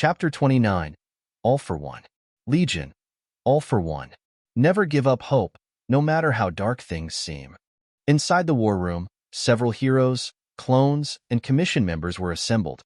Chapter 29. All for One. Legion. All for One. Never give up hope, no matter how dark things seem. Inside the war room, several heroes, clones, and commission members were assembled,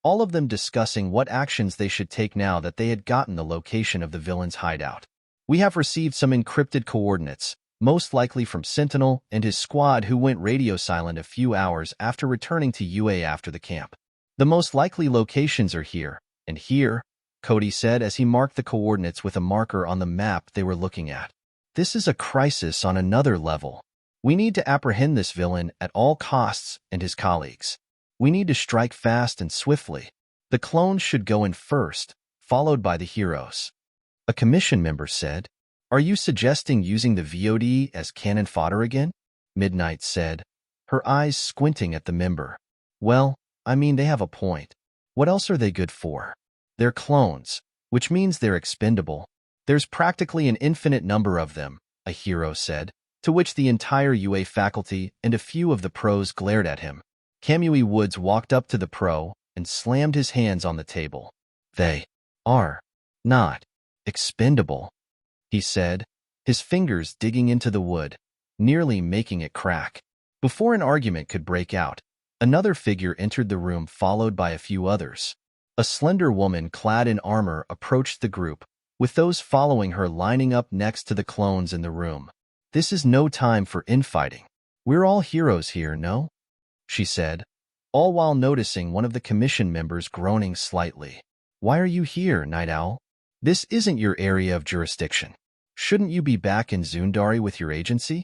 all of them discussing what actions they should take now that they had gotten the location of the villain's hideout. We have received some encrypted coordinates, most likely from Sentinel and his squad, who went radio silent a few hours after returning to UA after the camp. The most likely locations are here, and here, Cody said as he marked the coordinates with a marker on the map they were looking at. This is a crisis on another level. We need to apprehend this villain at all costs and his colleagues. We need to strike fast and swiftly. The clones should go in first, followed by the heroes. A commission member said, "Are you suggesting using the VOD as cannon fodder again?" Midnight said, her eyes squinting at the member. "Well, I mean, they have a point. What else are they good for? They're clones, which means they're expendable. There's practically an infinite number of them," a hero said, to which the entire UA faculty and a few of the pros glared at him. Kamui Woods walked up to the pro and slammed his hands on the table. "They are not expendable," he said, his fingers digging into the wood, nearly making it crack. Before an argument could break out, another figure entered the room, followed by a few others. A slender woman clad in armor approached the group, with those following her lining up next to the clones in the room. "This is no time for infighting. We're all heroes here, no?" she said, all while noticing one of the commission members groaning slightly. "Why are you here, Night Owl? This isn't your area of jurisdiction. Shouldn't you be back in Zundari with your agency?"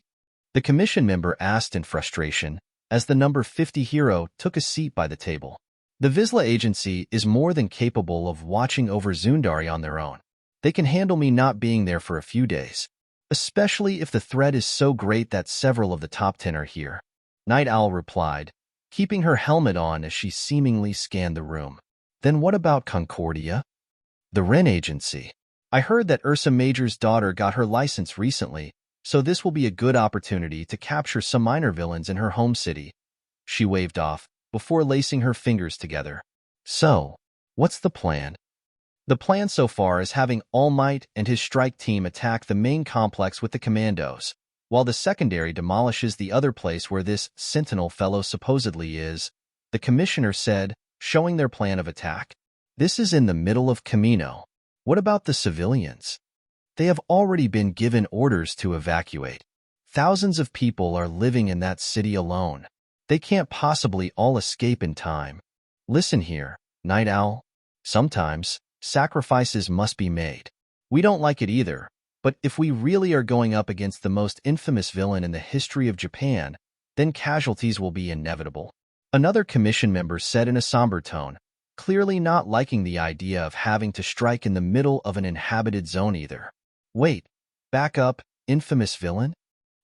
The commission member asked in frustration, as the number 50 hero took a seat by the table. "The Vizsla agency is more than capable of watching over Zundari on their own. They can handle me not being there for a few days, especially if the threat is so great that several of the top 10 are here," Night Owl replied, keeping her helmet on as she seemingly scanned the room. "Then what about Concordia?" "The Ren agency. I heard that Ursa Major's daughter got her license recently, so this will be a good opportunity to capture some minor villains in her home city." She waved off, before lacing her fingers together. "So, what's the plan?" "The plan so far is having All Might and his strike team attack the main complex with the commandos, while the secondary demolishes the other place where this Sentinel fellow supposedly is," the commissioner said, showing their plan of attack. "This is in the middle of Camino. What about the civilians? They have already been given orders to evacuate. Thousands of people are living in that city alone. They can't possibly all escape in time. Listen here, Night Owl. Sometimes sacrifices must be made. We don't like it either, but if we really are going up against the most infamous villain in the history of Japan, then casualties will be inevitable," another commission member said in a somber tone, clearly not liking the idea of having to strike in the middle of an inhabited zone either. "Wait, back up, infamous villain?"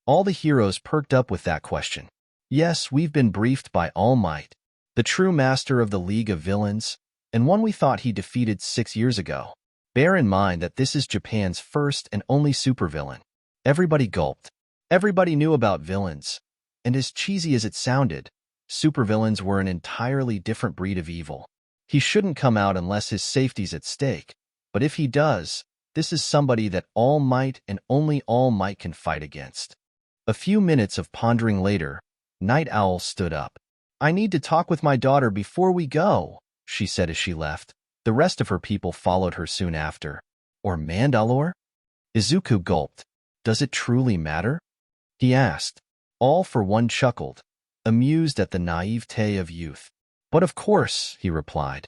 All the heroes perked up with that question. "Yes, we've been briefed by All Might, the true master of the League of Villains, and one we thought he defeated 6 years ago. Bear in mind that this is Japan's first and only supervillain." Everybody gulped. Everybody knew about villains, and as cheesy as it sounded, supervillains were an entirely different breed of evil. He shouldn't come out unless his safety's at stake, but if he does, this is somebody that All Might and only All Might can fight against. A few minutes of pondering later, Night Owl stood up. "I need to talk with my daughter before we go," she said as she left. The rest of her people followed her soon after. "Or Mandalore?" Izuku gulped. "Does it truly matter?" he asked. All for One chuckled, amused at the naivete of youth. "But of course," he replied.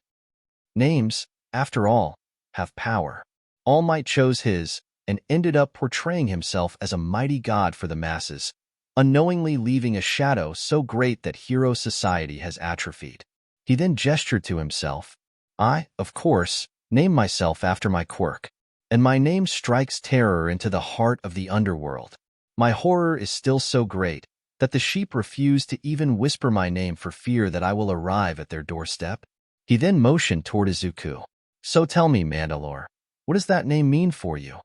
"Names, after all, have power." All Might chose his, and ended up portraying himself as a mighty god for the masses, unknowingly leaving a shadow so great that hero society has atrophied. He then gestured to himself. "I, of course, name myself after my quirk, and my name strikes terror into the heart of the underworld. My horror is still so great that the sheep refuse to even whisper my name for fear that I will arrive at their doorstep." He then motioned toward Izuku. "So tell me, Mandalore, what does that name mean for you?"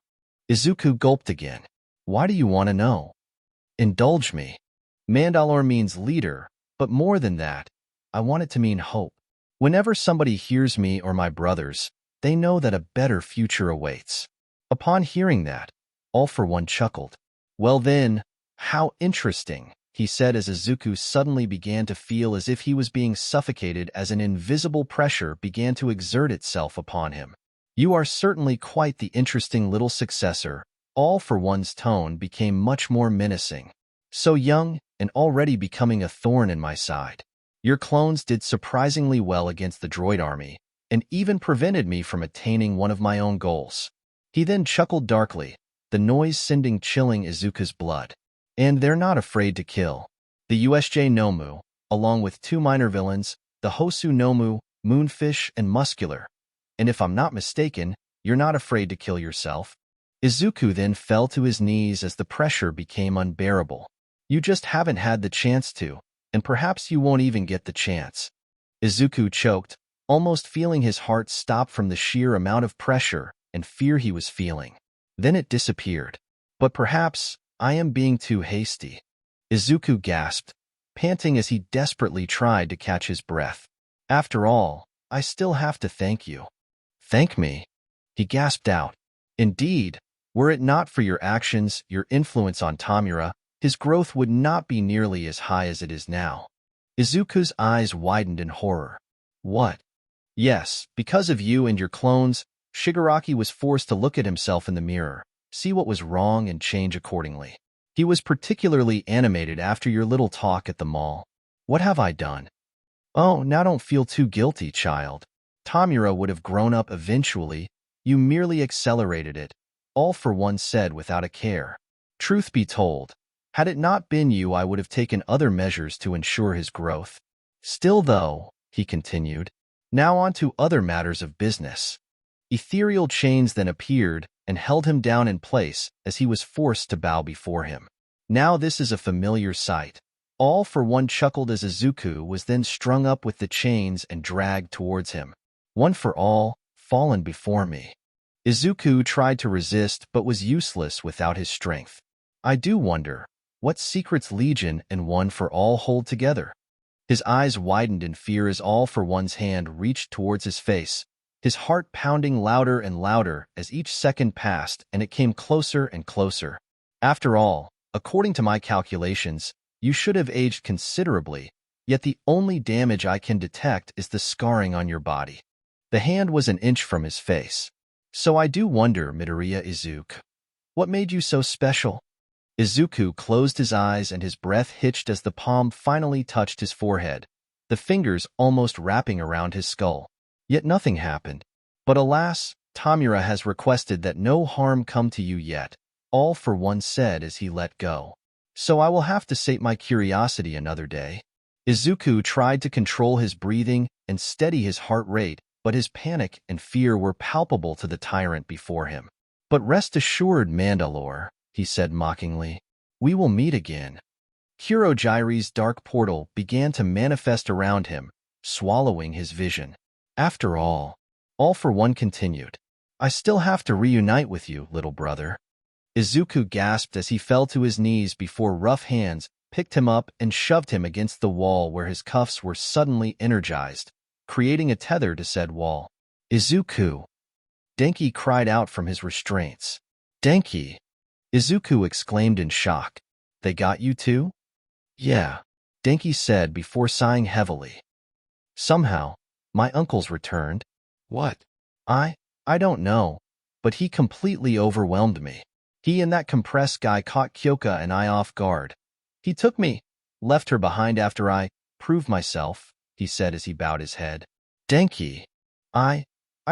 Izuku gulped again. "Why do you want to know?" "Indulge me. Mandalore means leader, but more than that, I want it to mean hope. Whenever somebody hears me or my brothers, They know that a better future awaits. Upon hearing that, All for One chuckled. Well then, how interesting, he said as Izuku suddenly began to feel as if he was being suffocated as an invisible pressure began to exert itself upon him. You are certainly quite the interesting little successor. All for One's tone became much more menacing. So young, and already becoming a thorn in my side. Your clones did surprisingly well against the droid army, and even prevented me from attaining one of my own goals. He then chuckled darkly, the noise sending chilling Izuku's blood. And they're not afraid to kill. The USJ Nomu, along with 2 minor villains, the Hosu Nomu, Moonfish, and Muscular. And if I'm not mistaken, you're not afraid to kill yourself. Izuku then fell to his knees as the pressure became unbearable. You just haven't had the chance to, and perhaps you won't even get the chance. Izuku choked, almost feeling his heart stop from the sheer amount of pressure and fear he was feeling. Then it disappeared. But perhaps I am being too hasty. Izuku gasped, panting as he desperately tried to catch his breath. After all, I still have to thank you. Thank me? He gasped out. Indeed, were it not for your actions, your influence on Tamura, his growth would not be nearly as high as it is now. Izuku's eyes widened in horror. What? Yes, because of you and your clones, Shigaraki was forced to look at himself in the mirror, see what was wrong and change accordingly. He was particularly animated after your little talk at the mall. What have I done? Oh, now don't feel too guilty, child. Tamura would have grown up eventually. You merely accelerated it, All for One said without a care. Truth be told, had it not been you, I would have taken other measures to ensure his growth. Still though, he continued, now on to other matters of business. Ethereal chains then appeared and held him down in place as he was forced to bow before him. Now this is a familiar sight. All for One chuckled as Izuku was then strung up with the chains and dragged towards him. One for all, fallen before me. Izuku tried to resist but was useless without his strength. I do wonder, what secrets Legion and One for All hold together? His eyes widened in fear as All for One's hand reached towards his face, his heart pounding louder and louder as each second passed and it came closer and closer. After all, according to my calculations, you should have aged considerably, yet the only damage I can detect is the scarring on your body. The hand was an inch from his face. So I do wonder, Midoriya Izuku. What made you so special? Izuku closed his eyes and his breath hitched as the palm finally touched his forehead, the fingers almost wrapping around his skull. Yet nothing happened. But alas, Tamura has requested that no harm come to you yet, All for One said as he let go. So I will have to sate my curiosity another day. Izuku tried to control his breathing and steady his heart rate, but his panic and fear were palpable to the tyrant before him. But rest assured, Mandalore, he said mockingly, we will meet again. Kurojire's dark portal began to manifest around him, swallowing his vision. After all for One continued, I still have to reunite with you, little brother. Izuku gasped as he fell to his knees before rough hands picked him up and shoved him against the wall where his cuffs were suddenly energized, creating a tether to said wall. Izuku! Denki cried out from his restraints. Denki! Izuku exclaimed in shock. They got you too? Yeah, Denki said before sighing heavily. Somehow, my uncle's returned. What? I don't know, but he completely overwhelmed me. He and that compressed guy caught Kyoka and I off guard. He took me, left her behind after I proved myself, he said as he bowed his head. Denki, I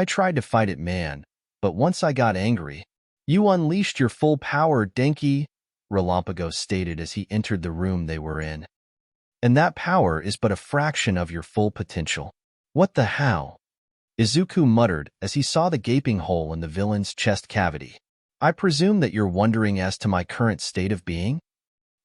tried to fight it, man, but once I got angry. You unleashed your full power, Denki, Relampago stated as he entered the room they were in. And that power is but a fraction of your full potential. What the how? Izuku muttered as he saw the gaping hole in the villain's chest cavity. I presume that you're wondering as to my current state of being?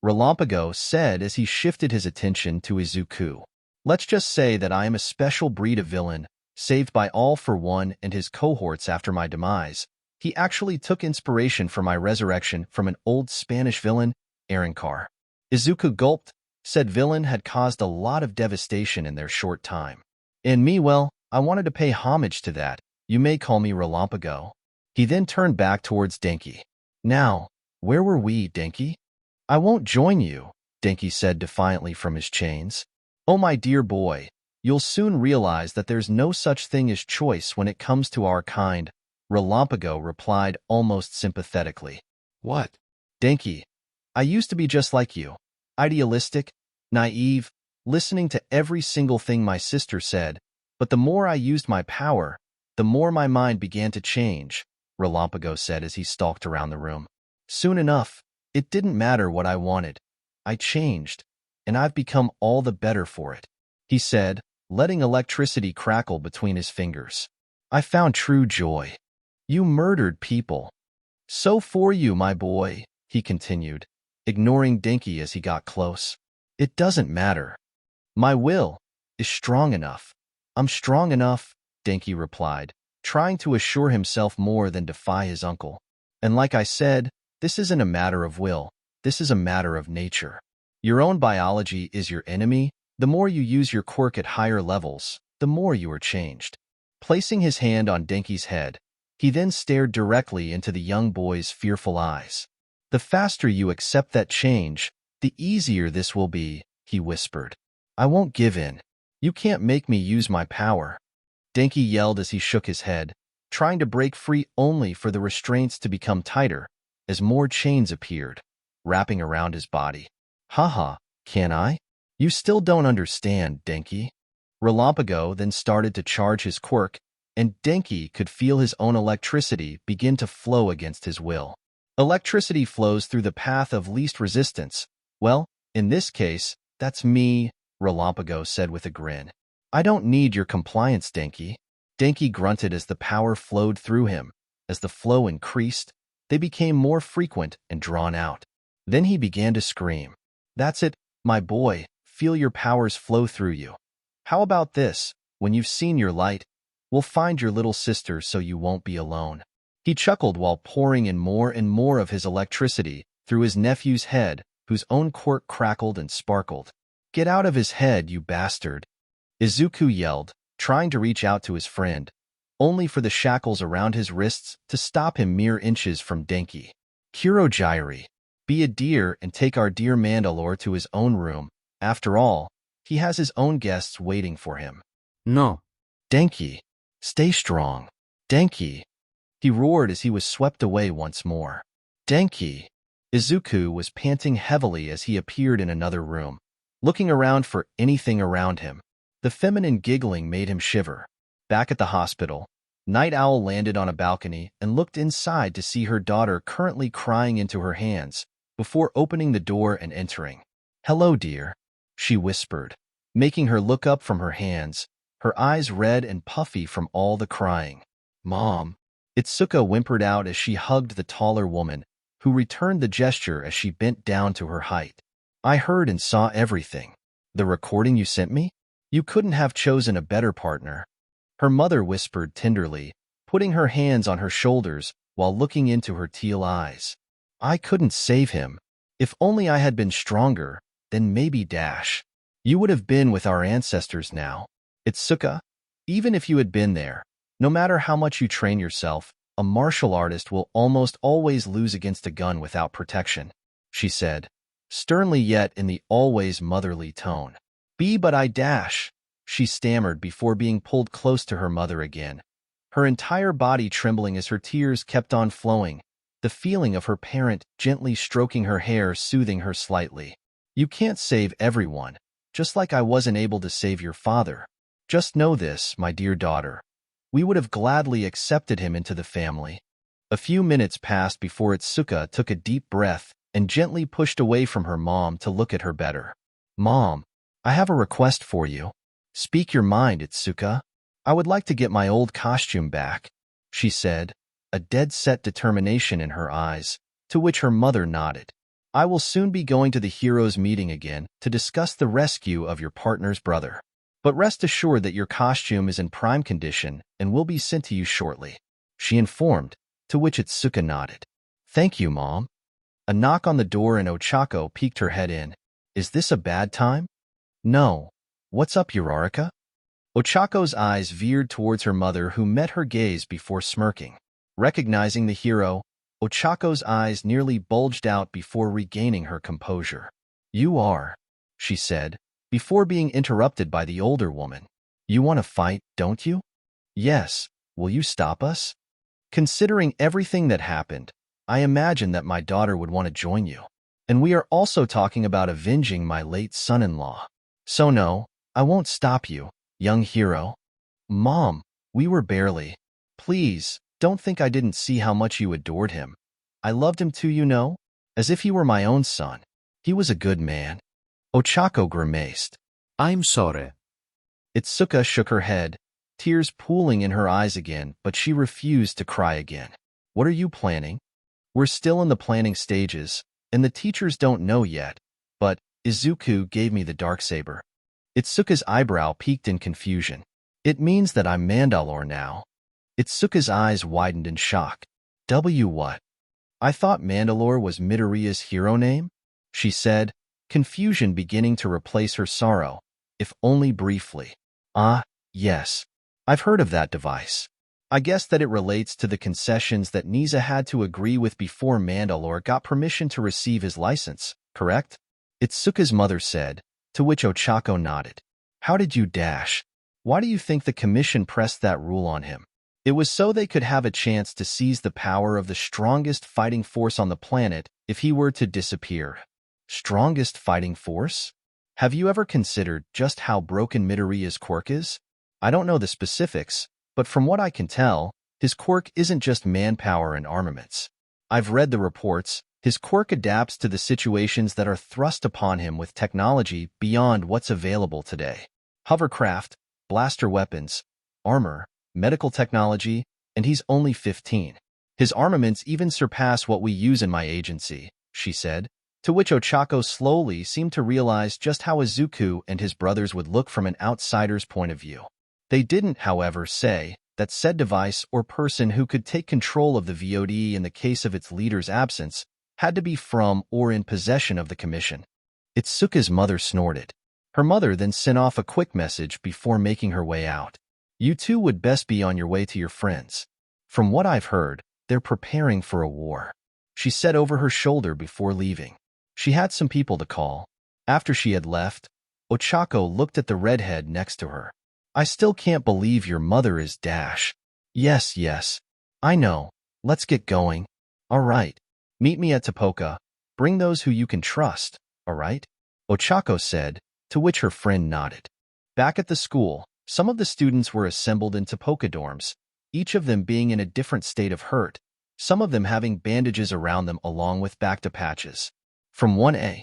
Relampago said as he shifted his attention to Izuku. Let's just say that I am a special breed of villain, saved by All for One and his cohorts after my demise. He actually took inspiration for my resurrection from an old Spanish villain, Arrancar. Izuku gulped, said villain had caused a lot of devastation in their short time. And me, well, I wanted to pay homage to that, You may call me Relampago. He then turned back towards Denki. Now, where were we, Denki? I won't join you, Denki said defiantly from his chains. Oh, my dear boy, you'll soon realize that there's no such thing as choice when it comes to our kind, Relampago replied almost sympathetically. What? Denki, I used to be just like you, idealistic, naive, listening to every single thing my sister said, but the more I used my power, the more my mind began to change, Relampago said as he stalked around the room. Soon enough, it didn't matter what I wanted. I changed, and I've become all the better for it, he said, letting electricity crackle between his fingers. I found true joy. You murdered people. So for you, my boy, he continued, ignoring Denki as he got close. It doesn't matter. My will is strong enough. I'm strong enough, Denki replied, trying to assure himself more than defy his uncle. And like I said, this isn't a matter of will. This is a matter of nature. Your own biology is your enemy. The more you use your quirk at higher levels, the more you are changed. Placing his hand on Denki's head, he then stared directly into the young boy's fearful eyes. The faster you accept that change, the easier this will be, he whispered. I won't give in. You can't make me use my power. Denki yelled as he shook his head, trying to break free only for the restraints to become tighter, as more chains appeared, wrapping around his body. Haha, can I? You still don't understand, Denki. Relampago then started to charge his quirk, and Denki could feel his own electricity begin to flow against his will. Electricity flows through the path of least resistance. Well, in this case, that's me, Relampago said with a grin. I don't need your compliance, Denki. Denki grunted as the power flowed through him. As the flow increased, they became more frequent and drawn out. Then he began to scream. That's it, my boy, feel your powers flow through you. How about this? When you've seen your light, we'll find your little sister so you won't be alone. He chuckled while pouring in more and more of his electricity through his nephew's head, whose own quirk crackled and sparkled. Get out of his head, you bastard! Izuku yelled, trying to reach out to his friend, only for the shackles around his wrists to stop him mere inches from Denki. Kurogyri, be a dear and take our dear Mandalore to his own room. After all, he has his own guests waiting for him. No. Denki, stay strong. Denki, he roared as he was swept away once more. Denki. Izuku was panting heavily as he appeared in another room, looking around for anything around him. The feminine giggling made him shiver. Back at the hospital, Night Owl landed on a balcony and looked inside to see her daughter currently crying into her hands before opening the door and entering. Hello, dear, she whispered, making her look up from her hands, her eyes red and puffy from all the crying. Mom, Itsuka whimpered out as she hugged the taller woman, who returned the gesture as she bent down to her height. I heard and saw everything. The recording you sent me? You couldn't have chosen a better partner. Her mother whispered tenderly, putting her hands on her shoulders while looking into her teal eyes. I couldn't save him. If only I had been stronger, then maybe Dash. You would have been with our ancestors now. Itsuka, even if you had been there, no matter how much you train yourself, a martial artist will almost always lose against a gun without protection, she said, sternly yet in the always motherly tone. But I Dash, she stammered before being pulled close to her mother again, her entire body trembling as her tears kept on flowing, the feeling of her parent gently stroking her hair soothing her slightly. You can't save everyone, just like I wasn't able to save your father. Just know this, my dear daughter. We would have gladly accepted him into the family. A few minutes passed before Itsuka took a deep breath and gently pushed away from her mom to look at her better. Mom, I have a request for you. Speak your mind, Itsuka. I would like to get my old costume back, she said, a dead-set determination in her eyes, to which her mother nodded. I will soon be going to the heroes' meeting again to discuss the rescue of your partner's brother. But rest assured that your costume is in prime condition and will be sent to you shortly, she informed, to which Itsuka nodded. Thank you, Mom. A knock on the door and Ochako peeked her head in. Is this a bad time? No. What's up, Uraraka? Ochako's eyes veered towards her mother, who met her gaze before smirking. Recognizing the hero, Ochako's eyes nearly bulged out before regaining her composure. "You are," she said, before being interrupted by the older woman. "You want to fight, don't you?" "Yes. Will you stop us?" "Considering everything that happened, I imagine that my daughter would want to join you. And we are also talking about avenging my late son-in-law. So no, I won't stop you, young hero." "Mom, we were barely—" "Please, don't think I didn't see how much you adored him. I loved him too, you know, as if he were my own son. He was a good man." Ochako grimaced. "I'm sorry." Itsuka shook her head, tears pooling in her eyes again, but she refused to cry again. "What are you planning?" "We're still in the planning stages, and the teachers don't know yet, but Izuku gave me the darksaber." Itsuka's eyebrow peaked in confusion. "It means that I'm Mandalore now." Itsuka's eyes widened in shock. What? I thought Mandalore was Midoriya's hero name?" she said, confusion beginning to replace her sorrow, if only briefly. "Ah, yes. I've heard of that device. I guess that it relates to the concessions that Niza had to agree with before Mandalore got permission to receive his license, correct?" Itsuka's mother said, to which Ochako nodded. "How did you dash? Why do you think the commission pressed that rule on him?" "It was so they could have a chance to seize the power of the strongest fighting force on the planet if he were to disappear." Strongest fighting force? Have you ever considered just how broken Midoriya's quirk is? I don't know the specifics, but from what I can tell, his quirk isn't just manpower and armaments. I've read the reports. His quirk adapts to the situations that are thrust upon him with technology beyond what's available today. Hovercraft, blaster weapons, armor, medical technology, and he's only 15. His armaments even surpass what we use in my agency, she said, to which Ochako slowly seemed to realize just how Izuku and his brothers would look from an outsider's point of view. They didn't, however, say that said device or person who could take control of the VOD in the case of its leader's absence had to be from or in possession of the commission. Itsuka's mother snorted. Her mother then sent off a quick message before making her way out. "You two would best be on your way to your friends. From what I've heard, they're preparing for a war," she said over her shoulder before leaving. She had some people to call. After she had left, Ochako looked at the redhead next to her. "I still can't believe your mother is Dash." Yes, I know. Let's get going." "All right. Meet me at Topoka. Bring those who you can trust, all right?" Ochako said, to which her friend nodded. Back at the school, some of the students were assembled in Topoka dorms, each of them being in a different state of hurt, some of them having bandages around them along with back to patches. From 1A,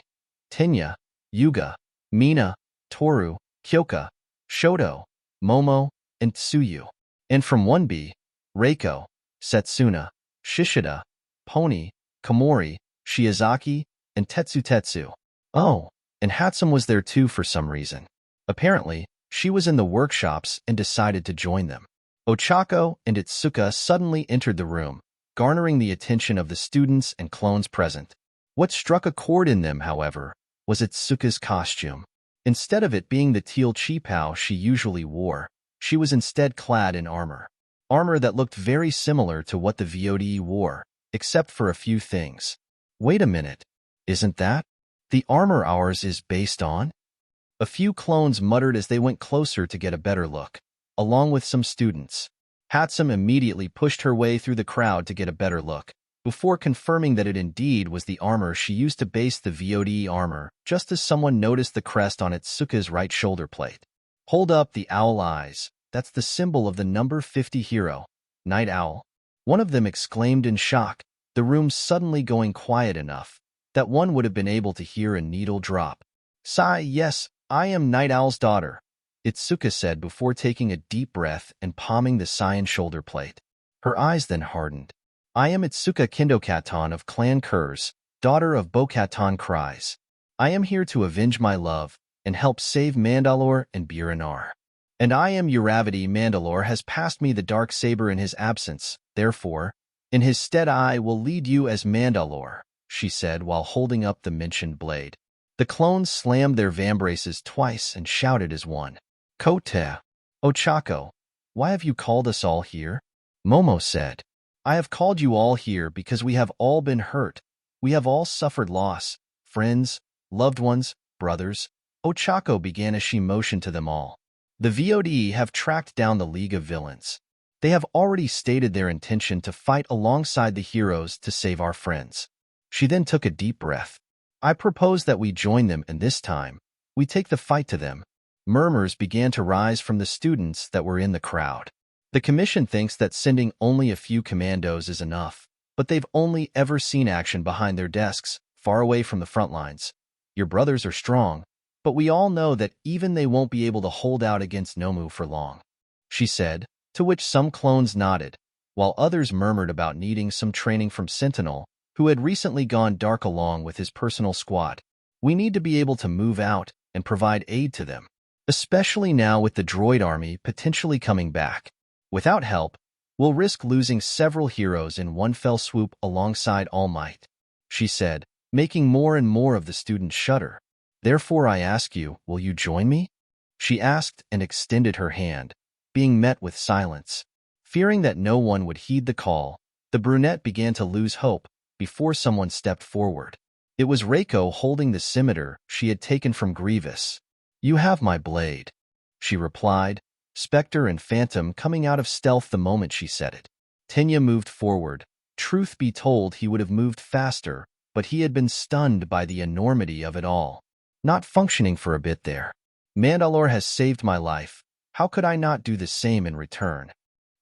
Tenya, Yuga, Mina, Toru, Kyoka, Shoto, Momo, and Tsuyu. And from 1B, Reiko, Setsuna, Shishida, Pony, Komori, Shiozaki, and Tetsu. Oh, and Hatsum was there too for some reason. Apparently, she was in the workshops and decided to join them. Ochako and Itsuka suddenly entered the room, garnering the attention of the students and clones present. What struck a chord in them, however, was Itsuka's costume. Instead of it being the teal cheapao she usually wore, she was instead clad in armor. Armor that looked very similar to what the VOD wore, except for a few things. Wait a minute, isn't that the armor ours is based on? A few clones muttered as they went closer to get a better look, along with some students. Hatsum immediately pushed her way through the crowd to get a better look, before confirming that it indeed was the armor she used to base the VOD armor, just as someone noticed the crest on Itsuka's right shoulder plate. "Hold up the owl eyes. That's the symbol of the number 50 hero, Night Owl." One of them exclaimed in shock, the room suddenly going quiet enough that one would have been able to hear a needle drop. "Sigh, yes, I am Night Owl's daughter," Itsuka said before taking a deep breath and palming the cyan shoulder plate. Her eyes then hardened. "I am Itsuka Kindokatan of Clan Kurz, daughter of Bo-Katan Cries. I am here to avenge my love and help save Mandalore and Burinar. And I am Uravity. Mandalore has passed me the dark saber in his absence, therefore, in his stead I will lead you as Mandalore," she said while holding up the mentioned blade. The clones slammed their vambraces twice and shouted as one. "Kota!" Ochako, why have you called us all here? Momo said. I have called you all here because we have all been hurt. We have all suffered loss. Friends, loved ones, brothers. Ochako began as she motioned to them all. The VOD have tracked down the League of Villains. They have already stated their intention to fight alongside the heroes to save our friends. She then took a deep breath. I propose that we join them, and this time, we take the fight to them. Murmurs began to rise from the students that were in the crowd. The commission thinks that sending only a few commandos is enough, but they've only ever seen action behind their desks, far away from the front lines. Your brothers are strong, but we all know that even they won't be able to hold out against Nomu for long, she said, to which some clones nodded, while others murmured about needing some training from Sentinel, who had recently gone dark along with his personal squad. We need to be able to move out and provide aid to them, especially now with the droid army potentially coming back. Without help, we'll risk losing several heroes in one fell swoop alongside All Might, she said, making more and more of the students shudder. Therefore I ask you, will you join me? She asked and extended her hand, being met with silence. Fearing that no one would heed the call, the brunette began to lose hope before someone stepped forward. It was Reiko holding the scimitar she had taken from Grievous. You have my blade, she replied, Spectre and Phantom coming out of stealth the moment she said it. Tenya moved forward. Truth be told, he would have moved faster, but he had been stunned by the enormity of it all. Not functioning for a bit there. Mandalore has saved my life. How could I not do the same in return?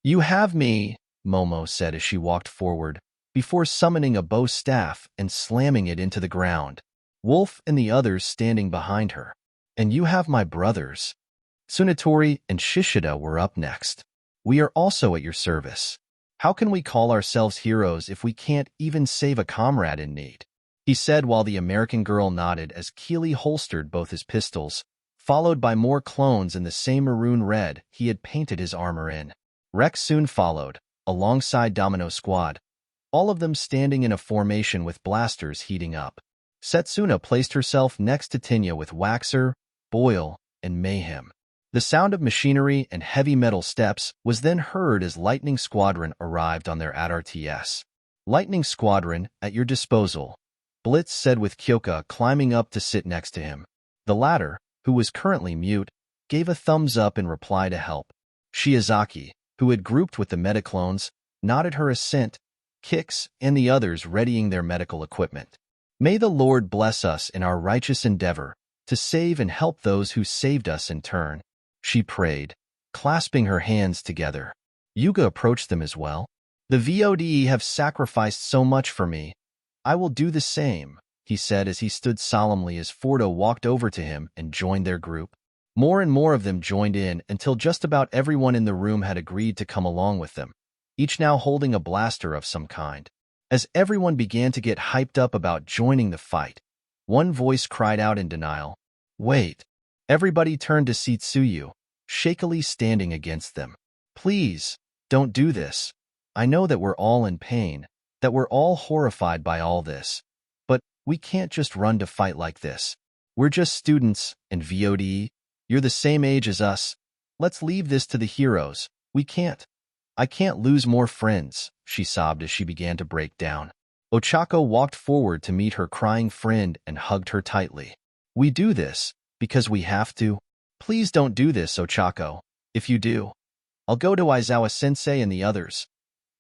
You have me, Momo said as she walked forward, before summoning a bow staff and slamming it into the ground. Wolf and the others standing behind her. And you have my brothers. Tsunatori and Shishida were up next. We are also at your service. How can we call ourselves heroes if we can't even save a comrade in need? He said while the American girl nodded as Keeley holstered both his pistols, followed by more clones in the same maroon red he had painted his armor in. Rex soon followed, alongside Domino Squad, all of them standing in a formation with blasters heating up. Setsuna placed herself next to Tenya with Waxer, Boyle, and Mayhem. The sound of machinery and heavy metal steps was then heard as Lightning Squadron arrived on their AT-RTS. Lightning Squadron, at your disposal, Blitz said with Kyoka climbing up to sit next to him. The latter, who was currently mute, gave a thumbs up in reply to help. Shiozaki, who had grouped with the metaclones, nodded her assent, Kix and the others readying their medical equipment. May the Lord bless us in our righteous endeavor to save and help those who saved us in turn, she prayed, clasping her hands together. Yuga approached them as well. The VOD have sacrificed so much for me. I will do the same, he said as he stood solemnly as Fordo walked over to him and joined their group. More and more of them joined in until just about everyone in the room had agreed to come along with them, each now holding a blaster of some kind. As everyone began to get hyped up about joining the fight, one voice cried out in denial, "Wait." Everybody turned to see Tsuyu, shakily standing against them. "Please, don't do this. I know that we're all in pain, that we're all horrified by all this, but we can't just run to fight like this. We're just students, and VOD, you're the same age as us. Let's leave this to the heroes. We can't. I can't lose more friends," she sobbed as she began to break down. Ochako walked forward to meet her crying friend and hugged her tightly. "We do this because we have to. Please don't do this, Ochako. If you do, I'll go to Aizawa-sensei and the others.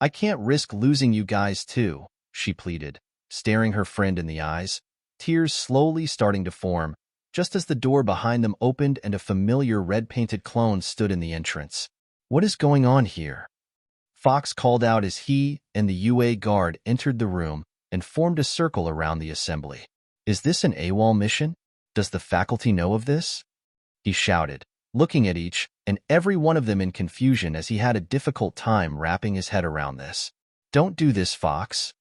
I can't risk losing you guys too," she pleaded, staring her friend in the eyes, tears slowly starting to form, just as the door behind them opened and a familiar red-painted clone stood in the entrance. "What is going on here?" Fox called out as he and the UA guard entered the room and formed a circle around the assembly. "Is this an AWOL mission? Does the faculty know of this?" he shouted, looking at each and every one of them in confusion as he had a difficult time wrapping his head around this. "Don't do this, Fox,"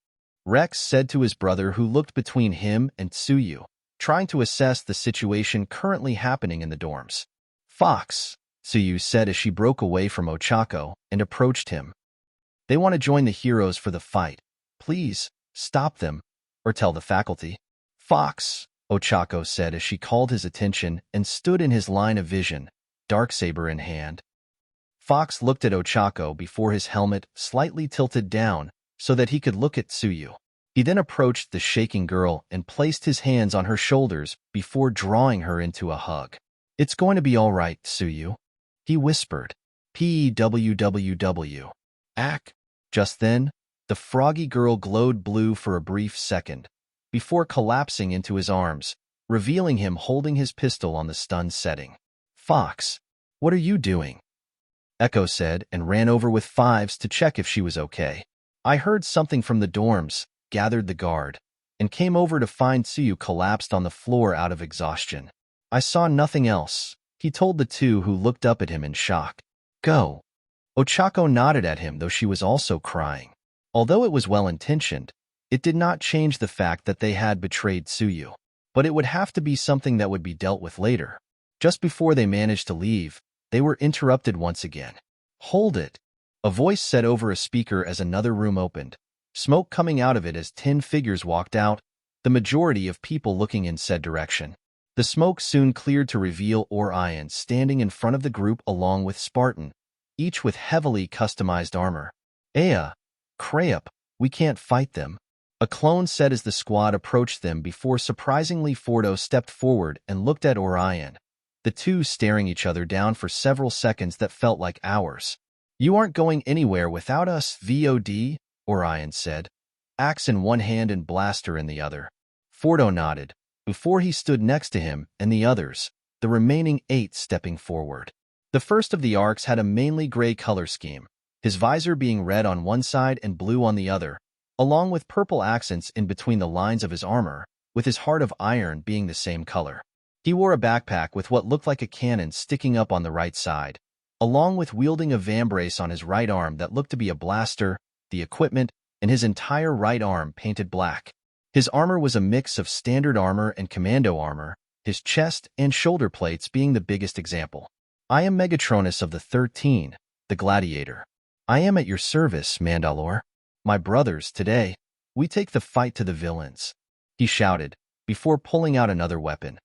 Rex said to his brother, who looked between him and Tsuyu, trying to assess the situation currently happening in the dorms. "Fox," Tsuyu said as she broke away from Ochako and approached him. "They want to join the heroes for the fight. Please, stop them, or tell the faculty." "Fox," Ochako said as she called his attention and stood in his line of vision, darksaber in hand. Fox looked at Ochako before his helmet slightly tilted down so that he could look at Tsuyu. He then approached the shaking girl and placed his hands on her shoulders before drawing her into a hug. "It's going to be all right, Tsuyu," he whispered. "Pewwww. Ack." Just then, the froggy girl glowed blue for a brief second, before collapsing into his arms, revealing him holding his pistol on the stunned setting. "Fox, what are you doing?" Echo said and ran over with Fives to check if she was okay. "I heard something from the dorms," gathered the guard, and came over to find Tsuyu collapsed on the floor out of exhaustion. "I saw nothing else," he told the two who looked up at him in shock. "Go." Ochako nodded at him, though she was also crying. Although it was well-intentioned, it did not change the fact that they had betrayed Tsuyu. But it would have to be something that would be dealt with later. Just before they managed to leave, they were interrupted once again. "Hold it," a voice said over a speaker as another room opened, smoke coming out of it as 10 figures walked out, the majority of people looking in said direction. The smoke soon cleared to reveal Orion standing in front of the group along with Spartan, each with heavily customized armor. "Aya, Crayup, we can't fight them," a clone said as the squad approached them before surprisingly Fordo stepped forward and looked at Orion, the two staring each other down for several seconds that felt like hours. "You aren't going anywhere without us, VOD, Orion said, axe in one hand and blaster in the other. Fordo nodded, before he stood next to him and the others, the remaining 8 stepping forward. The first of the arcs had a mainly gray color scheme, his visor being red on one side and blue on the other, along with purple accents in between the lines of his armor, with his heart of iron being the same color. He wore a backpack with what looked like a cannon sticking up on the right side, along with wielding a vambrace on his right arm that looked to be a blaster, the equipment, and his entire right arm painted black. His armor was a mix of standard armor and commando armor, his chest and shoulder plates being the biggest example. "I am Megatronus of the 13, the Gladiator. I am at your service, Mandalore. My brothers, today, we take the fight to the villains," he shouted, before pulling out another weapon.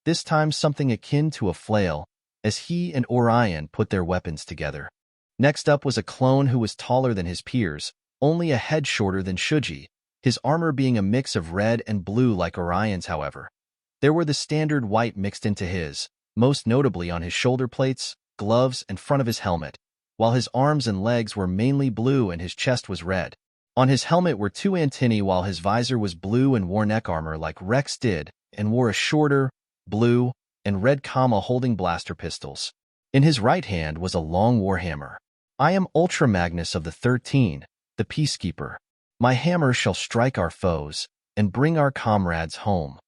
This time something akin to a flail, as he and Orion put their weapons together. Next up was a clone who was taller than his peers, only a head shorter than Shuji, his armor being a mix of red and blue like Orion's, however. There were the standard white mixed into his, most notably on his shoulder plates, gloves, and front of his helmet, while his arms and legs were mainly blue and his chest was red. On his helmet were 2 antennae while his visor was blue and wore neck armor like Rex did, and wore a shorter, blue, and red comma holding blaster pistols. In his right hand was a long warhammer. "I am Ultra Magnus of the 13, the Peacekeeper. My hammer shall strike our foes and bring our comrades home,"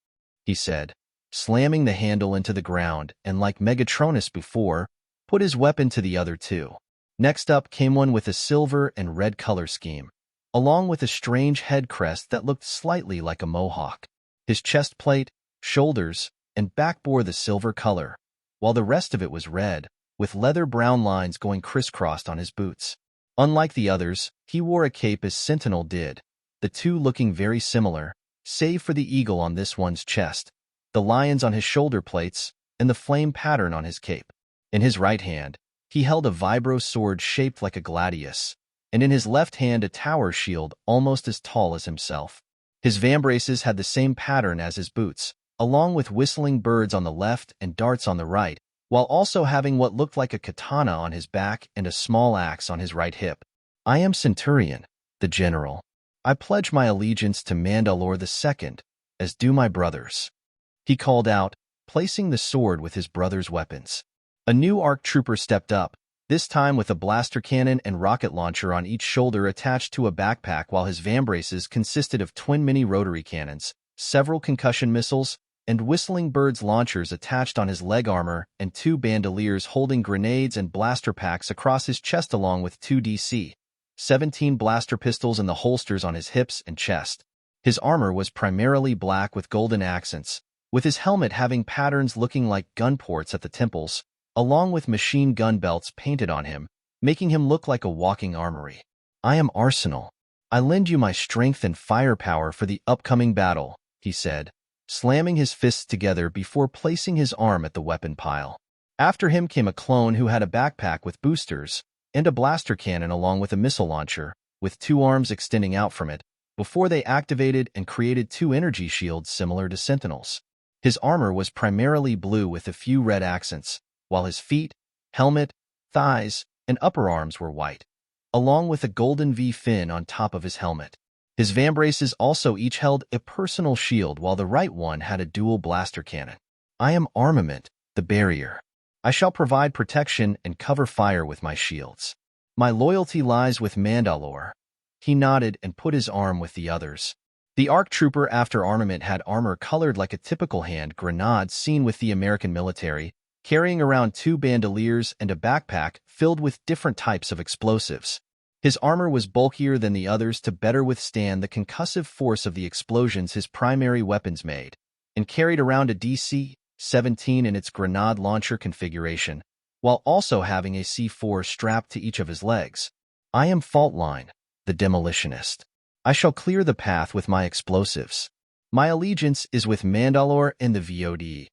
he said, slamming the handle into the ground and, like Megatronus before, put his weapon to the other 2. Next up came one with a silver and red color scheme, along with a strange head crest that looked slightly like a mohawk. His chest plate, shoulders, and back bore the silver color, while the rest of it was red, with leather brown lines going crisscrossed on his boots. Unlike the others, he wore a cape as Sentinel did, the two looking very similar, save for the eagle on this one's chest, the lions on his shoulder plates, and the flame pattern on his cape. In his right hand, he held a vibro sword shaped like a gladius, and in his left hand a tower shield almost as tall as himself. His vambraces had the same pattern as his boots, along with whistling birds on the left and darts on the right, while also having what looked like a katana on his back and a small axe on his right hip. "I am Centurion, the General. I pledge my allegiance to Mandalore II, as do my brothers," he called out, placing the sword with his brother's weapons. A new ARC trooper stepped up, this time with a blaster cannon and rocket launcher on each shoulder attached to a backpack, while his vambraces consisted of twin mini rotary cannons, several concussion missiles, and whistling birds launchers attached on his leg armor, and 2 bandoliers holding grenades and blaster packs across his chest, along with 2 DC-17 blaster pistols in the holsters on his hips and chest. His armor was primarily black with golden accents, with his helmet having patterns looking like gun ports at the temples, along with machine gun belts painted on him, making him look like a walking armory. "I am Arsenal. I lend you my strength and firepower for the upcoming battle," he said, slamming his fists together before placing his arm at the weapon pile. After him came a clone who had a backpack with boosters and a blaster cannon along with a missile launcher, with 2 arms extending out from it, before they activated and created 2 energy shields similar to Sentinels. His armor was primarily blue with a few red accents, while his feet, helmet, thighs, and upper arms were white, along with a golden V fin on top of his helmet. His vambraces also each held a personal shield, while the right one had a dual blaster cannon. I am Armament, the barrier. I shall provide protection and cover fire with my shields. My loyalty lies with Mandalore. He nodded and put his arm with the others. The ARC trooper after Armament had armor colored like a typical hand grenade seen with the American military, carrying around 2 bandoliers and a backpack filled with different types of explosives. His armor was bulkier than the others to better withstand the concussive force of the explosions his primary weapons made, and carried around a DC-17 in its grenade launcher configuration, while also having a C4 strapped to each of his legs. I am Faultline, the demolitionist. I shall clear the path with my explosives. My allegiance is with Mandalore and the VOD,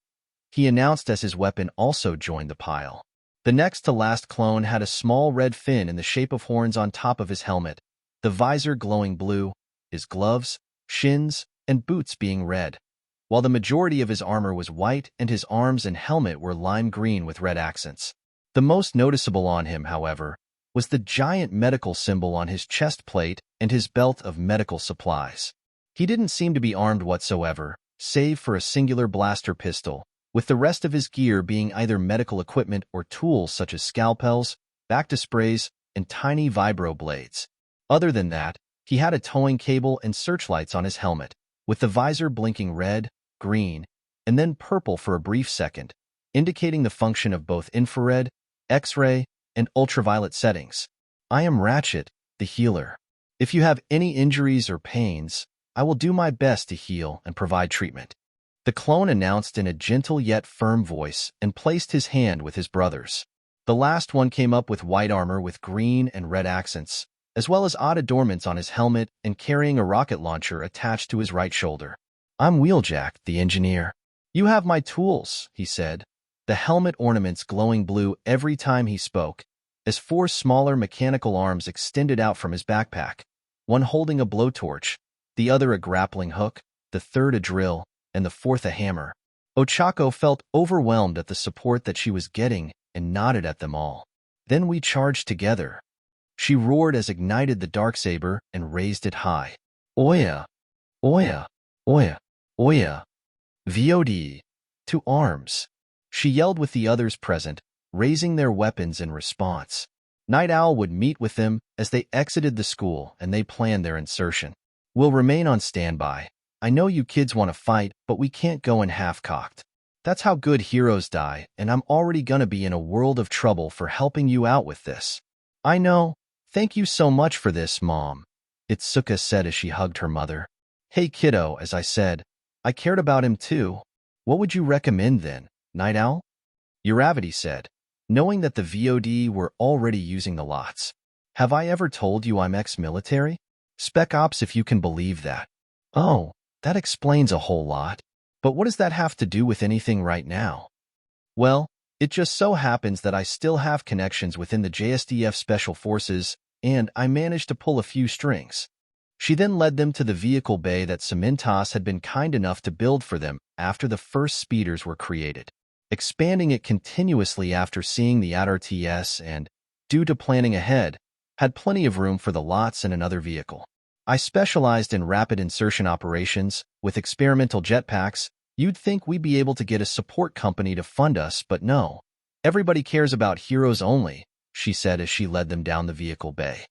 he announced as his weapon also joined the pile. The next to last clone had a small red fin in the shape of horns on top of his helmet, the visor glowing blue, his gloves, shins, and boots being red, while the majority of his armor was white and his arms and helmet were lime green with red accents. The most noticeable on him, however, was the giant medical symbol on his chest plate and his belt of medical supplies. He didn't seem to be armed whatsoever, save for a singular blaster pistol, with the rest of his gear being either medical equipment or tools such as scalpels, back-to-sprays, and tiny vibro blades. Other than that, he had a towing cable and searchlights on his helmet, with the visor blinking red, green, and then purple for a brief second, indicating the function of both infrared, X-ray, and ultraviolet settings. I am Ratchet, the healer. If you have any injuries or pains, I will do my best to heal and provide treatment. The clone announced in a gentle yet firm voice and placed his hand with his brother's. The last one came up with white armor with green and red accents, as well as odd adornments on his helmet and carrying a rocket launcher attached to his right shoulder. I'm Wheeljack, the engineer. You have my tools, he said, the helmet ornaments glowing blue every time he spoke, as 4 smaller mechanical arms extended out from his backpack, one holding a blowtorch, the other a grappling hook, the third a drill, and the 4th a hammer. Ochako felt overwhelmed at the support that she was getting and nodded at them all. Then we charged together. She roared as ignited the darksaber and raised it high. Oya! Oya! Oya! Oya! VOD! To arms! She yelled with the others present, raising their weapons in response. Night Owl would meet with them as they exited the school and they planned their insertion. We'll remain on standby. I know you kids want to fight, but we can't go in half-cocked. That's how good heroes die, and I'm already gonna be in a world of trouble for helping you out with this. I know. Thank you so much for this, Mom, Itsuka said as she hugged her mother. Hey kiddo, as I said, I cared about him too. What would you recommend then, Night Owl? Uravity said, knowing that the VOD were already using the lots. Have I ever told you I'm ex-military? Spec Ops if you can believe that. Oh, that explains a whole lot. But what does that have to do with anything right now? Well, it just so happens that I still have connections within the JSDF Special Forces, and I managed to pull a few strings. She then led them to the vehicle bay that Cementas had been kind enough to build for them after the first speeders were created, expanding it continuously after seeing the ATRTS and, due to planning ahead, had plenty of room for the lots and another vehicle. I specialized in rapid insertion operations. With experimental jetpacks, you'd think we'd be able to get a support company to fund us, but no. Everybody cares about heroes only, she said as she led them down the vehicle bay.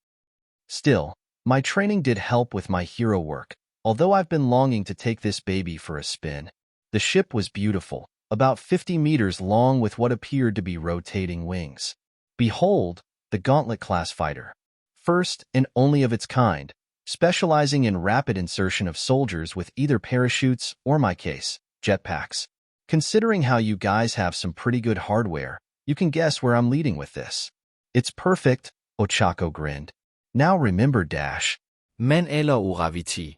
Still, my training did help with my hero work, although I've been longing to take this baby for a spin. The ship was beautiful, about 50 meters long with what appeared to be rotating wings. Behold, the Gauntlet-class fighter. First and only of its kind, specializing in rapid insertion of soldiers with either parachutes or, my case, jetpacks. Considering how you guys have some pretty good hardware, you can guess where I'm leading with this. It's perfect, Ochako grinned. Now remember, Dash. Men eller Uraviti.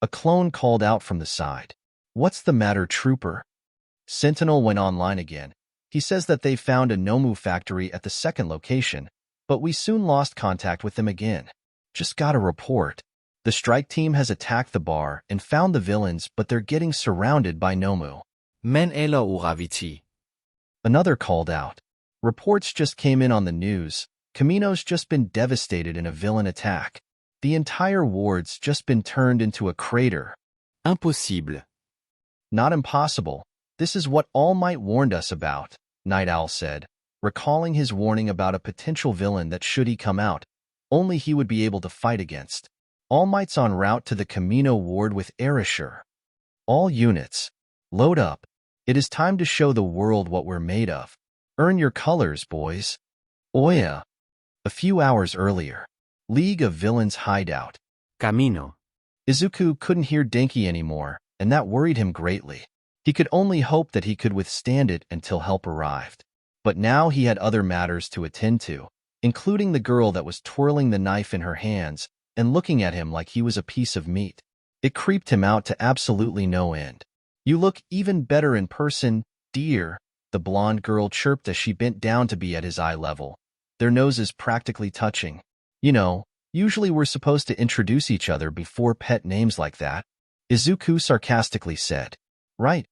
A clone called out from the side. What's the matter, trooper? Sentinel went online again, He says that they found a Nomu factory at the second location, but we soon lost contact with them again. Just got a report. The strike team has attacked the bar and found the villains, but they're getting surrounded by Nomu. Men elo uraviti. Another called out. Reports just came in on the news. Camino's just been devastated in a villain attack. The entire ward's just been turned into a crater. Impossible. Not impossible. This is what All Might warned us about, Night Owl said, recalling his warning about a potential villain that should he come out, only he would be able to fight against. All Might's en route to the Camino ward with Erasure. All units, load up. It is time to show the world what we're made of. Earn your colors, boys. Oya. A few hours earlier. League of Villains hideout. Camino. Izuku couldn't hear Denki anymore, and that worried him greatly. He could only hope that he could withstand it until help arrived. But now he had other matters to attend to, including the girl that was twirling the knife in her hands and looking at him like he was a piece of meat. It creeped him out to absolutely no end. You look even better in person, dear, the blonde girl chirped as she bent down to be at his eye level, their noses practically touching. You know, usually we're supposed to introduce each other before pet names like that, Izuku sarcastically said. Right.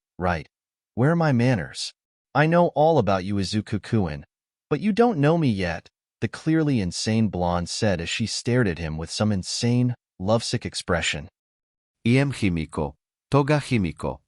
Where are my manners? I know all about you, Izuku-kun, but you don't know me yet, the clearly insane blonde said as she stared at him with some insane, lovesick expression. Iem Himiko. Toga Himiko.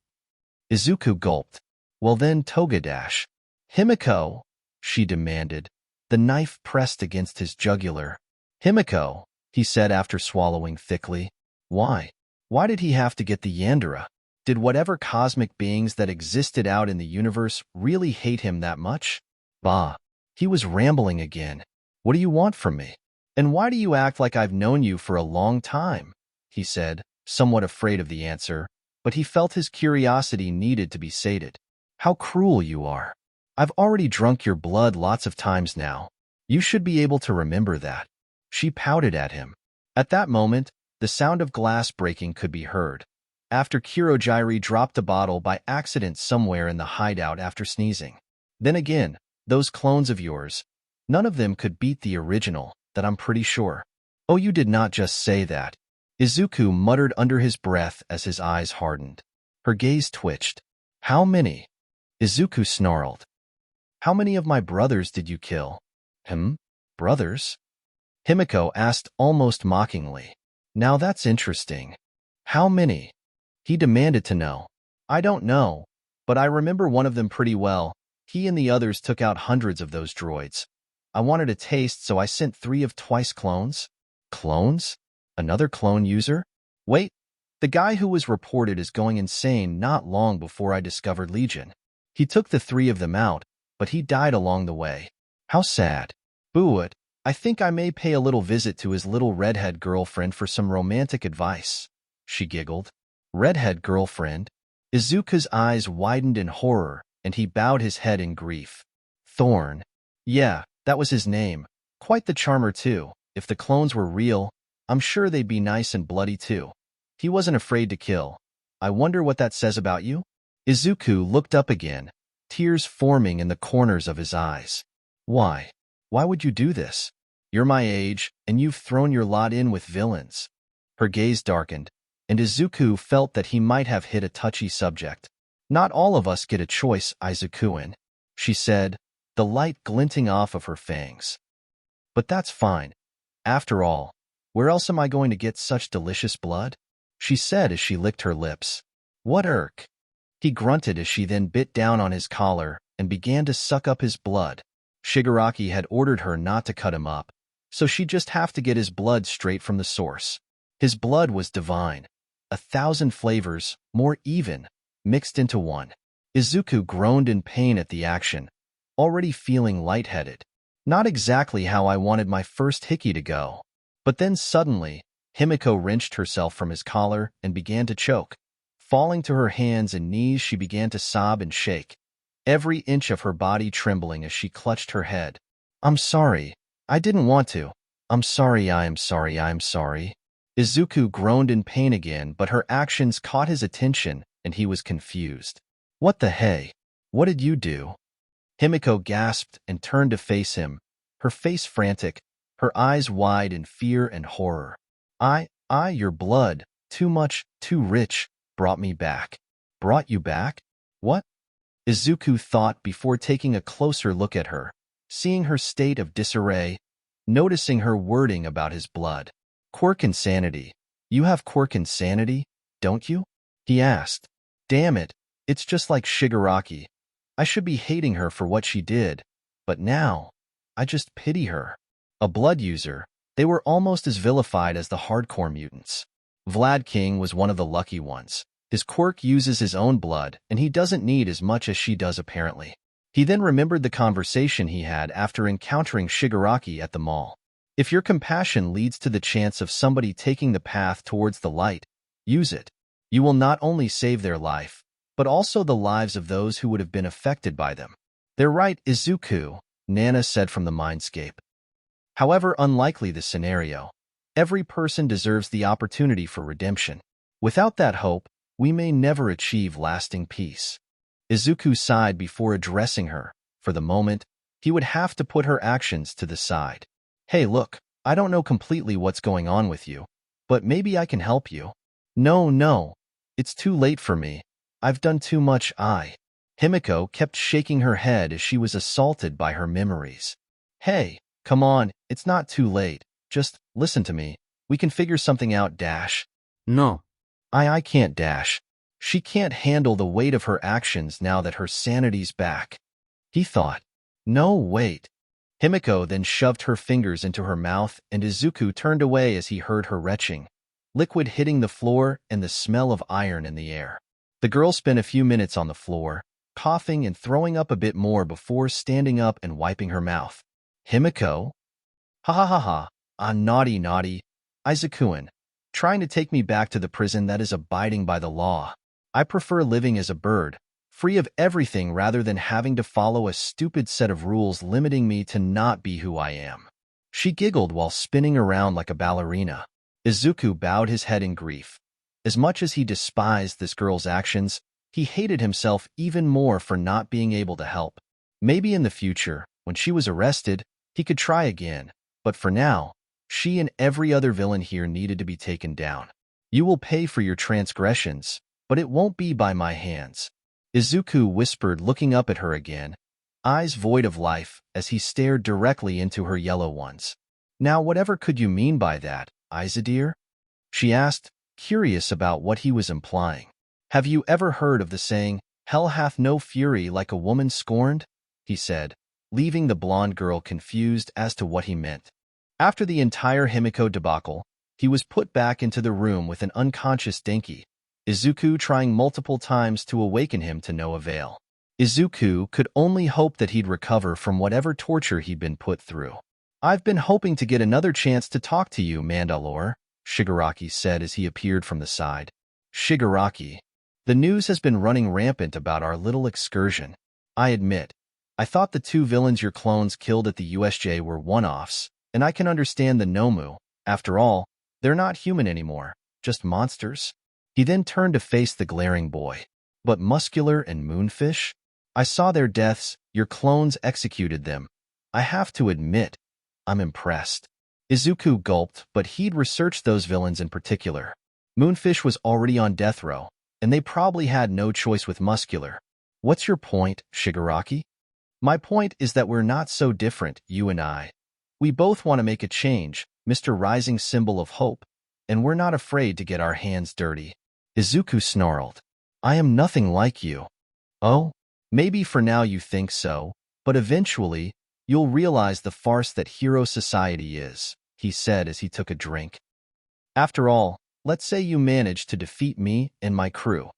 Izuku gulped. Well then, Toga-dash. Himiko, she demanded, the knife pressed against his jugular. Himiko, he said after swallowing thickly. Why? Why did he have to get the Yandere? Did whatever cosmic beings that existed out in the universe really hate him that much? Bah, he was rambling again. What do you want from me? And why do you act like I've known you for a long time? He said, somewhat afraid of the answer, but he felt his curiosity needed to be sated. How cruel you are. I've already drunk your blood lots of times now. You should be able to remember that. She pouted at him. At that moment, the sound of glass breaking could be heard. After Kurogiri dropped a bottle by accident somewhere in the hideout after sneezing. Then again, those clones of yours, none of them could beat the original, that I'm pretty sure. Oh, you did not just say that. Izuku muttered under his breath as his eyes hardened. Her gaze twitched. How many? Izuku snarled. How many of my brothers did you kill? Brothers? Himiko asked almost mockingly. Now that's interesting. How many? He demanded to know. I don't know, but I remember one of them pretty well. He and the others took out hundreds of those droids. I wanted a taste, so I sent 3 of twice clones. Clones? Another clone user? Wait, the guy who was reported as going insane not long before I discovered Legion. He took the 3 of them out, but he died along the way. How sad. Boo it. I think I may pay a little visit to his little redhead girlfriend for some romantic advice. She giggled. Redhead girlfriend? Izuku's eyes widened in horror, and he bowed his head in grief. Thorn. Yeah, that was his name. Quite the charmer, too. If the clones were real, I'm sure they'd be nice and bloody, too. He wasn't afraid to kill. I wonder what that says about you? Izuku looked up again, tears forming in the corners of his eyes. Why? Why would you do this? You're my age, and you've thrown your lot in with villains. Her gaze darkened, and Izuku felt that he might have hit a touchy subject. Not all of us get a choice, Izuku-in, she said, the light glinting off of her fangs. But that's fine. After all, where else am I going to get such delicious blood? She said as she licked her lips. What irk? He grunted as she then bit down on his collar and began to suck up his blood. Shigaraki had ordered her not to cut him up, so she'd just have to get his blood straight from the source. His blood was divine. 1,000 flavors, more even, mixed into one. Izuku groaned in pain at the action, already feeling lightheaded. Not exactly how I wanted my first hickey to go. But then suddenly, Himiko wrenched herself from his collar and began to choke. Falling to her hands and knees, she began to sob and shake, every inch of her body trembling as she clutched her head. I'm sorry. I didn't want to. I'm sorry, I am sorry, I am sorry. Izuku groaned in pain again, but her actions caught his attention, and he was confused. What the hey? What did you do? Himiko gasped and turned to face him, her face frantic, her eyes wide in fear and horror. Your blood, too much, too rich, brought me back. Brought you back? What? Izuku thought before taking a closer look at her, seeing her state of disarray, noticing her wording about his blood. Quirk insanity. You have quirk insanity, don't you? He asked. Damn it, it's just like Shigaraki. I should be hating her for what she did, but now, I just pity her. A blood user, they were almost as vilified as the hardcore mutants. Vlad King was one of the lucky ones. His quirk uses his own blood, and he doesn't need as much as she does apparently. He then remembered the conversation he had after encountering Shigaraki at the mall. If your compassion leads to the chance of somebody taking the path towards the light, use it. You will not only save their life, but also the lives of those who would have been affected by them. They're right, Izuku, Nana said from the mindscape. However unlikely the scenario, every person deserves the opportunity for redemption. Without that hope, we may never achieve lasting peace. Izuku sighed before addressing her. For the moment, he would have to put her actions to the side. Hey look, I don't know completely what's going on with you, but maybe I can help you. No, it's too late for me. I've done too much. Himiko kept shaking her head as she was assaulted by her memories. Hey, come on, it's not too late. Just listen to me. We can figure something out, Dash. No. I can't, Dash. She can't handle the weight of her actions now that her sanity's back. He thought. No, wait. Himiko then shoved her fingers into her mouth and Izuku turned away as he heard her retching, liquid hitting the floor and the smell of iron in the air. The girl spent a few minutes on the floor, coughing and throwing up a bit more before standing up and wiping her mouth. Himiko? Ha ha ha ha. Ah, naughty. Izuku-an, trying to take me back to the prison that is abiding by the law. I prefer living as a bird, free of everything rather than having to follow a stupid set of rules limiting me to not be who I am. She giggled while spinning around like a ballerina. Izuku bowed his head in grief. As much as he despised this girl's actions, he hated himself even more for not being able to help. Maybe in the future, when she was arrested, he could try again, but for now, she and every other villain here needed to be taken down. You will pay for your transgressions, but it won't be by my hands. Izuku whispered, looking up at her again, eyes void of life as he stared directly into her yellow ones. Now whatever could you mean by that, Izadeer? She asked, curious about what he was implying. Have you ever heard of the saying, hell hath no fury like a woman scorned? He said, leaving the blonde girl confused as to what he meant. After the entire Himiko debacle, he was put back into the room with an unconscious Denki, Izuku trying multiple times to awaken him to no avail. Izuku could only hope that he'd recover from whatever torture he'd been put through. I've been hoping to get another chance to talk to you, Mandalore, Shigaraki said as he appeared from the side. Shigaraki, the news has been running rampant about our little excursion. I admit, I thought the two villains your clones killed at the USJ were one-offs, and I can understand the Nomu. After all, they're not human anymore, just monsters. He then turned to face the glaring boy. But Muscular and Moonfish? I saw their deaths, your clones executed them. I have to admit, I'm impressed. Izuku gulped, but he'd researched those villains in particular. Moonfish was already on death row, and they probably had no choice with Muscular. What's your point, Shigaraki? My point is that we're not so different, you and I. We both want to make a change, Mr. Rising Symbol of Hope, and we're not afraid to get our hands dirty. Izuku snarled. I am nothing like you. Oh, maybe for now you think so, but eventually, you'll realize the farce that hero society is, he said as he took a drink. After all, let's say you manage to defeat me and my crew.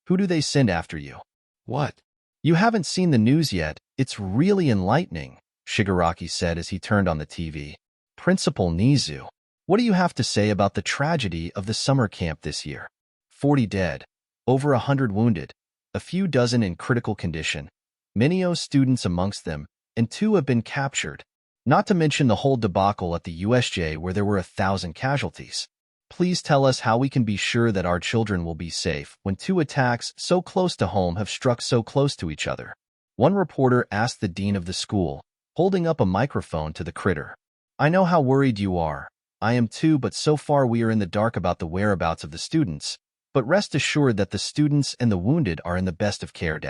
Who do they send after you? What? You haven't seen the news yet. It's really enlightening, Shigaraki said as he turned on the TV. Principal Nizu, what do you have to say about the tragedy of the summer camp this year? 40 dead, over 100 wounded, a few dozen in critical condition, many students amongst them, and 2 have been captured, not to mention the whole debacle at the USJ where there were 1,000 casualties. Please tell us how we can be sure that our children will be safe when 2 attacks so close to home have struck so close to each other. One reporter asked the dean of the school, holding up a microphone to the critter. I know how worried you are. I am too, but so far we are in the dark about the whereabouts of the students. But rest assured that the students and the wounded are in the best of care.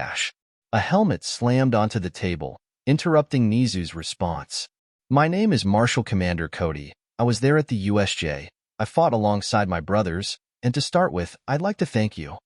A helmet slammed onto the table, interrupting Nizu's response. My name is Marshal Commander Cody. I was there at the USJ. I fought alongside my brothers, and to start with, I'd like to thank you.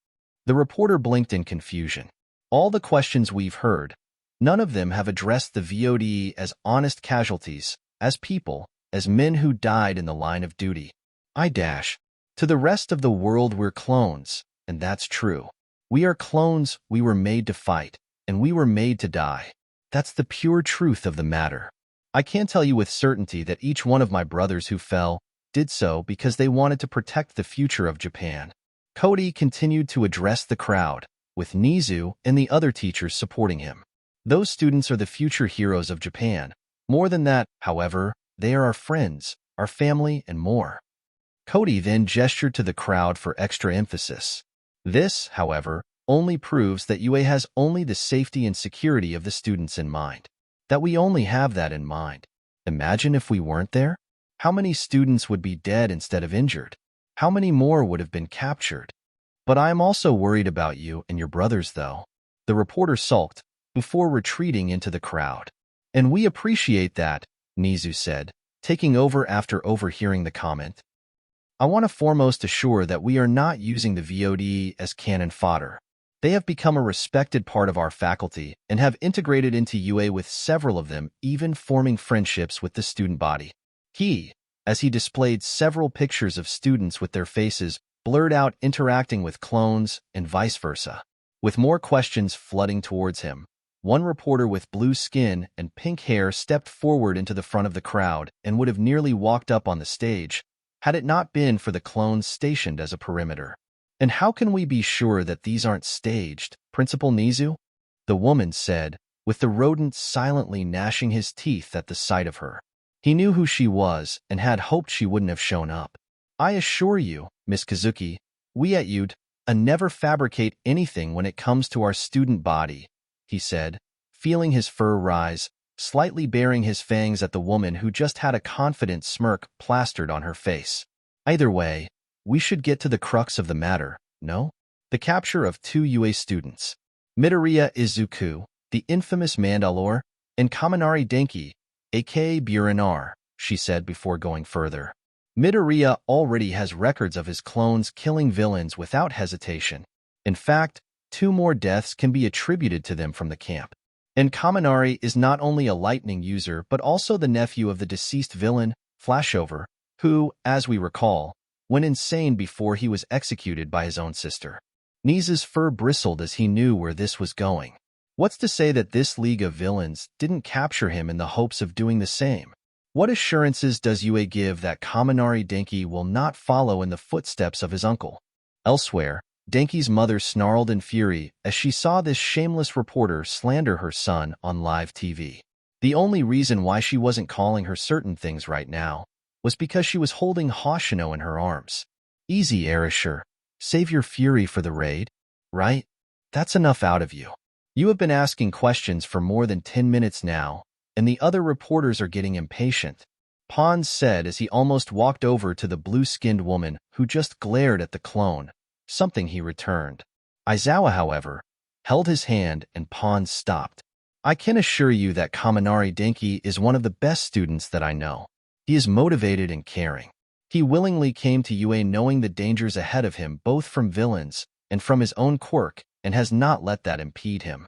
The reporter blinked in confusion. All the questions we've heard, none of them have addressed the VOD as honest casualties, as people, as men who died in the line of duty. To the rest of the world we're clones, and that's true. We are clones, we were made to fight, and we were made to die. That's the pure truth of the matter. I can tell you with certainty that each one of my brothers who fell did so because they wanted to protect the future of Japan. Cody continued to address the crowd, with Nizu and the other teachers supporting him. Those students are the future heroes of Japan. More than that, however, they are our friends, our family, and more. Cody then gestured to the crowd for extra emphasis. This, however, only proves that UA has only the safety and security of the students in mind. That we only have that in mind. Imagine if we weren't there? How many students would be dead instead of injured? How many more would have been captured? But I am also worried about you and your brothers, though. The reporter sulked, before retreating into the crowd. And we appreciate that, Nizu said, taking over after overhearing the comment. I want to foremost assure that we are not using the VOD as cannon fodder. They have become a respected part of our faculty and have integrated into UA, with several of them even forming friendships with the student body. As he displayed several pictures of students with their faces blurred out interacting with clones and vice versa. With more questions flooding towards him, one reporter with blue skin and pink hair stepped forward into the front of the crowd and would have nearly walked up on the stage, had it not been for the clones stationed as a perimeter. And how can we be sure that these aren't staged, Principal Nizu? The woman said, with the rodent silently gnashing his teeth at the sight of her. He knew who she was and had hoped she wouldn't have shown up. I assure you, Miss Kazuki, we at UD never fabricate anything when it comes to our student body, he said, feeling his fur rise, slightly baring his fangs at the woman who just had a confident smirk plastered on her face. Either way, we should get to the crux of the matter, no? The capture of 2 UA students, Midoriya Izuku, the infamous Mandalore, and Kaminari Denki, aka Burinar, she said before going further. Midoriya already has records of his clones killing villains without hesitation. In fact, 2 more deaths can be attributed to them from the camp. And Kaminari is not only a lightning user but also the nephew of the deceased villain, Flashover, who, as we recall, went insane before he was executed by his own sister. Nizu's fur bristled as he knew where this was going. What's to say that this league of villains didn't capture him in the hopes of doing the same? What assurances does UA give that Kaminari Denki will not follow in the footsteps of his uncle? Elsewhere, Denki's mother snarled in fury as she saw this shameless reporter slander her son on live TV. The only reason why she wasn't calling her certain things right now was because she was holding Hoshino in her arms. Easy, Erasure. Save your fury for the raid, right? That's enough out of you. You have been asking questions for more than 10 minutes now, and the other reporters are getting impatient, Pons said as he almost walked over to the blue-skinned woman who just glared at the clone, something he returned. Aizawa, however, held his hand and Pons stopped. I can assure you that Kaminari Denki is one of the best students that I know. He is motivated and caring. He willingly came to UA knowing the dangers ahead of him both from villains and from his own quirk, and has not let that impede him.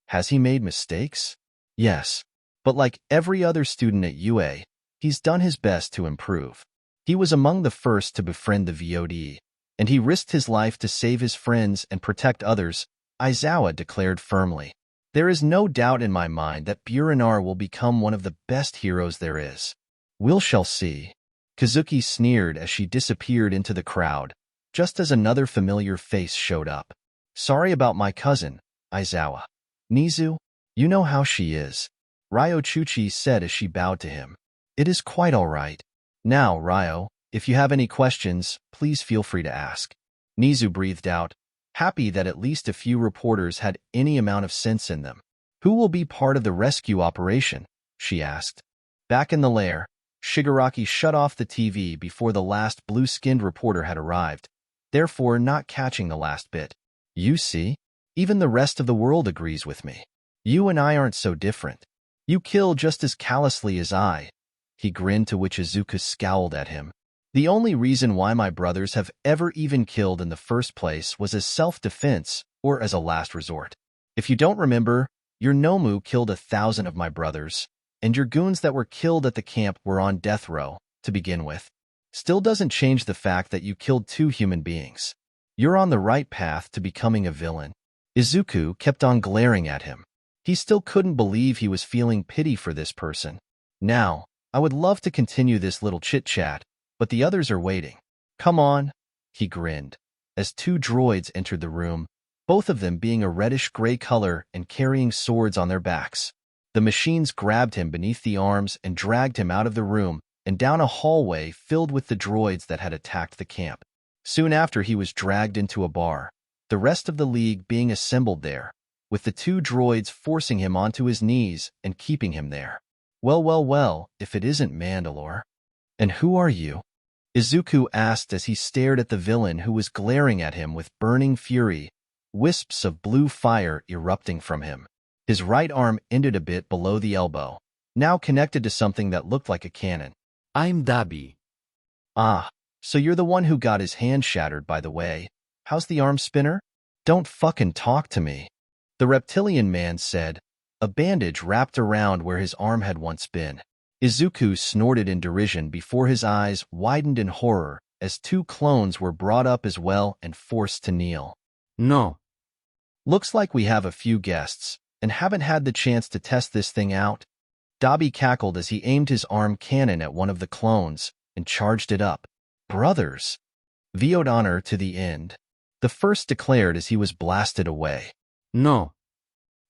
Has he made mistakes? Yes. But like every other student at UA, he's done his best to improve. He was among the first to befriend the VOD, and he risked his life to save his friends and protect others, Aizawa declared firmly. There is no doubt in my mind that Burinar will become one of the best heroes there is. We shall see. Kazuki sneered as she disappeared into the crowd, just as another familiar face showed up. Sorry about my cousin, Aizawa. Nizu, you know how she is. Ryo Chuchi said as she bowed to him. It is quite all right. Now, Ryo, if you have any questions, please feel free to ask. Nizu breathed out, happy that at least a few reporters had any amount of sense in them. Who will be part of the rescue operation? She asked. Back in the lair, Shigaraki shut off the TV before the last blue-skinned reporter had arrived, therefore not catching the last bit. You see? Even the rest of the world agrees with me. You and I aren't so different. You kill just as callously as I. He grinned, to which Izuku scowled at him. The only reason why my brothers have ever even killed in the first place was as self-defense or as a last resort. If you don't remember, your Nomu killed 1,000 of my brothers, and your goons that were killed at the camp were on death row, to begin with. Still doesn't change the fact that you killed 2 human beings. You're on the right path to becoming a villain. Izuku kept on glaring at him. He still couldn't believe he was feeling pity for this person. Now, I would love to continue this little chit-chat, but the others are waiting. Come on, he grinned, as 2 droids entered the room, both of them being a reddish-gray color and carrying swords on their backs. The machines grabbed him beneath the arms and dragged him out of the room and down a hallway filled with the droids that had attacked the camp. Soon after, he was dragged into a bar, the rest of the League being assembled there, with the 2 droids forcing him onto his knees and keeping him there. Well, if it isn't Mandalore. And who are you? Izuku asked as he stared at the villain who was glaring at him with burning fury, wisps of blue fire erupting from him. His right arm ended a bit below the elbow, now connected to something that looked like a cannon. I'm Dabi. Ah, so you're the one who got his hand shattered, by the way. How's the arm spinner? Don't fucking talk to me. The reptilian man said, a bandage wrapped around where his arm had once been. Izuku snorted in derision before his eyes widened in horror as 2 clones were brought up as well and forced to kneel. No. Looks like we have a few guests, and haven't had the chance to test this thing out. Dabi cackled as he aimed his arm cannon at one of the clones and charged it up. Brothers! Vowed honor to the end, the first declared as he was blasted away. No.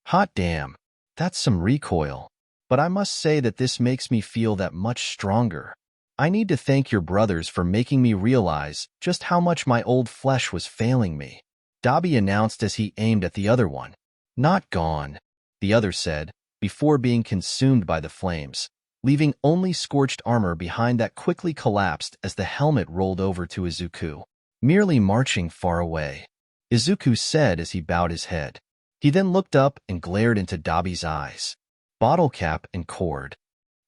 Hot damn, that's some recoil. But I must say that this makes me feel that much stronger. I need to thank your brothers for making me realize just how much my old flesh was failing me. Dabi announced as he aimed at the other one. Not gone, the other said, before being consumed by the flames, leaving only scorched armor behind that quickly collapsed as the helmet rolled over to Izuku, merely marching far away. Izuku said as he bowed his head. He then looked up and glared into Dabi's eyes. Bottle cap and cord,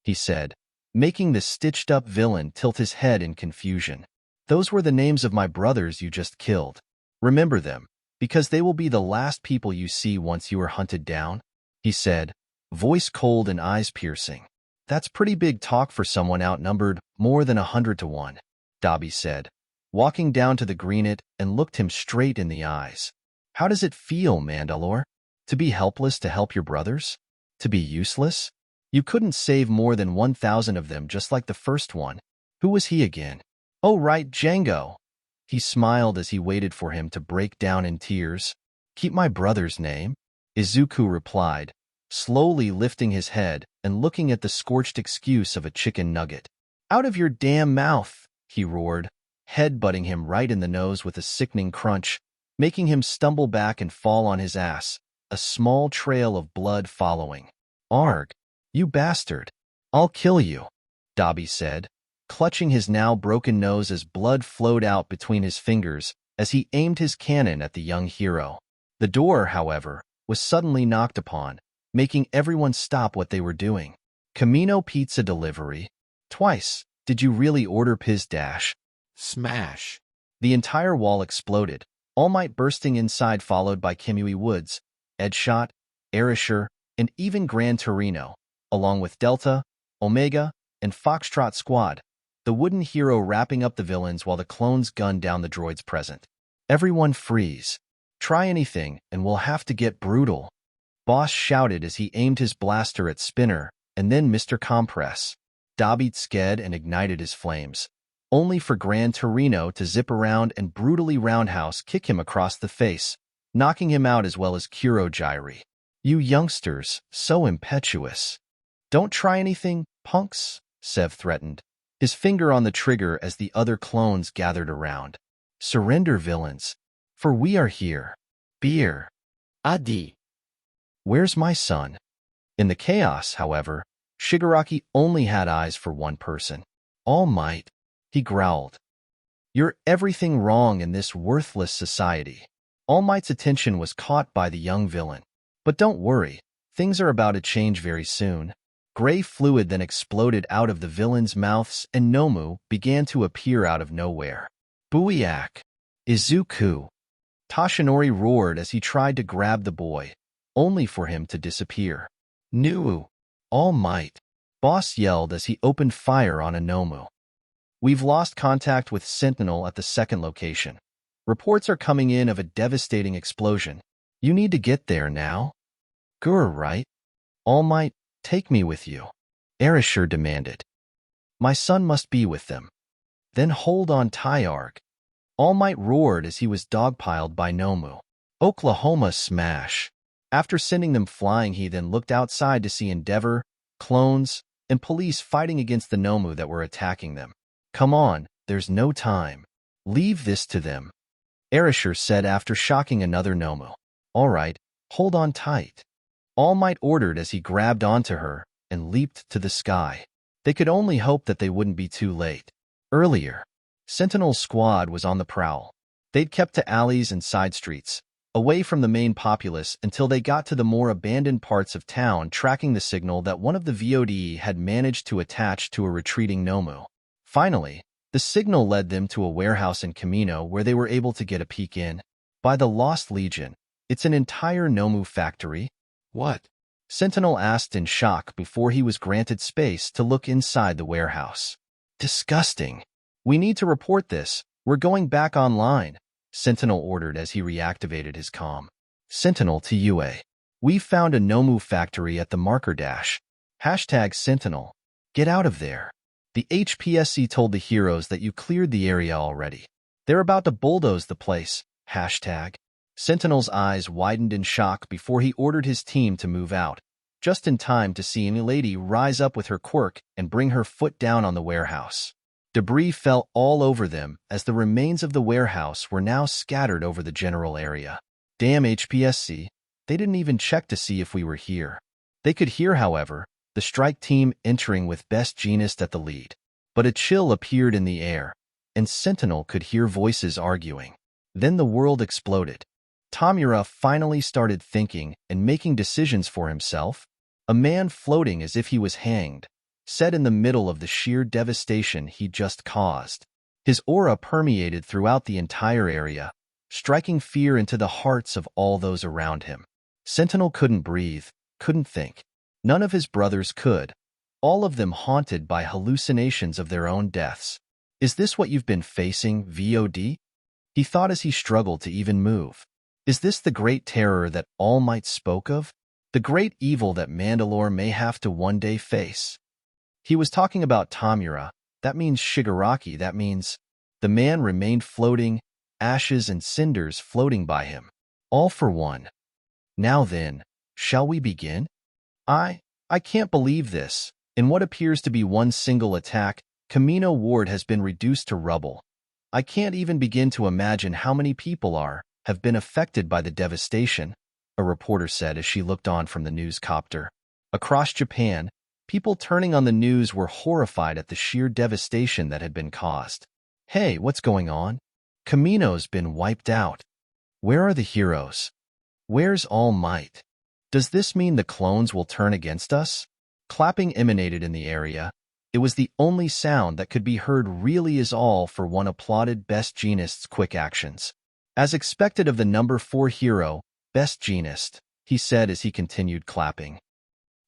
he said, making the stitched-up villain tilt his head in confusion. Those were the names of my brothers you just killed. Remember them, because they will be the last people you see once you are hunted down, he said, voice cold and eyes piercing. That's pretty big talk for someone outnumbered more than 100 to 1, Dabi said, walking down to the greenet and looked him straight in the eyes. How does it feel, Mandalore? To be helpless to help your brothers? To be useless? You couldn't save more than 1,000 of them just like the first one. Who was he again? Oh, right, Django. He smiled as he waited for him to break down in tears. Keep my brother's name? Izuku replied, slowly lifting his head and looking at the scorched excuse of a chicken nugget. Out of your damn mouth, he roared, head-butting him right in the nose with a sickening crunch, making him stumble back and fall on his ass, a small trail of blood following. Arg, you bastard. I'll kill you, Dabi said, clutching his now broken nose as blood flowed out between his fingers as he aimed his cannon at the young hero. The door, however, was suddenly knocked upon, making everyone stop what they were doing. Camino pizza delivery. Twice. Did you really order Piz Dash? Smash. The entire wall exploded, All Might bursting inside, followed by Kimui Woods, Edshot, Arisher, and even Gran Torino, along with Delta, Omega, and Foxtrot Squad, the wooden hero wrapping up the villains while the clones gunned down the droids present. Everyone freeze. Try anything, and we'll have to get brutal. Boss shouted as he aimed his blaster at Spinner, and then Mr. Compress. Dabi sked and ignited his flames, only for Gran Torino to zip around and brutally roundhouse kick him across the face, knocking him out as well as Kuro Gyri. You youngsters, so impetuous. Don't try anything, punks, Sev threatened, his finger on the trigger as the other clones gathered around. Surrender, villains, for we are here. Beer. Adi. Where's my son? In the chaos, however, Shigaraki only had eyes for one person. All Might, he growled. You're everything wrong in this worthless society. All Might's attention was caught by the young villain. But don't worry, things are about to change very soon. Gray fluid then exploded out of the villain's mouths and Nomu began to appear out of nowhere. Buiyak! Izuku! Toshinori roared as he tried to grab the boy, only for him to disappear. Nuu! All Might! Boss yelled as he opened fire on Nomu. We've lost contact with Sentinel at the second location. Reports are coming in of a devastating explosion. You need to get there now. Gur, right? All Might, take me with you. Erishur demanded. My son must be with them. Then hold on Tyarg. All Might roared as he was dogpiled by Nomu. Oklahoma smash. After sending them flying, he then looked outside to see Endeavor, clones, and police fighting against the Nomu that were attacking them. Come on, there's no time. Leave this to them. Erishur said after shocking another Nomu. All right, hold on tight. All Might ordered as he grabbed onto her and leaped to the sky. They could only hope that they wouldn't be too late. Earlier, Sentinel's squad was on the prowl. They'd kept to alleys and side streets, away from the main populace until they got to the more abandoned parts of town, tracking the signal that one of the VOD had managed to attach to a retreating Nomu. Finally, the signal led them to a warehouse in Camino where they were able to get a peek in. By the Lost Legion, it's an entire Nomu factory. What? Sentinel asked in shock before he was granted space to look inside the warehouse. Disgusting. We need to report this. We're going back online, Sentinel ordered as he reactivated his comm. Sentinel to UA. We found a Nomu factory at the marker dash. Hashtag Sentinel. Get out of there. The HPSC told the heroes that you cleared the area already. They're about to bulldoze the place. Hashtag. Sentinel's eyes widened in shock before he ordered his team to move out, just in time to see a lady rise up with her quirk and bring her foot down on the warehouse. Debris fell all over them as the remains of the warehouse were now scattered over the general area. Damn HPSC, they didn't even check to see if we were here. They could hear, however, the strike team entering with Best Jeanist at the lead. But a chill appeared in the air, and Sentinel could hear voices arguing. Then the world exploded. Tamura finally started thinking and making decisions for himself. A man floating as if he was hanged, set in the middle of the sheer devastation he just caused. His aura permeated throughout the entire area, striking fear into the hearts of all those around him. Sentinel couldn't breathe, couldn't think. None of his brothers could, all of them haunted by hallucinations of their own deaths. Is this what you've been facing, VOD? He thought as he struggled to even move. Is this the great terror that All Might spoke of? The great evil that Mandalore may have to one day face? He was talking about Tamura. That means Shigaraki. That means... The man remained floating, ashes and cinders floating by him. All for one. Now then, shall we begin? I can't believe this. In what appears to be one single attack, Camino Ward has been reduced to rubble. I can't even begin to imagine how many people have been affected by the devastation, a reporter said as she looked on from the news copter. Across Japan, people turning on the news were horrified at the sheer devastation that had been caused. Hey, what's going on? Camino's been wiped out. Where are the heroes? Where's All Might? Does this mean the clones will turn against us? Clapping emanated in the area. It was the only sound that could be heard. Really is all for one applauded Best Jeanist's quick actions. As expected of the number 4 hero, Best Jeanist, he said as he continued clapping.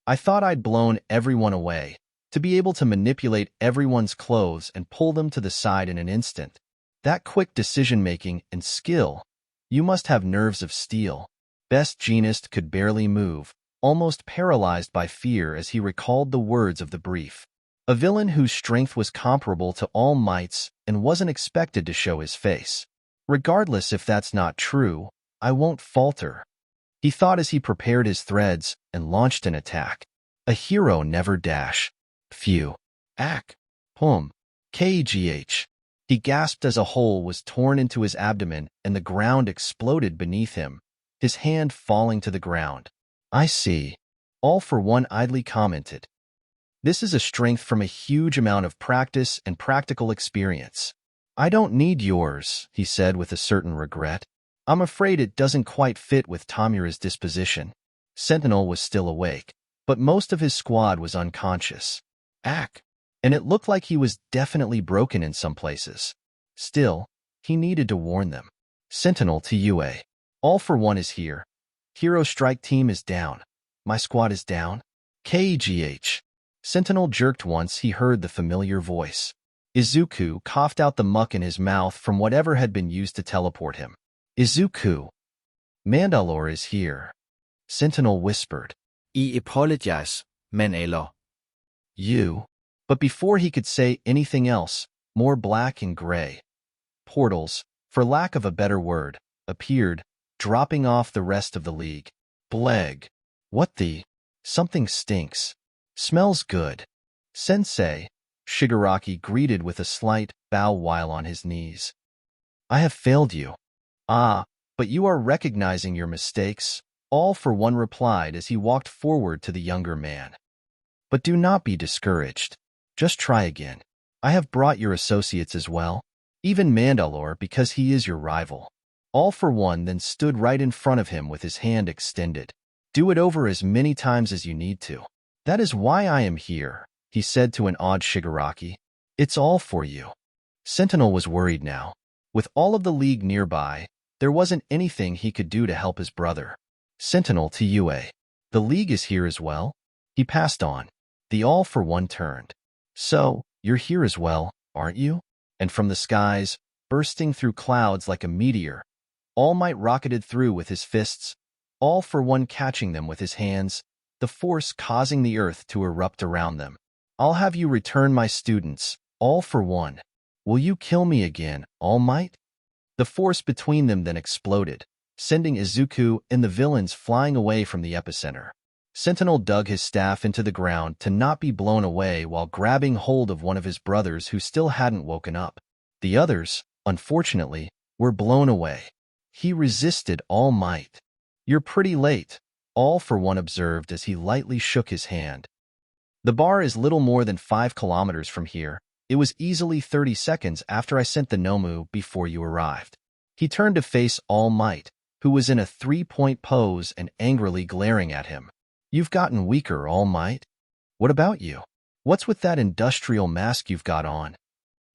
I thought I'd blown everyone away, to be able to manipulate everyone's clothes and pull them to the side in an instant. That quick decision-making and skill. You must have nerves of steel. Best Jeanist could barely move, almost paralyzed by fear as he recalled the words of the brief. A villain whose strength was comparable to All Might's and wasn't expected to show his face. Regardless if that's not true, I won't falter. He thought as he prepared his threads and launched an attack. A hero never dash. Phew. Ack. Hum. KGH. He gasped as a hole was torn into his abdomen and the ground exploded beneath him, his hand falling to the ground. I see. All for one idly commented. This is a strength from a huge amount of practice and practical experience. I don't need yours, he said with a certain regret. I'm afraid it doesn't quite fit with Tamura's disposition. Sentinel was still awake, but most of his squad was unconscious. And it looked like he was definitely broken in some places. Still, he needed to warn them. Sentinel to UA. All for one is here. Hero strike team is down. My squad is down. KGH. Sentinel jerked once he heard the familiar voice. Izuku coughed out the muck in his mouth from whatever had been used to teleport him. Izuku. Mandalore is here. Sentinel whispered. I apologize, Manalo. You. But before he could say anything else, more black and gray portals, for lack of a better word, appeared, dropping off the rest of the league. Bleg. What the? Something stinks. Smells good. Sensei, Shigaraki greeted with a slight bow while on his knees. I have failed you. Ah, but you are recognizing your mistakes, All for one replied as he walked forward to the younger man. But do not be discouraged. Just try again. I have brought your associates as well, even Mandalore, because he is your rival. All for one then stood right in front of him with his hand extended. Do it over as many times as you need to. That is why I am here, he said to an awed Shigaraki. It's all for you. Sentinel was worried now. With all of the league nearby, there wasn't anything he could do to help his brother. Sentinel to UA. The league is here as well? He passed on. The all for one turned. So, you're here as well, aren't you? And from the skies, bursting through clouds like a meteor, All Might rocketed through with his fists, all for one catching them with his hands, the force causing the earth to erupt around them. I'll have you return my students, all for one. Will you kill me again, All Might? The force between them then exploded, sending Izuku and the villains flying away from the epicenter. Sentinel dug his staff into the ground to not be blown away while grabbing hold of one of his brothers who still hadn't woken up. The others, unfortunately, were blown away. He resisted All Might. You're pretty late, All for one observed as he lightly shook his hand. The bar is little more than 5 kilometers from here. It was easily 30 seconds after I sent the Nomu before you arrived. He turned to face All Might, who was in a 3-point pose and angrily glaring at him. You've gotten weaker, All Might. What about you? What's with that industrial mask you've got on?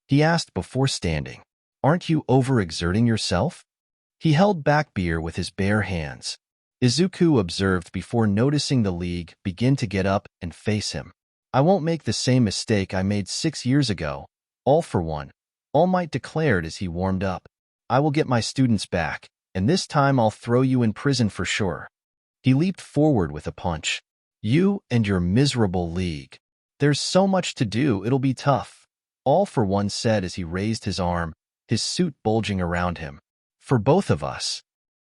He asked before standing. Aren't you overexerting yourself? He held back beer with his bare hands. Izuku observed before noticing the league begin to get up and face him. I won't make the same mistake I made 6 years ago, All for one, All Might declared as he warmed up. I will get my students back, and this time I'll throw you in prison for sure. He leaped forward with a punch. You and your miserable league. There's so much to do, it'll be tough, All for one said as he raised his arm, his suit bulging around him. For both of us.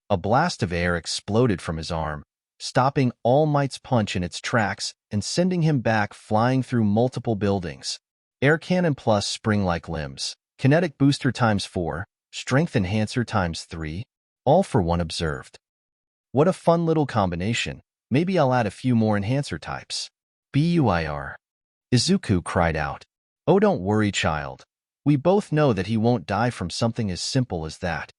A blast of air exploded from his arm, stopping All Might's punch in its tracks and sending him back flying through multiple buildings. Air cannon plus spring-like limbs, kinetic booster ×4, strength enhancer ×3, All for one observed. What a fun little combination. Maybe I'll add a few more enhancer types. BUIR. Izuku cried out. Oh, don't worry, child. We both know that he won't die from something as simple as that.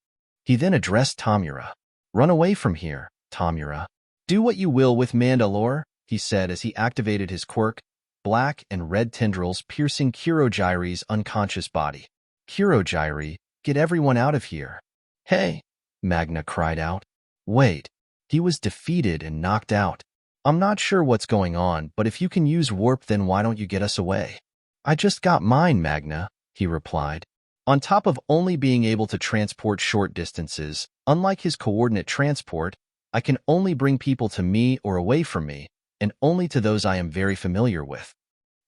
He then addressed Tamura. Run away from here, Tamura. Do what you will with Mandalore, he said as he activated his quirk, black and red tendrils piercing Kurogyri's unconscious body. Kurogyri, get everyone out of here. Hey, Magna cried out. Wait. He was defeated and knocked out. I'm not sure what's going on, but if you can use warp, then why don't you get us away? I just got mine, Magna, he replied. On top of only being able to transport short distances, unlike his coordinate transport, I can only bring people to me or away from me, and only to those I am very familiar with.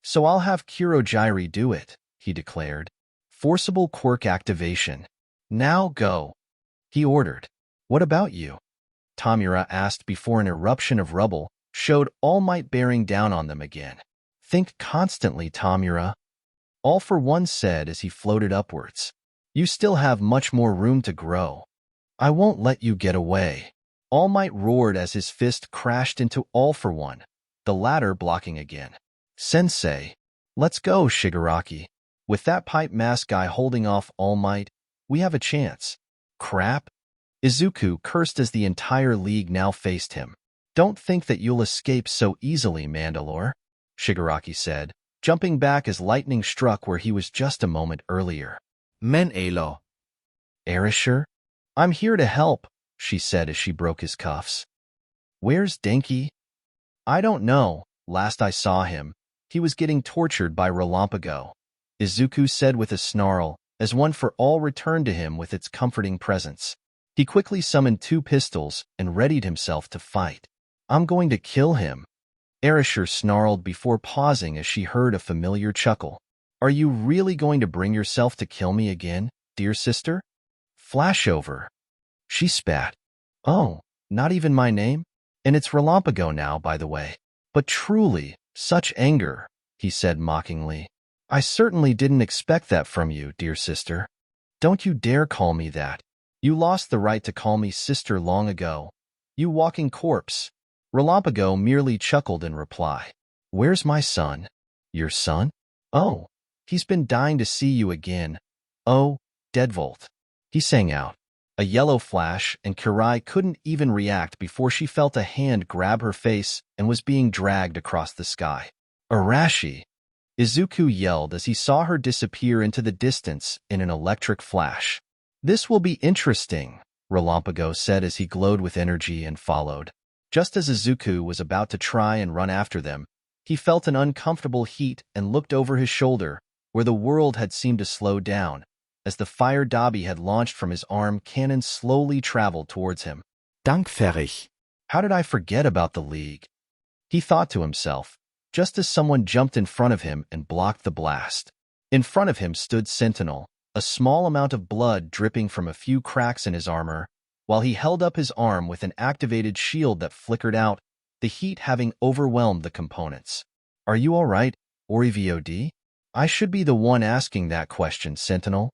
So I'll have Kurogyri do it, he declared. Forcible quirk activation. Now go, he ordered. What about you? Tamura asked before an eruption of rubble showed All Might bearing down on them again. Think constantly, Tamura. All for one said as he floated upwards. You still have much more room to grow. I won't let you get away. All Might roared as his fist crashed into All for One, the latter blocking again. Sensei, let's go, Shigaraki. With that pipe mask guy holding off All Might, we have a chance. Crap. Izuku cursed as the entire league now faced him. Don't think that you'll escape so easily, Mandalore, Shigaraki said, jumping back as lightning struck where he was just a moment earlier. Men Alo. Arisher? I'm here to help, she said as she broke his cuffs. Where's Denki? I don't know. Last I saw him, he was getting tortured by Relampago, Izuku said with a snarl, as One for All returned to him with its comforting presence. He quickly summoned 2 pistols and readied himself to fight. I'm going to kill him, Arisher snarled before pausing as she heard a familiar chuckle. Are you really going to bring yourself to kill me again, dear sister? Flashover. She spat. Oh, not even my name? And it's Relampago now, by the way. But truly, such anger, he said mockingly. I certainly didn't expect that from you, dear sister. Don't you dare call me that. You lost the right to call me sister long ago. You walking corpse. Relampago merely chuckled in reply. Where's my son? Your son? Oh, he's been dying to see you again. Oh, Deadvolt. He sang out. A yellow flash, and Kirai couldn't even react before she felt a hand grab her face and was being dragged across the sky. Arashi! Izuku yelled as he saw her disappear into the distance in an electric flash. This will be interesting, Relampago said as he glowed with energy and followed. Just as Izuku was about to try and run after them, he felt an uncomfortable heat and looked over his shoulder, where the world had seemed to slow down, as the fire Dabi had launched from his arm cannon slowly traveled towards him. Dankfertig. How did I forget about the League? He thought to himself, just as someone jumped in front of him and blocked the blast. In front of him stood Sentinel, a small amount of blood dripping from a few cracks in his armor, while he held up his arm with an activated shield that flickered out, the heat having overwhelmed the components. Are you all right, Orivod? I should be the one asking that question, Sentinel.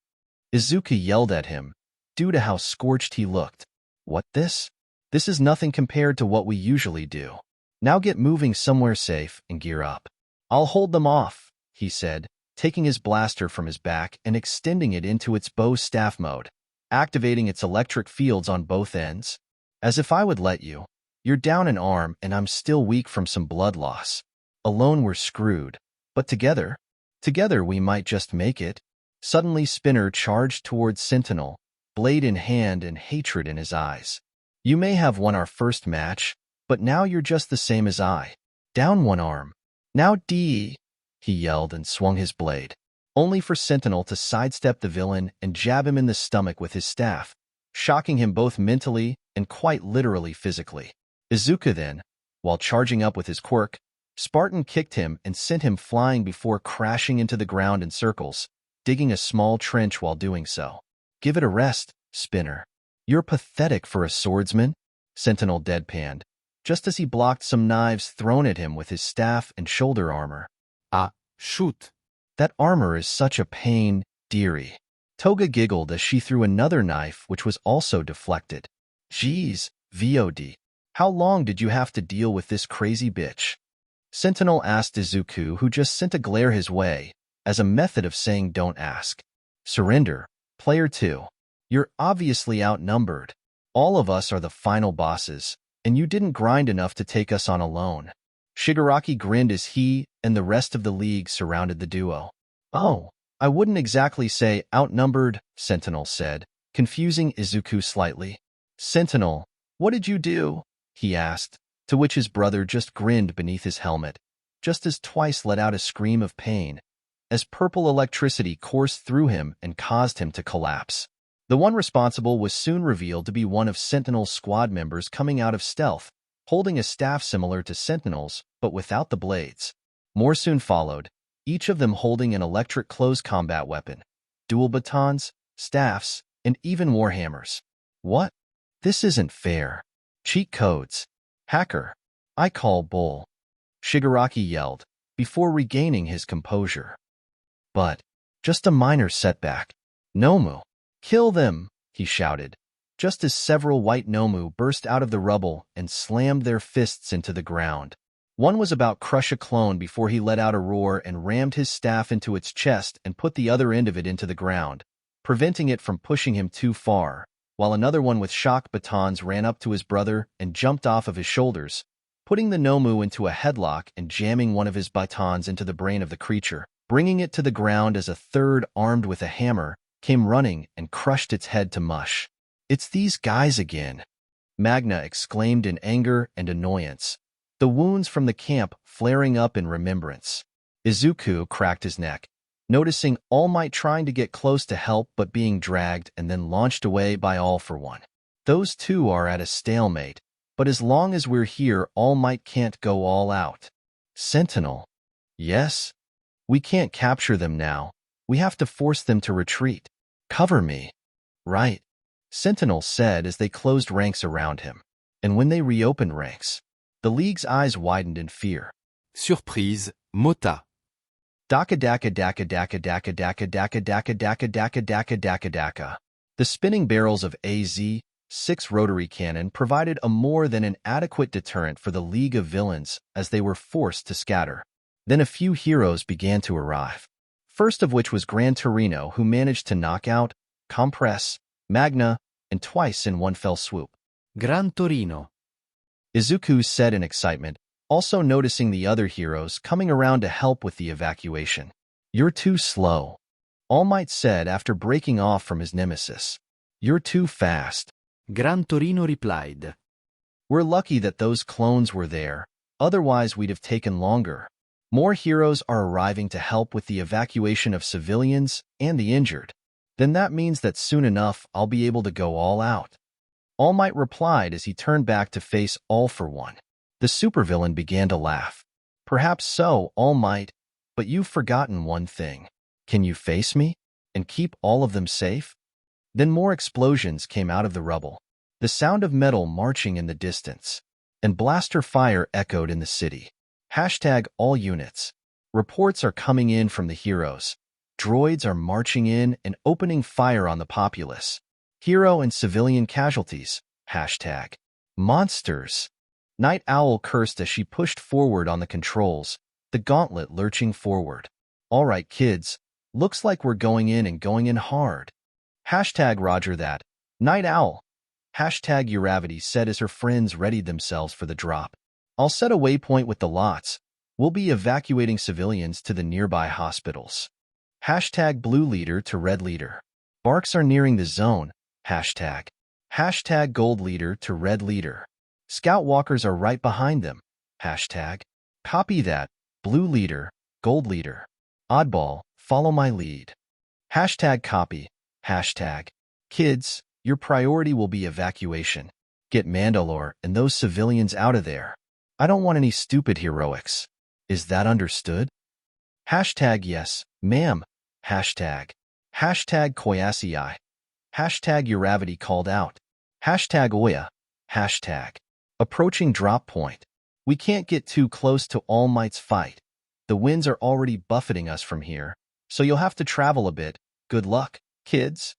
Izuku yelled at him, due to how scorched he looked. What this? This is nothing compared to what we usually do. Now get moving somewhere safe and gear up. I'll hold them off, he said, taking his blaster from his back and extending it into its bow staff mode, activating its electric fields on both ends. As if I would let you. You're down an arm and I'm still weak from some blood loss. Alone we're screwed, but together we might just make it. Suddenly Spinner charged towards Sentinel, blade in hand and hatred in his eyes. You may have won our first match, but now you're just the same as I. Down one arm. Now D, he yelled and swung his blade, only for Sentinel to sidestep the villain and jab him in the stomach with his staff, shocking him both mentally and quite literally physically. Izuku then, while charging up with his quirk, Spartan kicked him and sent him flying before crashing into the ground in circles, digging a small trench while doing so. Give it a rest, Spinner. You're pathetic for a swordsman, Sentinel deadpanned, just as he blocked some knives thrown at him with his staff and shoulder armor. Ah, shoot. That armor is such a pain, dearie. Toga giggled as she threw another knife which was also deflected. Geez, VOD. How long did you have to deal with this crazy bitch? Sentinel asked Izuku, who just sent a glare his way, as a method of saying don't ask. Surrender, player 2. You're obviously outnumbered. All of us are the final bosses, and you didn't grind enough to take us on alone. Shigaraki grinned as he and the rest of the league surrounded the duo. Oh, I wouldn't exactly say outnumbered, Sentinel said, confusing Izuku slightly. Sentinel, what did you do? He asked, to which his brother just grinned beneath his helmet, just as Twice let out a scream of pain, as purple electricity coursed through him and caused him to collapse. The one responsible was soon revealed to be one of Sentinel's squad members coming out of stealth, holding a staff similar to Sentinel's, but without the blades. More soon followed, each of them holding an electric close combat weapon, dual batons, staffs, and even warhammers. What? This isn't fair. Cheat codes. Hacker. I call bull. Shigaraki yelled, before regaining his composure. But, just a minor setback. Nomu. Kill them, he shouted, just as several white Nomu burst out of the rubble and slammed their fists into the ground. One was about to crush a clone before he let out a roar and rammed his staff into its chest and put the other end of it into the ground, preventing it from pushing him too far, while another one with shock batons ran up to his brother and jumped off of his shoulders, putting the Nomu into a headlock and jamming one of his batons into the brain of the creature, bringing it to the ground as a third, armed with a hammer, came running and crushed its head to mush. "It's these guys again," Magna exclaimed in anger and annoyance, the wounds from the camp flaring up in remembrance. Izuku cracked his neck, noticing All Might trying to get close to help but being dragged and then launched away by All for One. Those two are at a stalemate, but as long as we're here, All Might can't go all out. Sentinel. Yes? We can't capture them now. We have to force them to retreat. Cover me. Right. Sentinel said as they closed ranks around him. And when they reopened ranks, the League's eyes widened in fear. Surprise, Mota. Daka daka daka daka daka daka daka daka daka daka daka daka daka. The spinning barrels of AZ-6 rotary cannon provided a more than an adequate deterrent for the League of Villains as they were forced to scatter. Then a few heroes began to arrive. First of which was Gran Torino, who managed to knock out, compress, Magna, and twice in one fell swoop. Gran Torino. Izuku said in excitement, also noticing the other heroes coming around to help with the evacuation. You're too slow, All Might said after breaking off from his nemesis. You're too fast. Gran Torino replied. We're lucky that those clones were there, otherwise we'd have taken longer. More heroes are arriving to help with the evacuation of civilians and the injured. Then that means that soon enough I'll be able to go all out. All Might replied as he turned back to face All for One. The supervillain began to laugh. Perhaps so, All Might, but you've forgotten one thing. Can you face me and keep all of them safe? Then more explosions came out of the rubble, the sound of metal marching in the distance, and blaster fire echoed in the city. Hashtag all units. Reports are coming in from the heroes. Droids are marching in and opening fire on the populace. Hero and civilian casualties. Hashtag monsters. Night Owl cursed as she pushed forward on the controls, the gauntlet lurching forward. All right, kids. Looks like we're going in and going in hard. Hashtag roger that. Night Owl. Hashtag Uravity said as her friends readied themselves for the drop. I'll set a waypoint with the lots. We'll be evacuating civilians to the nearby hospitals. Hashtag blue leader to red leader. Barks are nearing the zone. Hashtag. Hashtag gold leader to red leader. Scout walkers are right behind them. Hashtag. Copy that. Blue leader, gold leader. Oddball, follow my lead. Hashtag copy. Hashtag. Kids, your priority will be evacuation. Get Mandalore and those civilians out of there. I don't want any stupid heroics. Is that understood? Hashtag yes, ma'am. Hashtag. Hashtag Koyasei. Hashtag Uravity called out. Hashtag Oya. Hashtag. Approaching drop point. We can't get too close to All Might's fight. The winds are already buffeting us from here, so you'll have to travel a bit. Good luck, kids.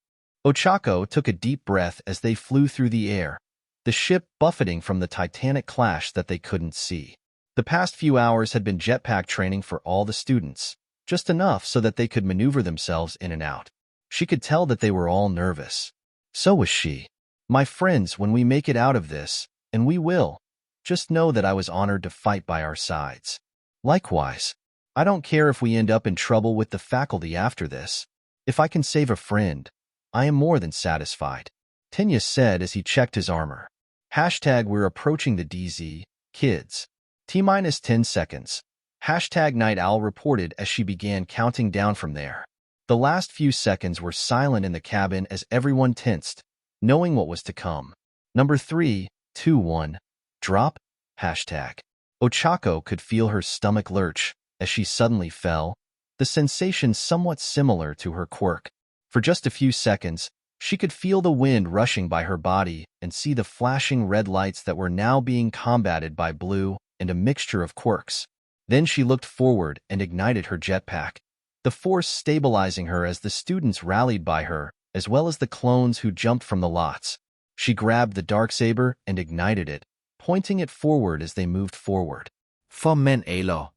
Ochako took a deep breath as they flew through the air, the ship buffeting from the titanic clash that they couldn't see. The past few hours had been jetpack training for all the students, just enough so that they could maneuver themselves in and out. She could tell that they were all nervous. So was she. My friends, when we make it out of this, and we will, just know that I was honored to fight by our sides. Likewise, I don't care if we end up in trouble with the faculty after this. If I can save a friend, I am more than satisfied. Tenya said as he checked his armor. Hashtag we're approaching the DZ, kids. T-minus 10 seconds. Hashtag Night Owl reported as she began counting down from there. The last few seconds were silent in the cabin as everyone tensed, knowing what was to come. Number 3, 2, 1. Drop. Hashtag. Ochako could feel her stomach lurch as she suddenly fell, the sensation somewhat similar to her quirk. For just a few seconds, she could feel the wind rushing by her body and see the flashing red lights that were now being combated by blue and a mixture of quirks. Then she looked forward and ignited her jetpack, the force stabilizing her as the students rallied by her, as well as the clones who jumped from the lots. She grabbed the darksaber and ignited it, pointing it forward as they moved forward. Fommen Alo.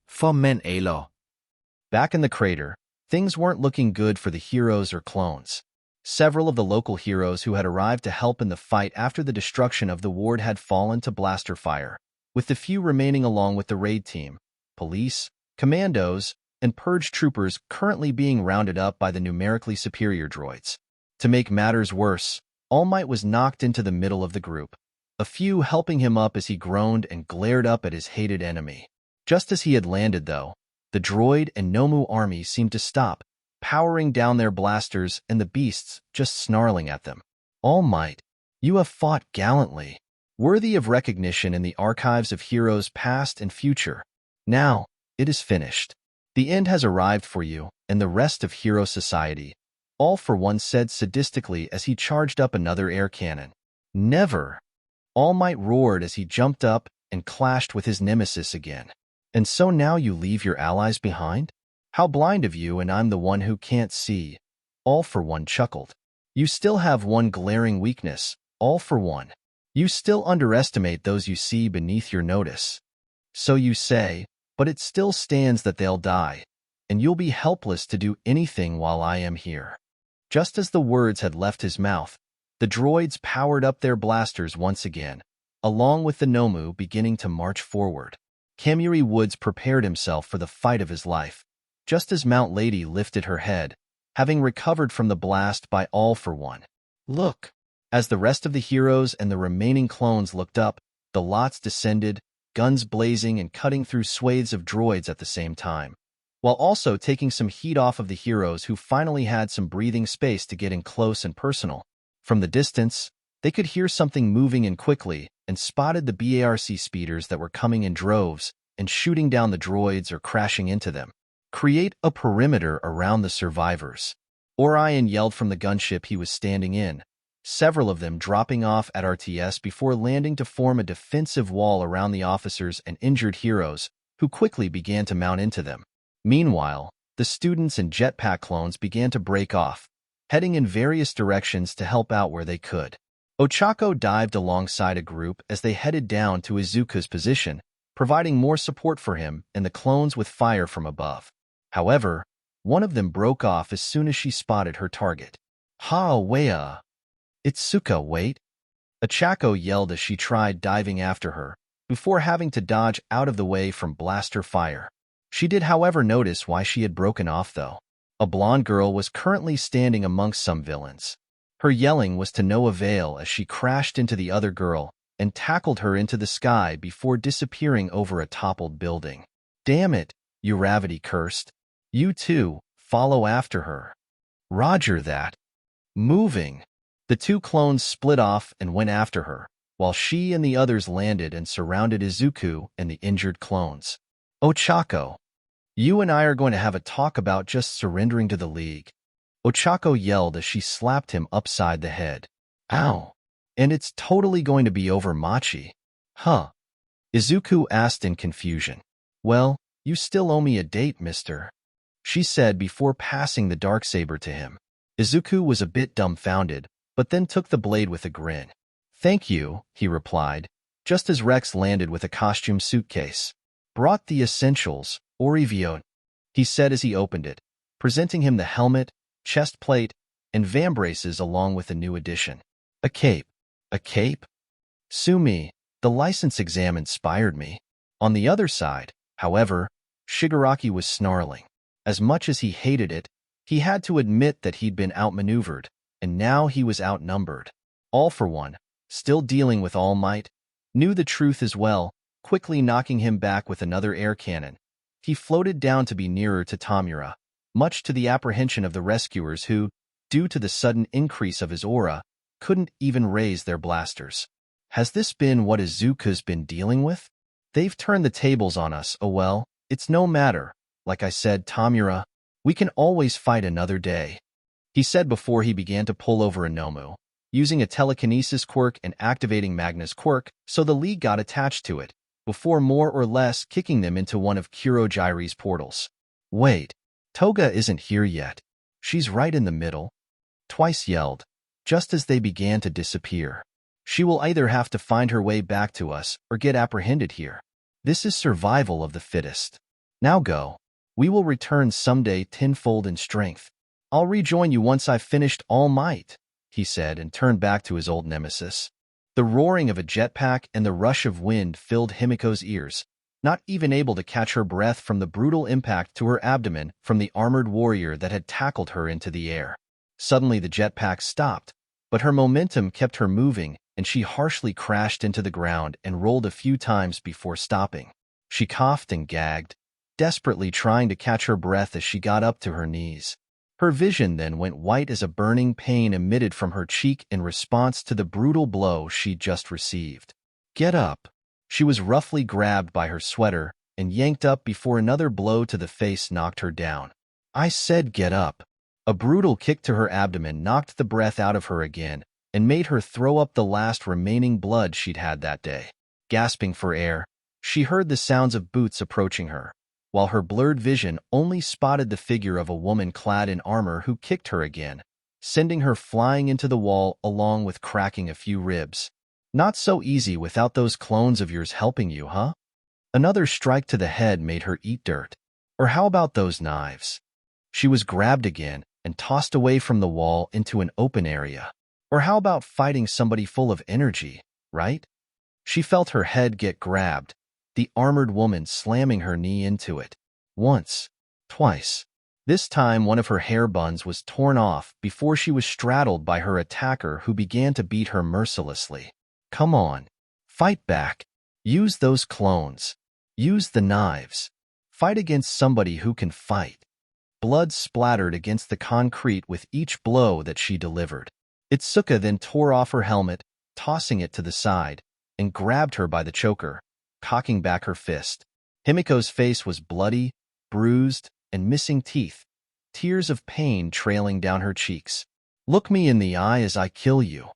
Fommen Alo. Back in the crater, things weren't looking good for the heroes or clones. Several of the local heroes who had arrived to help in the fight after the destruction of the ward had fallen to blaster fire, with the few remaining along with the raid team, police, commandos, and purge troopers currently being rounded up by the numerically superior droids. To make matters worse, All Might was knocked into the middle of the group, a few helping him up as he groaned and glared up at his hated enemy. Just as he had landed, though, the droid and Nomu army seemed to stop, powering down their blasters and the beasts just snarling at them. All Might, you have fought gallantly, worthy of recognition in the archives of heroes past and future. Now, it is finished. The end has arrived for you and the rest of hero society, All for One said sadistically as he charged up another air cannon. Never! All Might roared as he jumped up and clashed with his nemesis again. And so now you leave your allies behind? How blind of you, and I'm the one who can't see. All for One chuckled. You still have one glaring weakness, All for One. You still underestimate those you see beneath your notice. So you say, but it still stands that they'll die, and you'll be helpless to do anything while I am here. Just as the words had left his mouth, the droids powered up their blasters once again, along with the Nomu beginning to march forward. Kamuri Woods prepared himself for the fight of his life, just as Mount Lady lifted her head, having recovered from the blast by All for One. Look! As the rest of the heroes and the remaining clones looked up, the lots descended, guns blazing and cutting through swathes of droids at the same time, while also taking some heat off of the heroes who finally had some breathing space to get in close and personal. From the distance, they could hear something moving in quickly and spotted the BARC speeders that were coming in droves and shooting down the droids or crashing into them. Create a perimeter around the survivors. Orion yelled from the gunship he was standing in, several of them dropping off at RTS before landing to form a defensive wall around the officers and injured heroes, who quickly began to mount into them. Meanwhile, the students and jetpack clones began to break off, heading in various directions to help out where they could. Ochako dived alongside a group as they headed down to Izuku's position, providing more support for him and the clones with fire from above. However, one of them broke off as soon as she spotted her target. Ha, wea! Itsuka, wait! Ochako yelled as she tried diving after her, before having to dodge out of the way from blaster fire. She did, however, notice why she had broken off, though. A blonde girl was currently standing amongst some villains. Her yelling was to no avail as she crashed into the other girl and tackled her into the sky before disappearing over a toppled building. Damn it, Uravity cursed. You too, follow after her. Roger that. Moving. The two clones split off and went after her, while she and the others landed and surrounded Izuku and the injured clones. Ochako, you and I are going to have a talk about just surrendering to the League. Ochako yelled as she slapped him upside the head. Ow. And it's totally going to be over, Machi. Huh? Izuku asked in confusion. Well, you still owe me a date, mister, she said before passing the darksaber to him. Izuku was a bit dumbfounded, but then took the blade with a grin. Thank you, he replied, just as Rex landed with a costume suitcase. Brought the essentials, Orivio, he said as he opened it, presenting him the helmet, chest plate, and vambraces along with a new addition. A cape. A cape? Sue me, the license exam inspired me. On the other side, however, Shigaraki was snarling. As much as he hated it, he had to admit that he'd been outmaneuvered, and now he was outnumbered. All for One, still dealing with All Might, knew the truth as well, quickly knocking him back with another air cannon. He floated down to be nearer to Tamura, much to the apprehension of the rescuers who, due to the sudden increase of his aura, couldn't even raise their blasters. Has this been what Izuku's been dealing with? They've turned the tables on us. Oh well, it's no matter. Like I said, Tamura, we can always fight another day, he said before he began to pull over a Nomu, using a telekinesis quirk and activating Magnus' quirk so the League got attached to it, before more or less kicking them into one of Kurojire's portals. Wait, Toga isn't here yet. She's right in the middle. Twice yelled. just as they began to disappear. She will either have to find her way back to us or get apprehended here. This is survival of the fittest. Now go. We will return someday tenfold in strength. I'll rejoin you once I've finished All Might, he said and turned back to his old nemesis. The roaring of a jetpack and the rush of wind filled Himiko's ears, not even able to catch her breath from the brutal impact to her abdomen from the armored warrior that had tackled her into the air. Suddenly the jetpack stopped, but her momentum kept her moving, and she harshly crashed into the ground and rolled a few times before stopping. She coughed and gagged, desperately trying to catch her breath as she got up to her knees. Her vision then went white as a burning pain emitted from her cheek in response to the brutal blow she'd just received. Get up. She was roughly grabbed by her sweater and yanked up before another blow to the face knocked her down. I said get up. A brutal kick to her abdomen knocked the breath out of her again and made her throw up the last remaining blood she'd had that day. Gasping for air, she heard the sounds of boots approaching her, while her blurred vision only spotted the figure of a woman clad in armor who kicked her again, sending her flying into the wall along with cracking a few ribs. Not so easy without those clones of yours helping you, huh? Another strike to the head made her eat dirt. Or how about those knives? She was grabbed again and tossed away from the wall into an open area. Or how about fighting somebody full of energy, right? She felt her head get grabbed, the armored woman slamming her knee into it. Once, twice. This time one of her hair buns was torn off before she was straddled by her attacker who began to beat her mercilessly. Come on. Fight back. Use those clones. Use the knives. Fight against somebody who can fight. Blood splattered against the concrete with each blow that she delivered. Itsuka then tore off her helmet, tossing it to the side, and grabbed her by the choker, cocking back her fist. Himiko's face was bloody, bruised, and missing teeth, tears of pain trailing down her cheeks. Look me in the eye as I kill you.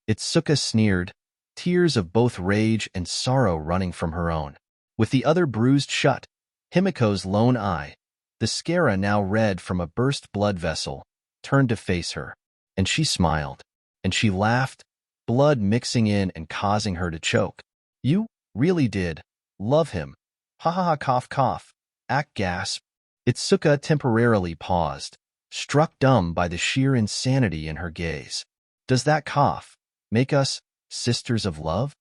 Itsuka sneered, tears of both rage and sorrow running from her own. With the other bruised shut, Himiko's lone eye, the scara now red from a burst blood vessel, turned to face her, and she smiled, and she laughed, blood mixing in and causing her to choke. You really did love him. Ha ha ha, cough cough. Act gasp. Itsuka temporarily paused, struck dumb by the sheer insanity in her gaze. Does that cough make us sisters of love?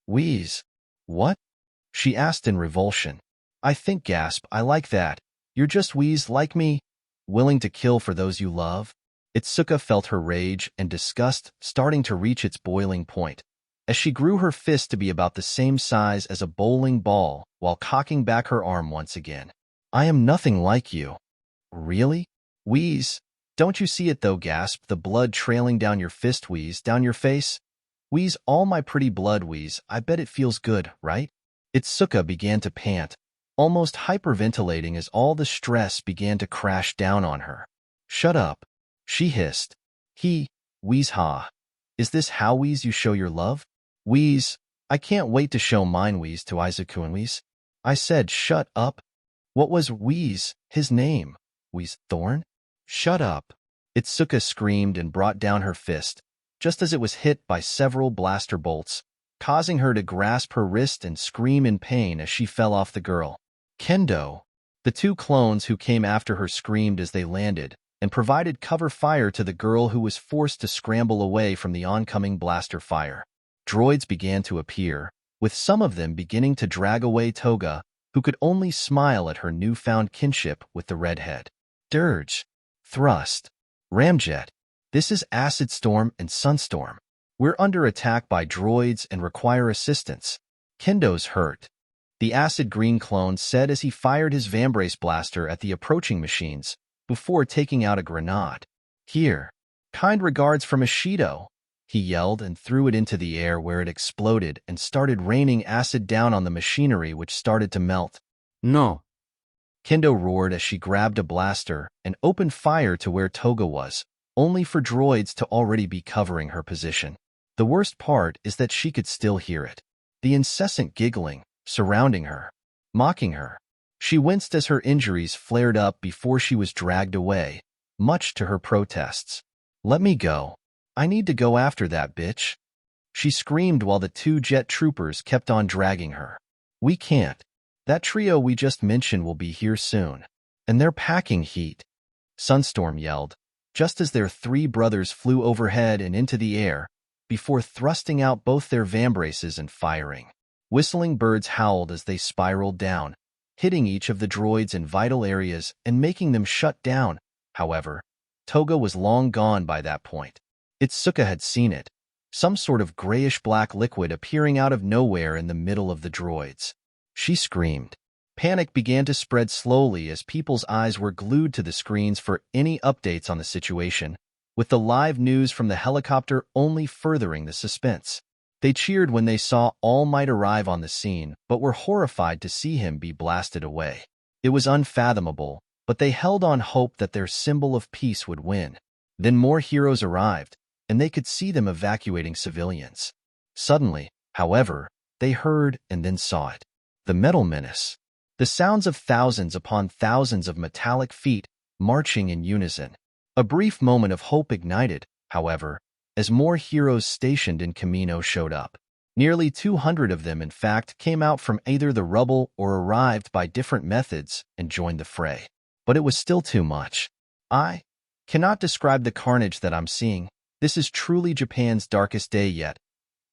Wheeze. What? She asked in revulsion. I think gasp, I like that. You're just wheeze like me, willing to kill for those you love. Itsuka felt her rage and disgust starting to reach its boiling point, as she grew her fist to be about the same size as a bowling ball while cocking back her arm once again. I am nothing like you. Really? Wheeze. Don't you see it though, gasp, the blood trailing down your fist, wheeze, down your face? Wheeze, all my pretty blood, wheeze, I bet it feels good, right? Itsuka began to pant, almost hyperventilating as all the stress began to crash down on her. Shut up, she hissed. Wheeze ha. Is this how, wheeze, you show your love? Wheeze, I can't wait to show mine, wheeze, to Izuku and wheeze. I said shut up. What was wheeze, his name? Wheeze Thorn? Shut up. Itsuka screamed and brought down her fist, just as it was hit by several blaster bolts, causing her to grasp her wrist and scream in pain as she fell off the girl. Kendo. The two clones who came after her screamed as they landed and provided cover fire to the girl who was forced to scramble away from the oncoming blaster fire. Droids began to appear, with some of them beginning to drag away Toga, who could only smile at her newfound kinship with the redhead. Dirge. Thrust. Ramjet. This is Acid Storm and Sunstorm. We're under attack by droids and require assistance. Kendo's hurt. The acid green clone said as he fired his Vambrace blaster at the approaching machines, before taking out a grenade. Here. Kind regards from Ishido, he yelled and threw it into the air where it exploded and started raining acid down on the machinery which started to melt. No. Kendo roared as she grabbed a blaster and opened fire to where Toga was, only for droids to already be covering her position. The worst part is that she could still hear it. The incessant giggling, surrounding her, mocking her. She winced as her injuries flared up before she was dragged away, much to her protests. Let me go. I need to go after that bitch, she screamed while the two jet troopers kept on dragging her. We can't. That trio we just mentioned will be here soon. And they're packing heat, Sunstorm yelled, just as their three brothers flew overhead and into the air, before thrusting out both their vambraces and firing. Whistling birds howled as they spiraled down, hitting each of the droids in vital areas and making them shut down. However, Toga was long gone by that point. Itsuka had seen it, some sort of grayish-black liquid appearing out of nowhere in the middle of the droids. She screamed. Panic began to spread slowly as people's eyes were glued to the screens for any updates on the situation, with the live news from the helicopter only furthering the suspense. They cheered when they saw All Might arrive on the scene, but were horrified to see him be blasted away. It was unfathomable, but they held on hope that their symbol of peace would win. Then more heroes arrived, and they could see them evacuating civilians. Suddenly, however, they heard and then saw it. The metal menace. The sounds of thousands upon thousands of metallic feet marching in unison. A brief moment of hope ignited, however, as more heroes stationed in Camino showed up. Nearly 200 of them, in fact, came out from either the rubble or arrived by different methods and joined the fray. But it was still too much. I cannot describe the carnage that I'm seeing. This is truly Japan's darkest day yet.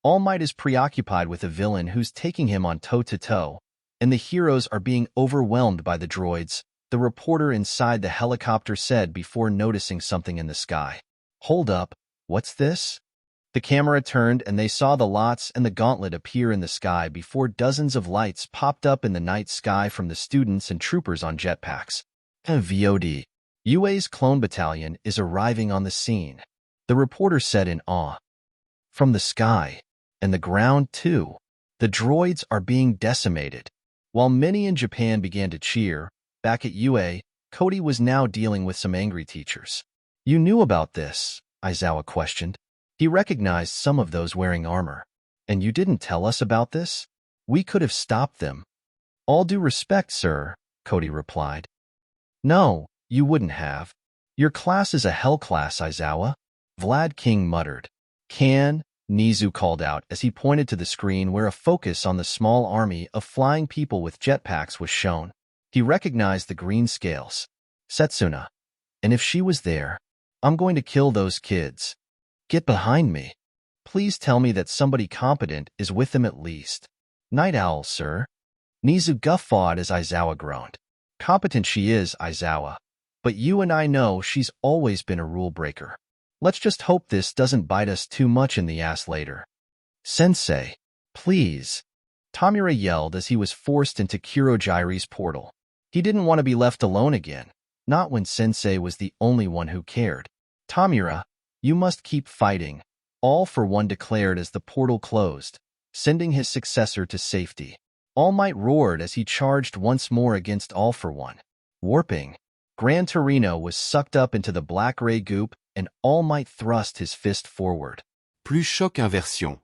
All Might is preoccupied with a villain who's taking him on toe-to-toe, and the heroes are being overwhelmed by the droids, the reporter inside the helicopter said before noticing something in the sky. Hold up, what's this? The camera turned and they saw the lots and the gauntlet appear in the sky before dozens of lights popped up in the night sky from the students and troopers on jetpacks. VOD. UA's clone battalion is arriving on the scene, the reporter said in awe. From the sky, and the ground too, the droids are being decimated. While many in Japan began to cheer, back at UA, Cody was now dealing with some angry teachers. You knew about this, Aizawa questioned. He recognized some of those wearing armor. And you didn't tell us about this? We could have stopped them. All due respect, sir, Cody replied. No, you wouldn't have. Your class is a hell class, Aizawa, Vlad King muttered. Can, Nizu called out as he pointed to the screen where a focus on the small army of flying people with jetpacks was shown. He recognized the green scales. Setsuna. And if she was there, I'm going to kill those kids. Get behind me. Please tell me that somebody competent is with them at least. Night owl, sir. Nizu guffawed as Aizawa groaned. Competent she is, Aizawa. But you and I know she's always been a rule breaker. Let's just hope this doesn't bite us too much in the ass later. Sensei, please. Tamura yelled as he was forced into Kurojire's portal. He didn't want to be left alone again, not when Sensei was the only one who cared. Tamura, you must keep fighting, All for One declared as the portal closed, sending his successor to safety. All Might roared as he charged once more against All for One. Warping, Gran Torino was sucked up into the black-gray goop and All Might thrust his fist forward. Plus choc inversion.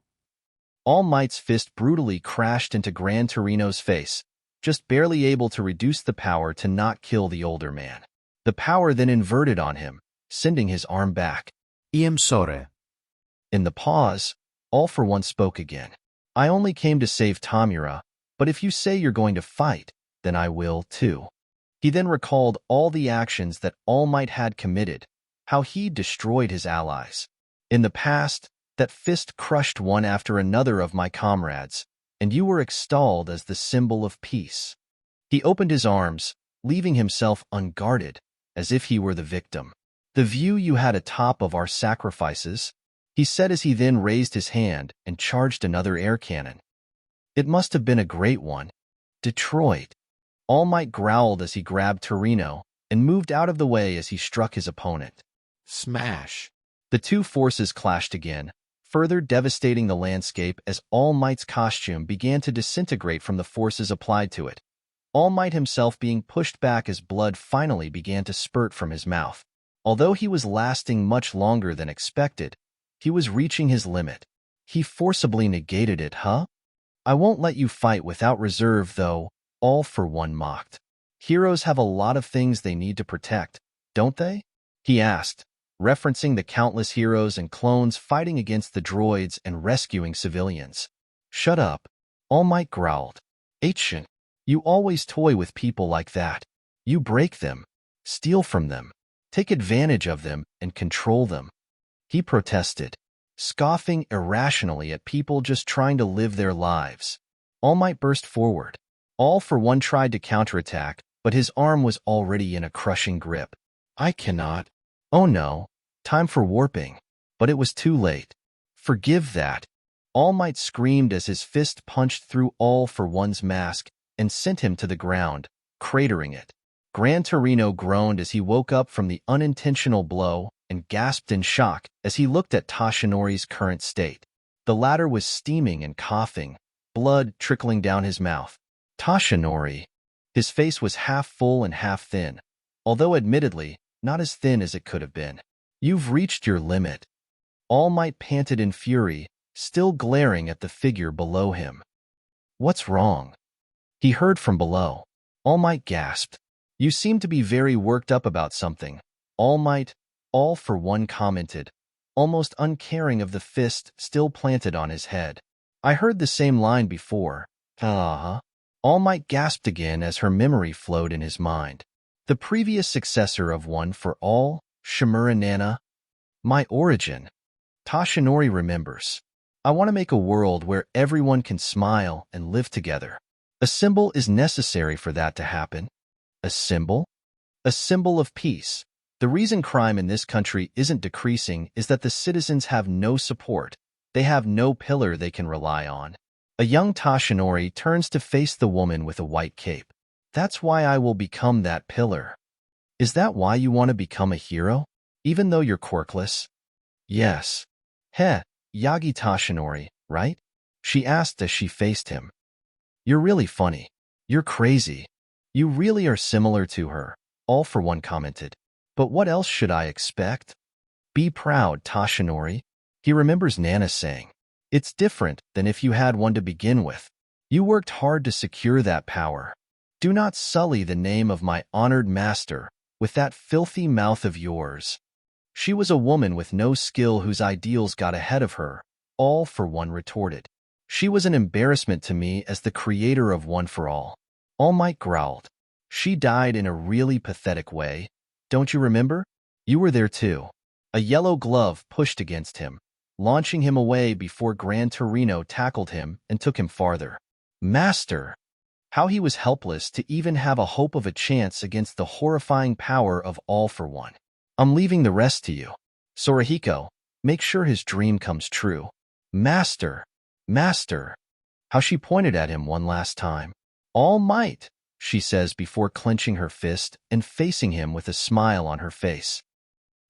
All Might's fist brutally crashed into Gran Torino's face, just barely able to reduce the power to not kill the older man. The power then inverted on him, sending his arm back. I'm sorry. In the pause, All for One spoke again. I only came to save Tamura, but if you say you're going to fight, then I will too. He then recalled all the actions that All Might had committed, how he destroyed his allies. In the past, that fist crushed one after another of my comrades, and you were extolled as the symbol of peace. He opened his arms, leaving himself unguarded, as if he were the victim. The view you had atop of our sacrifices, he said as he then raised his hand and charged another air cannon. It must have been a great one. Detroit. All Might growled as he grabbed Torino and moved out of the way as he struck his opponent. Smash. The two forces clashed again, further devastating the landscape as All Might's costume began to disintegrate from the forces applied to it. All Might himself being pushed back as blood finally began to spurt from his mouth. Although he was lasting much longer than expected, he was reaching his limit. He forcibly negated it, huh? I won't let you fight without reserve, though, All for One mocked. Heroes have a lot of things they need to protect, don't they? He asked, referencing the countless heroes and clones fighting against the droids and rescuing civilians. Shut up, All Might growled. Ancient, you always toy with people like that. You break them, steal from them, take advantage of them, and control them. He protested, scoffing irrationally at people just trying to live their lives. All Might burst forward. All for One tried to counterattack, but his arm was already in a crushing grip. I cannot. Oh no, time for warping. But it was too late. Forgive that. All Might screamed as his fist punched through All for One's mask and sent him to the ground, cratering it. Gran Torino groaned as he woke up from the unintentional blow and gasped in shock as he looked at Tashinori's current state. The latter was steaming and coughing, blood trickling down his mouth. Tashinori. His face was half full and half thin, although admittedly not as thin as it could have been. You've reached your limit. All Might panted in fury, still glaring at the figure below him. What's wrong? He heard from below. All Might gasped. You seem to be very worked up about something. All Might, All for One commented, almost uncaring of the fist still planted on his head. I heard the same line before. All Might gasped again as her memory flowed in his mind. The previous successor of One for All, Shimura Nana. My origin. Tashinori remembers. I want to make a world where everyone can smile and live together. A symbol is necessary for that to happen. A symbol? A symbol of peace. The reason crime in this country isn't decreasing is that the citizens have no support. They have no pillar they can rely on. A young Tashinori turns to face the woman with a white cape. That's why I will become that pillar. Is that why you want to become a hero, even though you're quirkless? Yes. Heh, Yagi Tashinori, right? She asked as she faced him. You're really funny. You're crazy. You really are similar to her, All for One commented. But what else should I expect? Be proud, Tashinori. He remembers Nana saying. It's different than if you had one to begin with. You worked hard to secure that power. Do not sully the name of my honored master with that filthy mouth of yours. She was a woman with no skill whose ideals got ahead of her, All for One retorted. She was an embarrassment to me as the creator of One for All. All Might growled. She died in a really pathetic way. Don't you remember? You were there too. A yellow glove pushed against him, launching him away before Gran Torino tackled him and took him farther. Master! How he was helpless to even have a hope of a chance against the horrifying power of All for One. I'm leaving the rest to you. Sorahiko, make sure his dream comes true. Master! Master! How she pointed at him one last time. All Might, she says before clenching her fist and facing him with a smile on her face.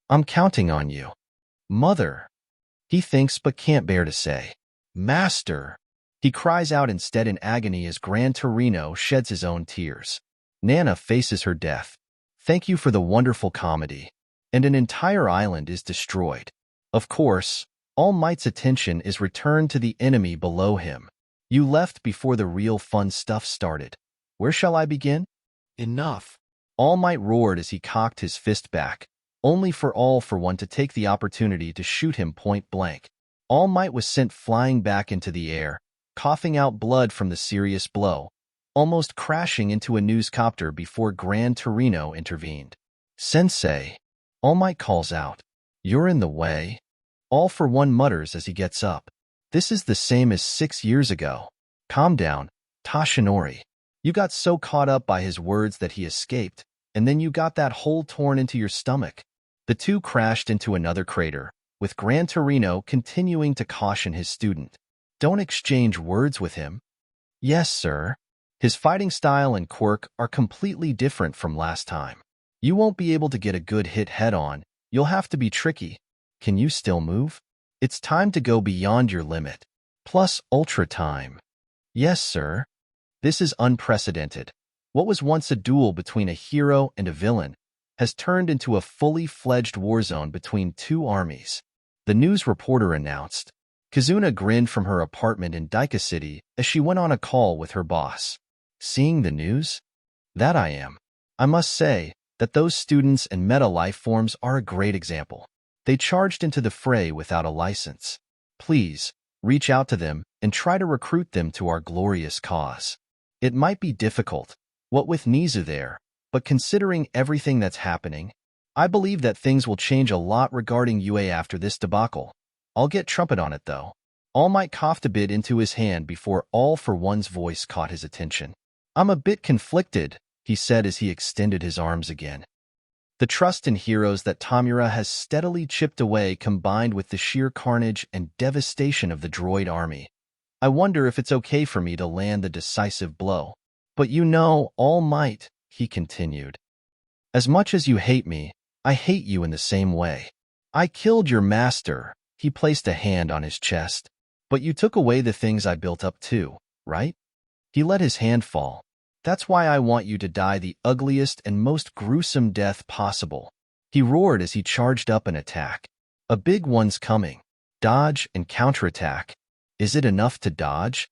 I'm counting on you. Mother! He thinks but can't bear to say. Master! He cries out instead in agony as Gran Torino sheds his own tears. Nana faces her death. Thank you for the wonderful comedy. And an entire island is destroyed. Of course, All Might's attention is returned to the enemy below him. You left before the real fun stuff started. Where shall I begin? Enough. All Might roared as he cocked his fist back, only for All for One to take the opportunity to shoot him point blank. All Might was sent flying back into the air, coughing out blood from the serious blow, almost crashing into a newscopter before Gran Torino intervened. Sensei! All Might calls out. You're in the way. All for One mutters as he gets up. This is the same as 6 years ago. Calm down, Tashinori. You got so caught up by his words that he escaped, and then you got that hole torn into your stomach. The two crashed into another crater, with Gran Torino continuing to caution his student. Don't exchange words with him. Yes, sir. His fighting style and quirk are completely different from last time. You won't be able to get a good hit head-on. You'll have to be tricky. Can you still move? It's time to go beyond your limit. Plus ultra time. Yes, sir. This is unprecedented. What was once a duel between a hero and a villain has turned into a fully fledged war zone between two armies. The news reporter announced. Kazuna grinned from her apartment in Daika City as she went on a call with her boss. Seeing the news? That I am. I must say that those students and meta life forms are a great example. They charged into the fray without a license. Please, reach out to them and try to recruit them to our glorious cause. It might be difficult, what with Nizu there, but considering everything that's happening, I believe that things will change a lot regarding UA after this debacle. I'll get trumpet on it though. All Might coughed a bit into his hand before All for One's voice caught his attention. I'm a bit conflicted, he said as he extended his arms again. The trust in heroes that Tamura has steadily chipped away combined with the sheer carnage and devastation of the droid army. I wonder if it's okay for me to land the decisive blow. But you know, All Might, he continued. As much as you hate me, I hate you in the same way. I killed your master, he placed a hand on his chest. But you took away the things I built up too, right? He let his hand fall. That's why I want you to die the ugliest and most gruesome death possible. He roared as he charged up an attack. A big one's coming. Dodge and counterattack. Is it enough to dodge?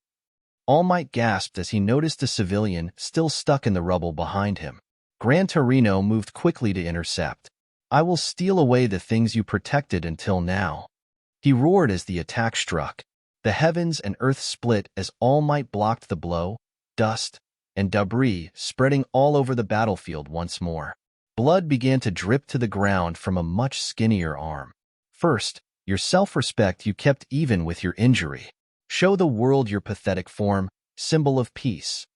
All Might gasped as he noticed a civilian still stuck in the rubble behind him. Gran Torino moved quickly to intercept. I will steal away the things you protected until now. He roared as the attack struck. The heavens and earth split as All Might blocked the blow, dust, and debris spreading all over the battlefield once more. Blood began to drip to the ground from a much skinnier arm. First, your self-respect you kept even with your injury. Show the world your pathetic form, symbol of peace.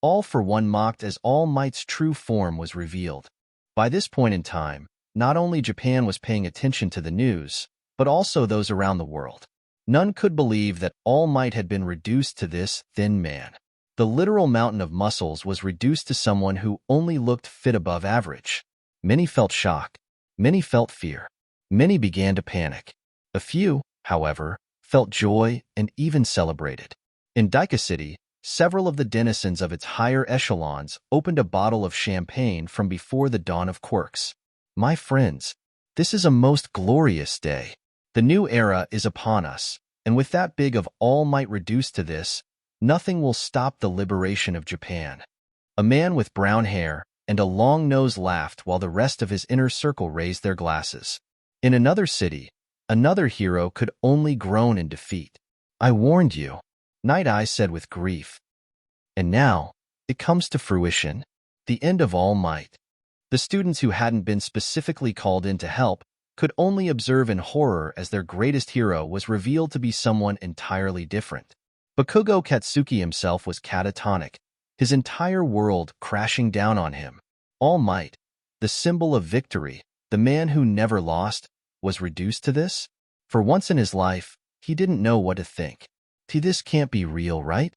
All for One mocked as All Might's true form was revealed. By this point in time, not only Japan was paying attention to the news, but also those around the world. None could believe that All Might had been reduced to this thin man. The literal mountain of muscles was reduced to someone who only looked fit above average. Many felt shock. Many felt fear. Many began to panic. A few, however, felt joy and even celebrated. In Daika City, several of the denizens of its higher echelons opened a bottle of champagne from before the dawn of quirks. My friends, this is a most glorious day. The new era is upon us, and with that big of All Might reduced to this, nothing will stop the liberation of Japan. A man with brown hair and a long nose laughed while the rest of his inner circle raised their glasses. In another city, another hero could only groan in defeat. I warned you, Night Eye said with grief. And now, it comes to fruition, the end of All Might. The students who hadn't been specifically called in to help could only observe in horror as their greatest hero was revealed to be someone entirely different. Bakugo Katsuki himself was catatonic, his entire world crashing down on him. All Might, the symbol of victory, the man who never lost, was reduced to this? For once in his life, he didn't know what to think. This can't be real, right?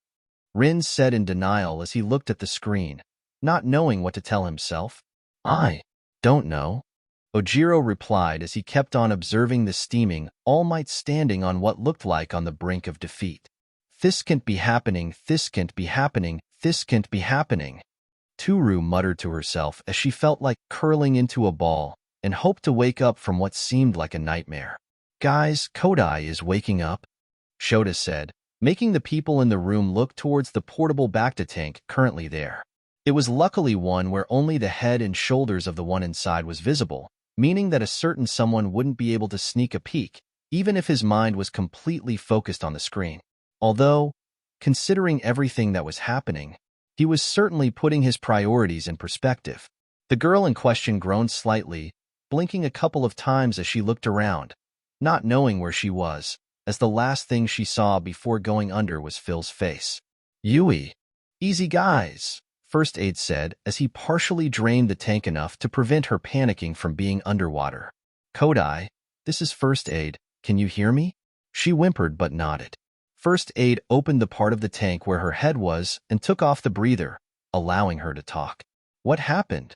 Rin said in denial as he looked at the screen, not knowing what to tell himself. I don't know. Ojiro replied as he kept on observing the steaming All Might standing on what looked like on the brink of defeat. This can't be happening, this can't be happening, this can't be happening. Toru muttered to herself as she felt like curling into a ball and hoped to wake up from what seemed like a nightmare. Guys, Kodai is waking up, Shota said, making the people in the room look towards the portable Bacta tank currently there. It was luckily one where only the head and shoulders of the one inside was visible, meaning that a certain someone wouldn't be able to sneak a peek, even if his mind was completely focused on the screen. Although, considering everything that was happening, he was certainly putting his priorities in perspective. The girl in question groaned slightly, blinking a couple of times as she looked around, not knowing where she was, as the last thing she saw before going under was Phil's face. Yui. Easy guys, First Aid said as he partially drained the tank enough to prevent her panicking from being underwater. Kodai, this is First Aid, can you hear me? She whimpered but nodded. First Aid opened the part of the tank where her head was and took off the breather, allowing her to talk. What happened?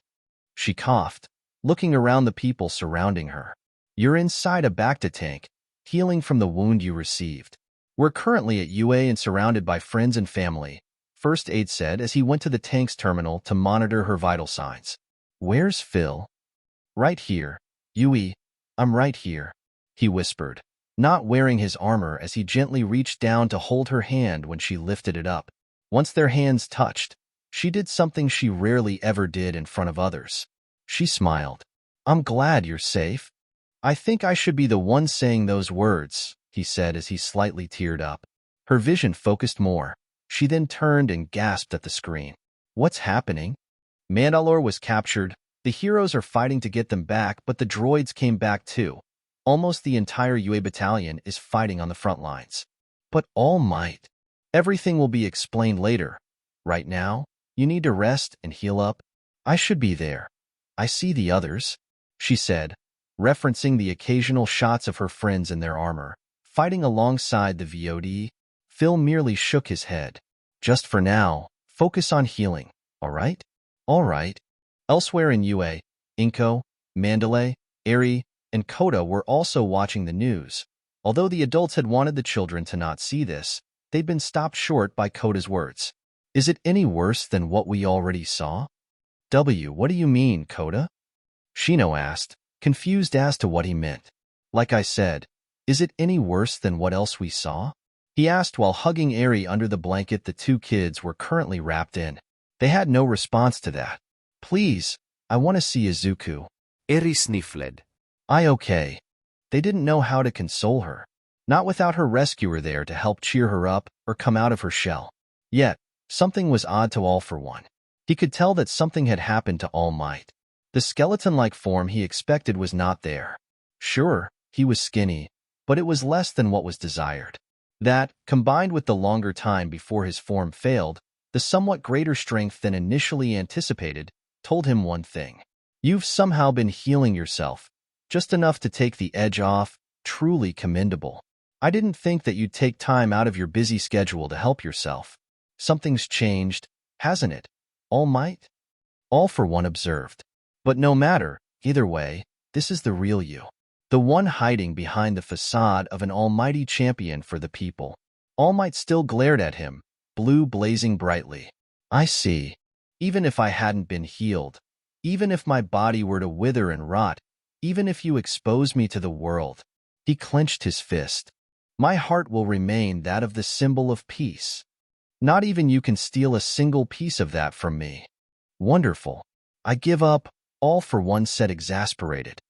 She coughed, looking around the people surrounding her. You're inside a Bacta tank, healing from the wound you received. We're currently at UA and surrounded by friends and family, First Aid said as he went to the tank's terminal to monitor her vital signs. Where's Phil? Right here. Yui, I'm right here, he whispered, not wearing his armor as he gently reached down to hold her hand when she lifted it up. Once their hands touched, she did something she rarely ever did in front of others. She smiled. I'm glad you're safe. I think I should be the one saying those words, he said as he slightly teared up. Her vision focused more. She then turned and gasped at the screen. What's happening? Mandalore was captured. The heroes are fighting to get them back, but the droids came back too. Almost the entire UA battalion is fighting on the front lines. But All Might. Everything will be explained later. Right now, you need to rest and heal up. I should be there. I see the others, she said, referencing the occasional shots of her friends in their armor, fighting alongside the VOD. Phil merely shook his head. Just for now, focus on healing, all right? All right. Elsewhere in UA, Inko, Mandalay, Eri, and Coda were also watching the news. Although the adults had wanted the children to not see this, they'd been stopped short by Coda's words. Is it any worse than what we already saw? What do you mean, Coda? Shino asked, confused as to what he meant. Like I said, is it any worse than what else we saw? He asked while hugging Eri under the blanket the two kids were currently wrapped in. They had no response to that. Please, I want to see Izuku. Eri sniffled. Okay. They didn't know how to console her. Not without her rescuer there to help cheer her up or come out of her shell. Yet, something was odd to All for One. He could tell that something had happened to All Might. The skeleton-like form he expected was not there. Sure, he was skinny, but it was less than what was desired. That, combined with the longer time before his form failed, the somewhat greater strength than initially anticipated, told him one thing. You've somehow been healing yourself, just enough to take the edge off, truly commendable. I didn't think that you'd take time out of your busy schedule to help yourself. Something's changed, hasn't it? All Might? All for One observed. But no matter, either way, this is the real you. The one hiding behind the facade of an almighty champion for the people. All Might still glared at him, blue blazing brightly. I see. Even if I hadn't been healed, even if my body were to wither and rot, even if you expose me to the world, he clenched his fist. My heart will remain that of the symbol of peace. Not even you can steal a single piece of that from me. Wonderful. I give up, All for One said exasperated.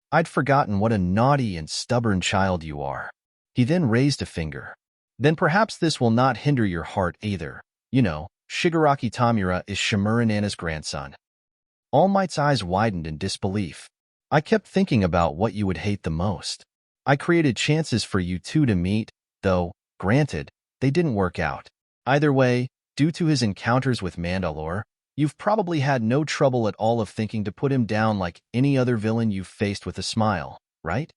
I'd forgotten what a naughty and stubborn child you are. He then raised a finger. Then perhaps this will not hinder your heart either. You know, Shigaraki Tamura is Shimura Nana's grandson. All Might's eyes widened in disbelief. I kept thinking about what you would hate the most. I created chances for you two to meet, though, granted, they didn't work out. Either way, due to his encounters with Mandalore, you've probably had no trouble at all of thinking to put him down like any other villain you've faced with a smile, right?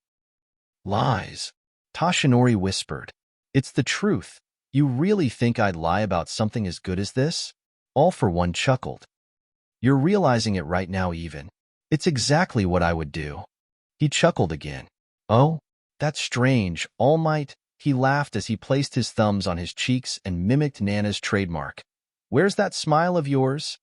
Lies. Toshinori whispered. It's the truth. You really think I'd lie about something as good as this? All for One chuckled. You're realizing it right now even. It's exactly what I would do. He chuckled again. Oh, that's strange, All Might. He laughed as he placed his thumbs on his cheeks and mimicked Nana's trademark. Where's that smile of yours?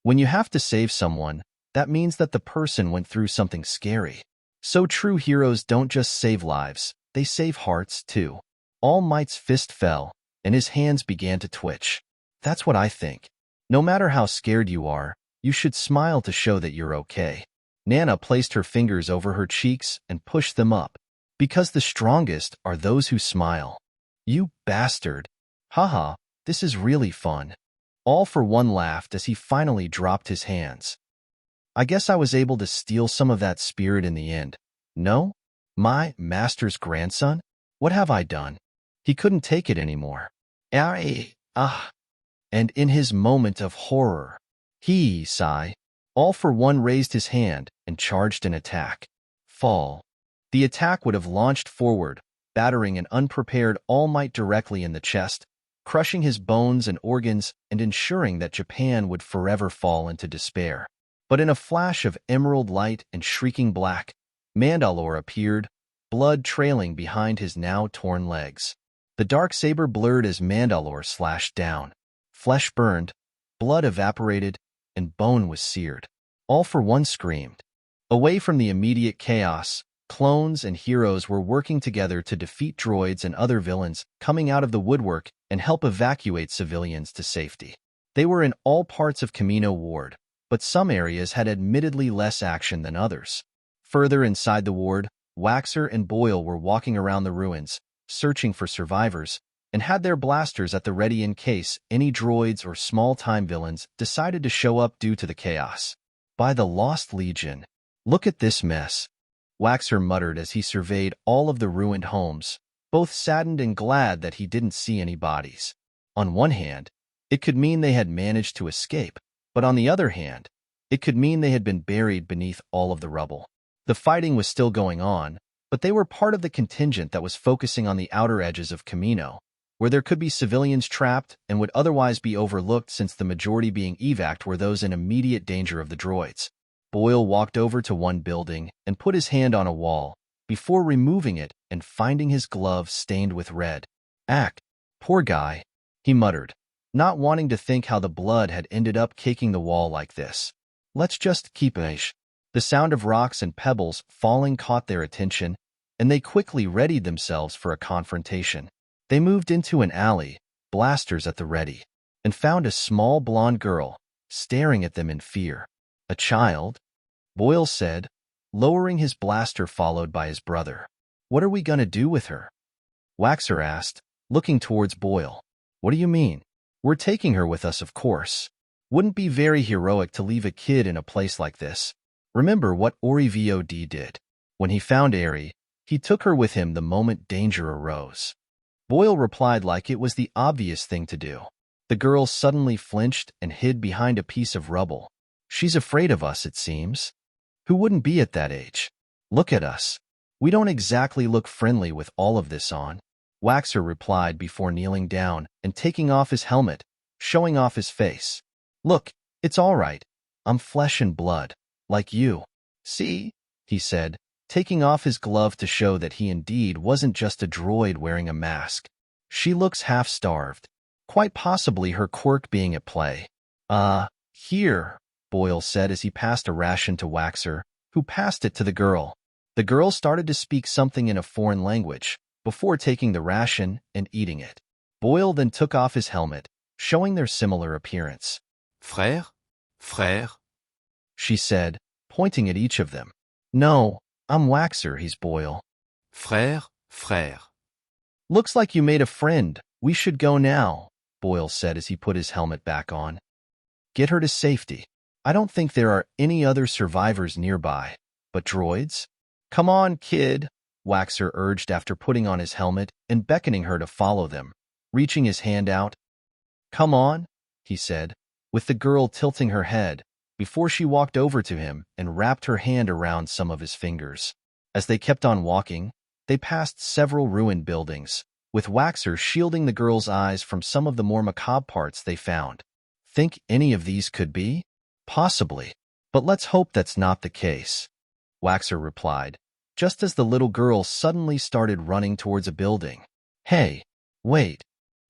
When you have to save someone, that means that the person went through something scary. So true heroes don't just save lives, they save hearts too. All Might's fist fell, and his hands began to twitch. That's what I think. No matter how scared you are, you should smile to show that you're okay. Nana placed her fingers over her cheeks and pushed them up. Because the strongest are those who smile. You bastard. Haha, this is really fun. All for One laughed as he finally dropped his hands. I guess I was able to steal some of that spirit in the end. No? My master's grandson? What have I done? He couldn't take it anymore. And in his moment of horror, he sighed. All for One raised his hand and charged an attack. Fall. The attack would have launched forward, battering an unprepared All Might directly in the chest, crushing his bones and organs and ensuring that Japan would forever fall into despair. But in a flash of emerald light and shrieking black, Mandalore appeared, blood trailing behind his now torn legs. The dark saber blurred as Mandalore slashed down. Flesh burned, blood evaporated, and bone was seared. All for One screamed. Away from the immediate chaos, clones and heroes were working together to defeat droids and other villains coming out of the woodwork and help evacuate civilians to safety. They were in all parts of Kamino Ward, but some areas had admittedly less action than others. Further inside the ward, Waxer and Boyle were walking around the ruins, searching for survivors, and had their blasters at the ready in case any droids or small-time villains decided to show up due to the chaos. By the Lost Legion, look at this mess, Waxer muttered as he surveyed all of the ruined homes, both saddened and glad that he didn't see any bodies. On one hand, it could mean they had managed to escape, but on the other hand, it could mean they had been buried beneath all of the rubble. The fighting was still going on, but they were part of the contingent that was focusing on the outer edges of Camino, where there could be civilians trapped and would otherwise be overlooked since the majority being evac'd were those in immediate danger of the droids. Boyle walked over to one building and put his hand on a wall, before removing it and finding his glove stained with red. Poor guy, he muttered, not wanting to think how the blood had ended up caking the wall like this. Let's just keep it. The sound of rocks and pebbles falling caught their attention, and they quickly readied themselves for a confrontation. They moved into an alley, blasters at the ready, and found a small blonde girl staring at them in fear. A child? Boyle said, lowering his blaster followed by his brother. What are we gonna do with her? Waxer asked, looking towards Boyle. What do you mean? We're taking her with us, of course. Wouldn't be very heroic to leave a kid in a place like this. Remember what Ori Vod did. When he found Eri, he took her with him the moment danger arose. Boyle replied like it was the obvious thing to do. The girl suddenly flinched and hid behind a piece of rubble. She's afraid of us, it seems. Who wouldn't be at that age? Look at us. We don't exactly look friendly with all of this on. Waxer replied before kneeling down and taking off his helmet, showing off his face. Look, it's all right. I'm flesh and blood, like you. See? He said, taking off his glove to show that he indeed wasn't just a droid wearing a mask. She looks half-starved, quite possibly her quirk being at play. Here, Boyle said as he passed a ration to Waxer, who passed it to the girl. The girl started to speak something in a foreign language, before taking the ration and eating it. Boyle then took off his helmet, showing their similar appearance. Frère? Frère? She said, pointing at each of them. No, I'm Waxer, he's Boyle. Frère, frère. Looks like you made a friend. We should go now, Boyle said as he put his helmet back on. Get her to safety. I don't think there are any other survivors nearby. But droids? Come on, kid, Waxer urged after putting on his helmet and beckoning her to follow them, reaching his hand out. Come on, he said, with the girl tilting her head, before she walked over to him and wrapped her hand around some of his fingers. As they kept on walking, they passed several ruined buildings, with Waxer shielding the girl's eyes from some of the more macabre parts they found. Think any of these could be? Possibly, but let's hope that's not the case, Waxer replied, just as the little girl suddenly started running towards a building. Hey, wait,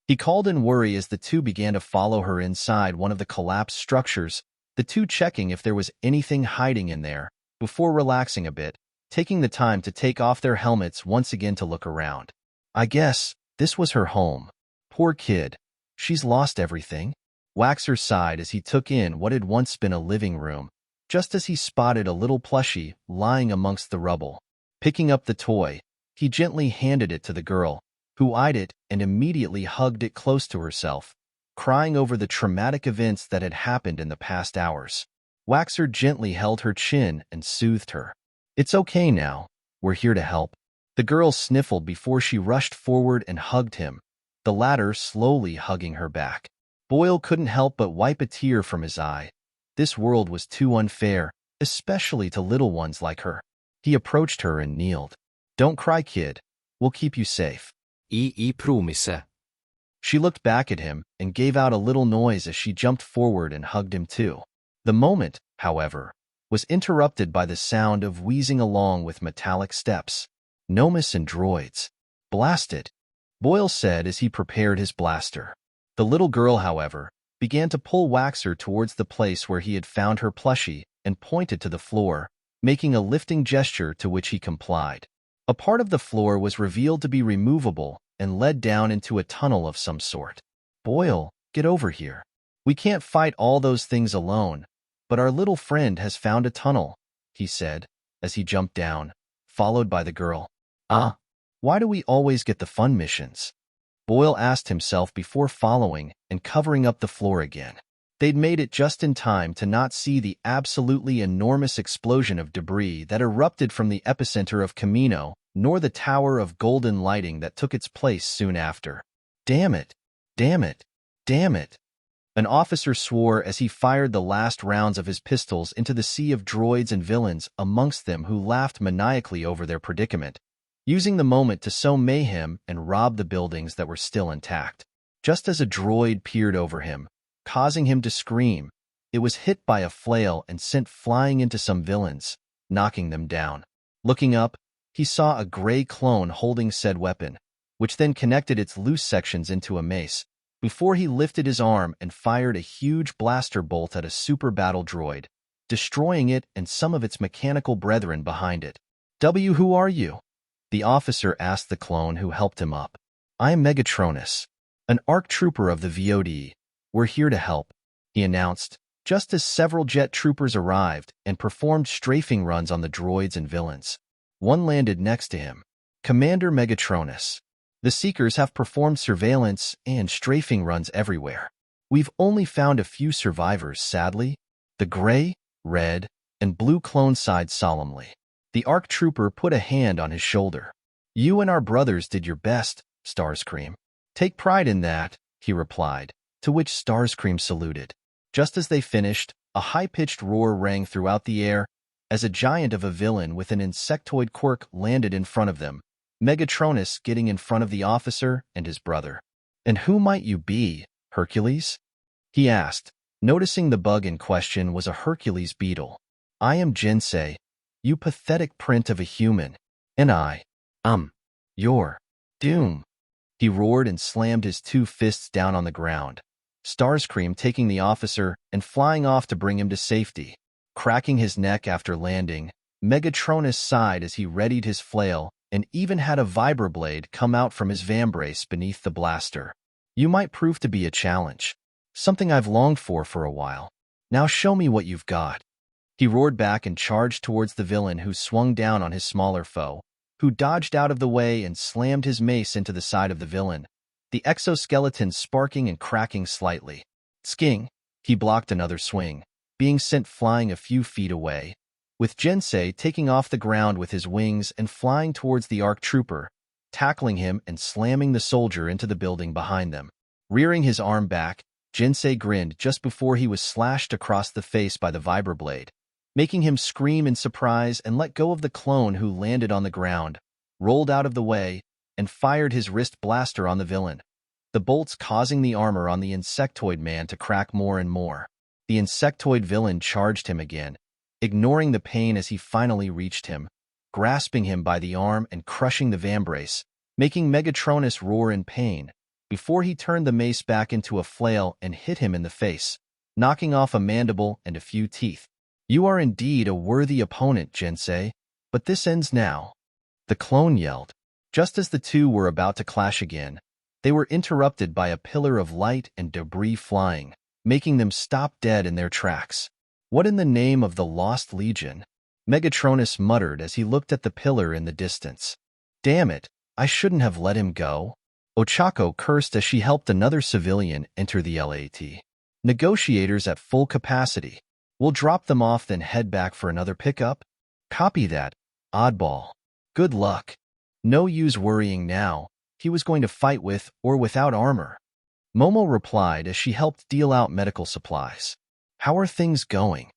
he called in worry as the two began to follow her inside one of the collapsed structures, the two checking if there was anything hiding in there, before relaxing a bit, taking the time to take off their helmets once again to look around. I guess this was her home. Poor kid, she's lost everything. Waxer sighed as he took in what had once been a living room, just as he spotted a little plushie lying amongst the rubble. Picking up the toy, he gently handed it to the girl, who eyed it and immediately hugged it close to herself, crying over the traumatic events that had happened in the past hours. Waxer gently held her chin and soothed her. It's okay now, we're here to help. The girl sniffled before she rushed forward and hugged him, the latter slowly hugging her back. Boyle couldn't help but wipe a tear from his eye. This world was too unfair, especially to little ones like her. He approached her and kneeled. Don't cry, kid. We'll keep you safe. I promise. She looked back at him and gave out a little noise as she jumped forward and hugged him too. The moment, however, was interrupted by the sound of wheezing along with metallic steps. Nomus and droids. Blast it, Boyle said as he prepared his blaster. The little girl, however, began to pull Waxer towards the place where he had found her plushie and pointed to the floor, making a lifting gesture to which he complied. A part of the floor was revealed to be removable and led down into a tunnel of some sort. Boyle, get over here. We can't fight all those things alone, but our little friend has found a tunnel, he said, as he jumped down, followed by the girl. Why do we always get the fun missions? Boyle asked himself before following and covering up the floor again. They'd made it just in time to not see the absolutely enormous explosion of debris that erupted from the epicenter of Camino, nor the tower of golden lighting that took its place soon after. Damn it! Damn it! Damn it! An officer swore as he fired the last rounds of his pistols into the sea of droids and villains amongst them who laughed maniacally over their predicament, using the moment to sow mayhem and rob the buildings that were still intact. Just as a droid peered over him, causing him to scream, it was hit by a flail and sent flying into some villains, knocking them down. Looking up, he saw a gray clone holding said weapon, which then connected its loose sections into a mace, before he lifted his arm and fired a huge blaster bolt at a super battle droid, destroying it and some of its mechanical brethren behind it. Who are you? The officer asked the clone who helped him up. I am Megatronis, an ARC trooper of the VOD. We're here to help, he announced, just as several jet troopers arrived and performed strafing runs on the droids and villains. One landed next to him. Commander Megatronis. The Seekers have performed surveillance and strafing runs everywhere. We've only found a few survivors, sadly. The gray, red, and blue clone sighed solemnly. The ARC trooper put a hand on his shoulder. You and our brothers did your best, Starscream. Take pride in that, he replied, to which Starscream saluted. Just as they finished, a high-pitched roar rang throughout the air as a giant of a villain with an insectoid quirk landed in front of them, Megatronis getting in front of the officer and his brother. And who might you be, Hercules? He asked, noticing the bug in question was a Hercules beetle. I am Jinsei, you pathetic print of a human, and your doom. He roared and slammed his two fists down on the ground, Starscream taking the officer and flying off to bring him to safety. Cracking his neck after landing, Megatronis sighed as he readied his flail and even had a vibroblade come out from his vambrace beneath the blaster. You might prove to be a challenge, something I've longed for a while. Now show me what you've got. He roared back and charged towards the villain who swung down on his smaller foe, who dodged out of the way and slammed his mace into the side of the villain, the exoskeleton sparking and cracking slightly. Sking, he blocked another swing, being sent flying a few feet away, with Jinsei taking off the ground with his wings and flying towards the ARC trooper, tackling him and slamming the soldier into the building behind them. Rearing his arm back, Jinsei grinned just before he was slashed across the face by the vibroblade, making him scream in surprise and let go of the clone who landed on the ground, rolled out of the way, and fired his wrist blaster on the villain, the bolts causing the armor on the insectoid man to crack more and more. The insectoid villain charged him again, ignoring the pain as he finally reached him, grasping him by the arm and crushing the vambrace, making Megatronis roar in pain, before he turned the mace back into a flail and hit him in the face, knocking off a mandible and a few teeth. You are indeed a worthy opponent, Jinsei, but this ends now, the clone yelled. Just as the two were about to clash again, they were interrupted by a pillar of light and debris flying, making them stop dead in their tracks. What in the name of the Lost Legion? Megatronis muttered as he looked at the pillar in the distance. Damn it, I shouldn't have let him go. Ochako cursed as she helped another civilian enter the LAT. Negotiators at full capacity. We'll drop them off then head back for another pickup. Copy that, oddball. Good luck. No use worrying now, he was going to fight with or without armor. Momo replied as she helped deal out medical supplies. How are things going?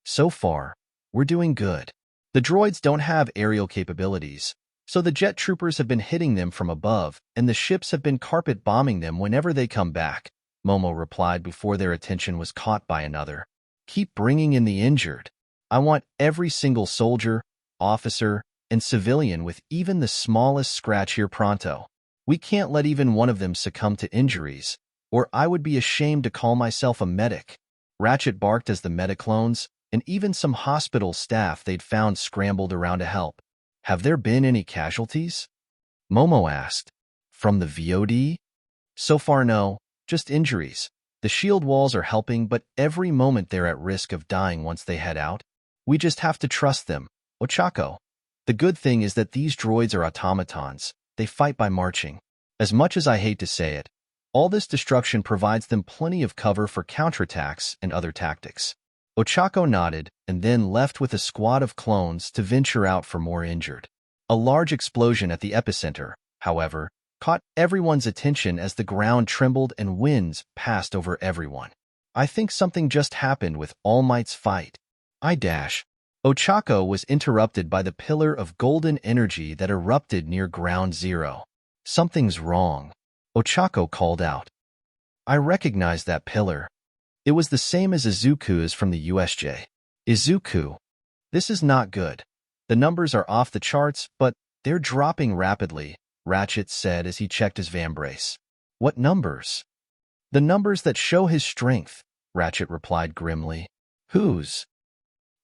So far, we're doing good. The droids don't have aerial capabilities, so the jet troopers have been hitting them from above, and the ships have been carpet bombing them whenever they come back, Momo replied before their attention was caught by another. Keep bringing in the injured. I want every single soldier, officer, and civilian with even the smallest scratch here pronto. We can't let even one of them succumb to injuries, or I would be ashamed to call myself a medic. Ratchet barked as the metaclones, and even some hospital staff they'd found scrambled around to help. Have there been any casualties? Momo asked. From the VOD? So far no, just injuries. The shield walls are helping, but every moment they're at risk of dying once they head out. We just have to trust them, Ochako. The good thing is that these droids are automatons. They fight by marching. As much as I hate to say it, all this destruction provides them plenty of cover for counterattacks and other tactics. Ochako nodded and then left with a squad of clones to venture out for more injured. A large explosion at the epicenter, however, caught everyone's attention as the ground trembled and winds passed over everyone. I think something just happened with All Might's fight. Ochako was interrupted by the pillar of golden energy that erupted near Ground Zero. Something's wrong, Ochako called out. I recognized that pillar. It was the same as Izuku's from the USJ. Izuku. This is not good. The numbers are off the charts, but they're dropping rapidly, Ratchet said as he checked his vambrace. What numbers? The numbers that show his strength, Ratchet replied grimly. Whose?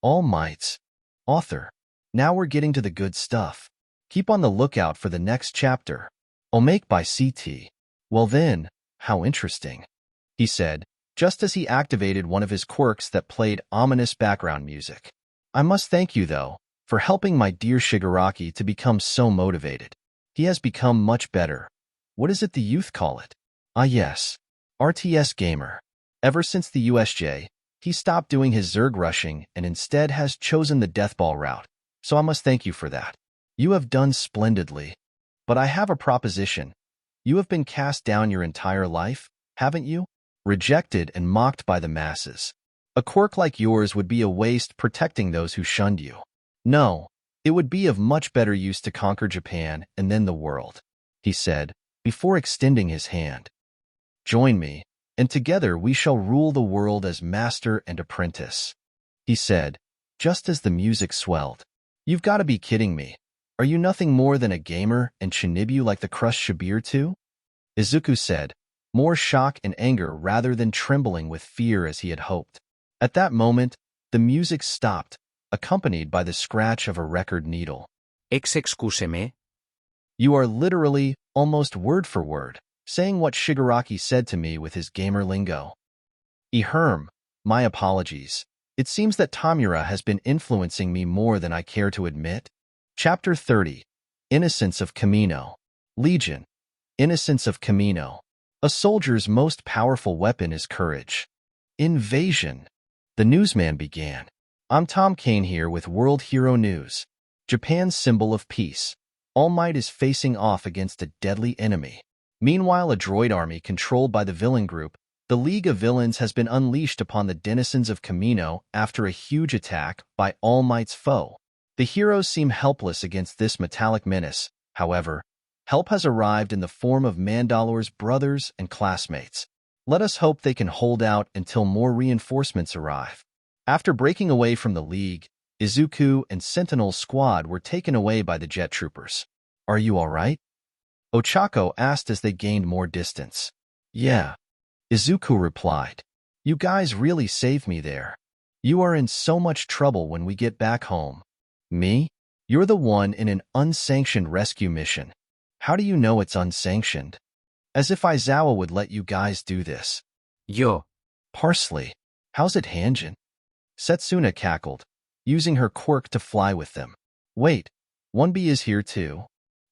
All Might's. Author. Now we're getting to the good stuff. Keep on the lookout for the next chapter. Omake by CT. Well then, how interesting, he said, just as he activated one of his quirks that played ominous background music. I must thank you, though, for helping my dear Shigaraki to become so motivated. He has become much better. What is it the youth call it? Ah yes, RTS gamer. Ever since the USJ, he stopped doing his Zerg rushing and instead has chosen the Deathball route, so I must thank you for that. You have done splendidly. But I have a proposition. You have been cast down your entire life, haven't you? Rejected and mocked by the masses. A quirk like yours would be a waste protecting those who shunned you. No, it would be of much better use to conquer Japan and then the world, he said, before extending his hand. Join me, and together we shall rule the world as master and apprentice, he said, just as the music swelled. You've got to be kidding me. Are you nothing more than a gamer and Shinibu like the crushed Shabir too? Izuku said, more shock and anger rather than trembling with fear as he had hoped. At that moment, the music stopped, accompanied by the scratch of a record needle. Excusez-me. You are literally, almost word for word, saying what Shigaraki said to me with his gamer lingo. My apologies. It seems that Tamura has been influencing me more than I care to admit. Chapter 30. Innocence of Camino. Legion. Innocence of Camino. A soldier's most powerful weapon is courage. Invasion. The newsman began. I'm Tom Kane here with World Hero News. Japan's symbol of peace. All Might is facing off against a deadly enemy. Meanwhile, a droid army controlled by the villain group, the League of Villains, has been unleashed upon the denizens of Camino after a huge attack by All Might's foe. The heroes seem helpless against this metallic menace. However, help has arrived in the form of Mandalorian's brothers and classmates. Let us hope they can hold out until more reinforcements arrive. After breaking away from the League, Izuku and Sentinel's squad were taken away by the jet troopers. Are you all right? Ochako asked as they gained more distance. Yeah, Izuku replied. You guys really saved me there. You are in so much trouble when we get back home. Me? You're the one in an unsanctioned rescue mission. How do you know it's unsanctioned? As if Aizawa would let you guys do this. Yo. Parsley. How's it Hanjin? Setsuna cackled, using her quirk to fly with them. Wait, 1B is here too?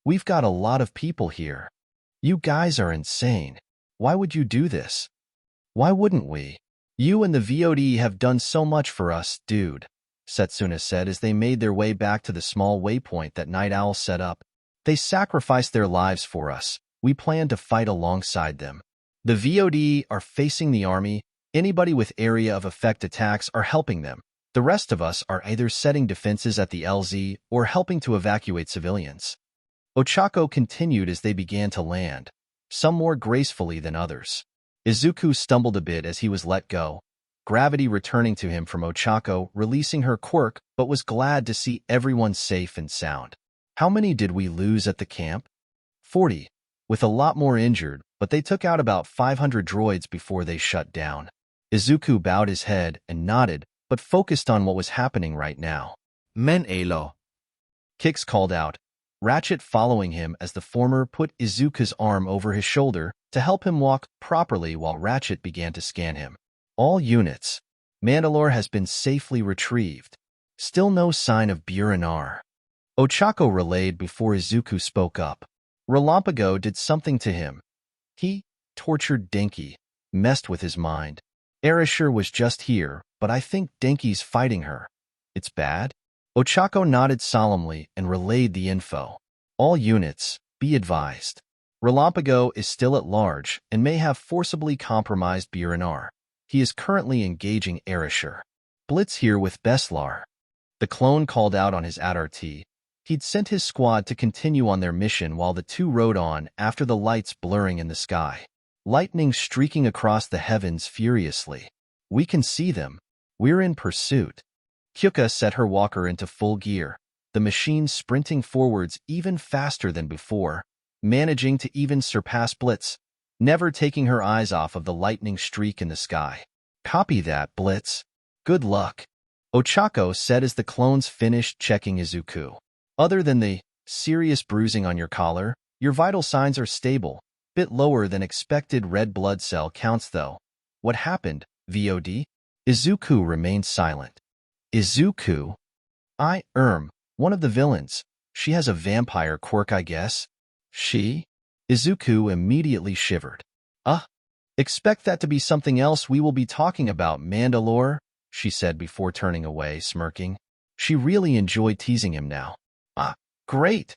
We've got a lot of people here. You guys are insane. Why would you do this? Why wouldn't we? You and the VOD have done so much for us, dude, Setsuna said as they made their way back to the small waypoint that Night Owl set up. They sacrificed their lives for us. We plan to fight alongside them. The VOD are facing the army. Anybody with area of effect attacks are helping them. The rest of us are either setting defenses at the LZ or helping to evacuate civilians. Ochako continued as they began to land, some more gracefully than others. Izuku stumbled a bit as he was let go, gravity returning to him from Ochako releasing her quirk, but was glad to see everyone safe and sound. How many did we lose at the camp? 40, with a lot more injured, but they took out about 500 droids before they shut down. Izuku bowed his head and nodded, but focused on what was happening right now. Men Alo. Kix called out, Ratchet following him as the former put Izuku's arm over his shoulder to help him walk properly while Ratchet began to scan him. All units. Mandalore has been safely retrieved. Still no sign of Burinar. Ochako relayed before Izuku spoke up. Relampago did something to him. He tortured Denki, messed with his mind. Erasure was just here, but I think Denki's fighting her. It's bad? Ochako nodded solemnly and relayed the info. All units, be advised. Relampago is still at large and may have forcibly compromised Burinar. He is currently engaging Erasure. Blitz here with Beslar. The clone called out on his ADRT. He'd sent his squad to continue on their mission while the two rode on after the lights blurring in the sky. Lightning streaking across the heavens furiously. We can see them. We're in pursuit. Kyuka set her walker into full gear, the machine sprinting forwards even faster than before, managing to even surpass Blitz, never taking her eyes off of the lightning streak in the sky. Copy that, Blitz. Good luck. Ochako said as the clones finished checking Izuku. Other than the serious bruising on your collar, your vital signs are stable. Bit lower than expected red blood cell counts though. What happened, VOD? Izuku remained silent. Izuku? One of the villains. She has a vampire quirk, I guess. She? Izuku immediately shivered. Expect that to be something else we will be talking about, Mandalore, she said before turning away, smirking. She really enjoyed teasing him now. Great,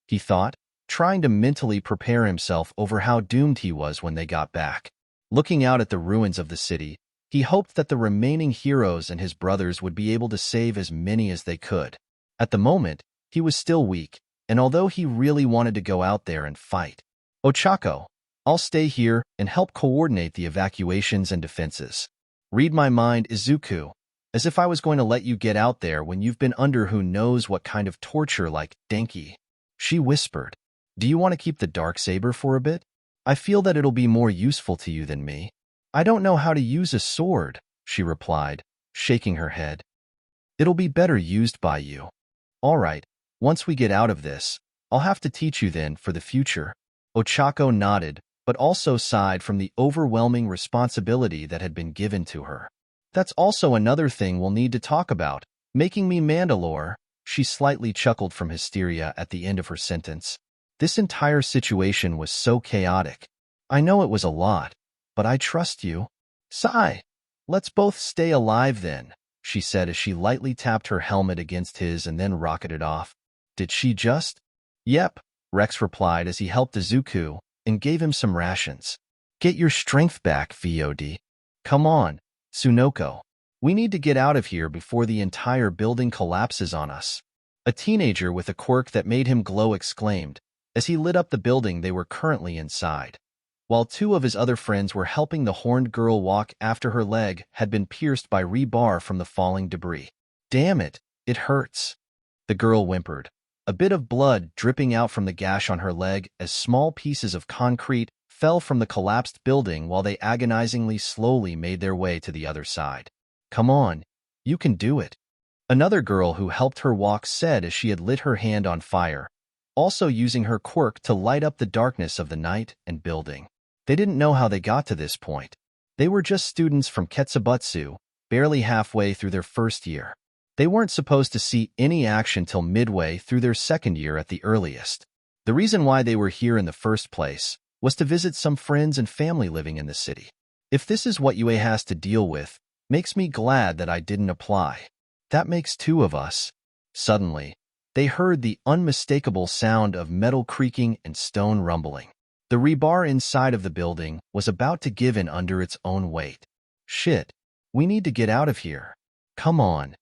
he thought, trying to mentally prepare himself over how doomed he was when they got back. Looking out at the ruins of the city, he hoped that the remaining heroes and his brothers would be able to save as many as they could. At the moment, he was still weak, and although he really wanted to go out there and fight. Ochako, I'll stay here and help coordinate the evacuations and defenses. Read my mind, Izuku, as if I was going to let you get out there when you've been under who knows what kind of torture like Denki. She whispered, do you want to keep the Darksaber for a bit? I feel that it'll be more useful to you than me. I don't know how to use a sword, she replied, shaking her head. It'll be better used by you. All right, once we get out of this, I'll have to teach you then for the future. Ochako nodded, but also sighed from the overwhelming responsibility that had been given to her. That's also another thing we'll need to talk about, making me Mandalore. She slightly chuckled from hysteria at the end of her sentence. This entire situation was so chaotic. I know it was a lot, but I trust you. Sigh. Let's both stay alive then, she said as she lightly tapped her helmet against his and then rocketed off. Did she just? Yep, Rex replied as he helped Izuku and gave him some rations. Get your strength back, VOD. Come on, Tsunoko. We need to get out of here before the entire building collapses on us. A teenager with a quirk that made him glow exclaimed as he lit up the building they were currently inside, while two of his other friends were helping the horned girl walk after her leg had been pierced by rebar from the falling debris. Damn it, it hurts. The girl whimpered, a bit of blood dripping out from the gash on her leg as small pieces of concrete fell from the collapsed building while they agonizingly slowly made their way to the other side. Come on, you can do it. Another girl who helped her walk said as she had lit her hand on fire, also using her quirk to light up the darkness of the night and building. They didn't know how they got to this point. They were just students from Ketsubutsu, barely halfway through their first year. They weren't supposed to see any action till midway through their second year at the earliest. The reason why they were here in the first place was to visit some friends and family living in the city. If this is what UA has to deal with, makes me glad that I didn't apply. That makes two of us. Suddenly, they heard the unmistakable sound of metal creaking and stone rumbling. The rebar inside of the building was about to give in under its own weight. Shit, we need to get out of here. Come on.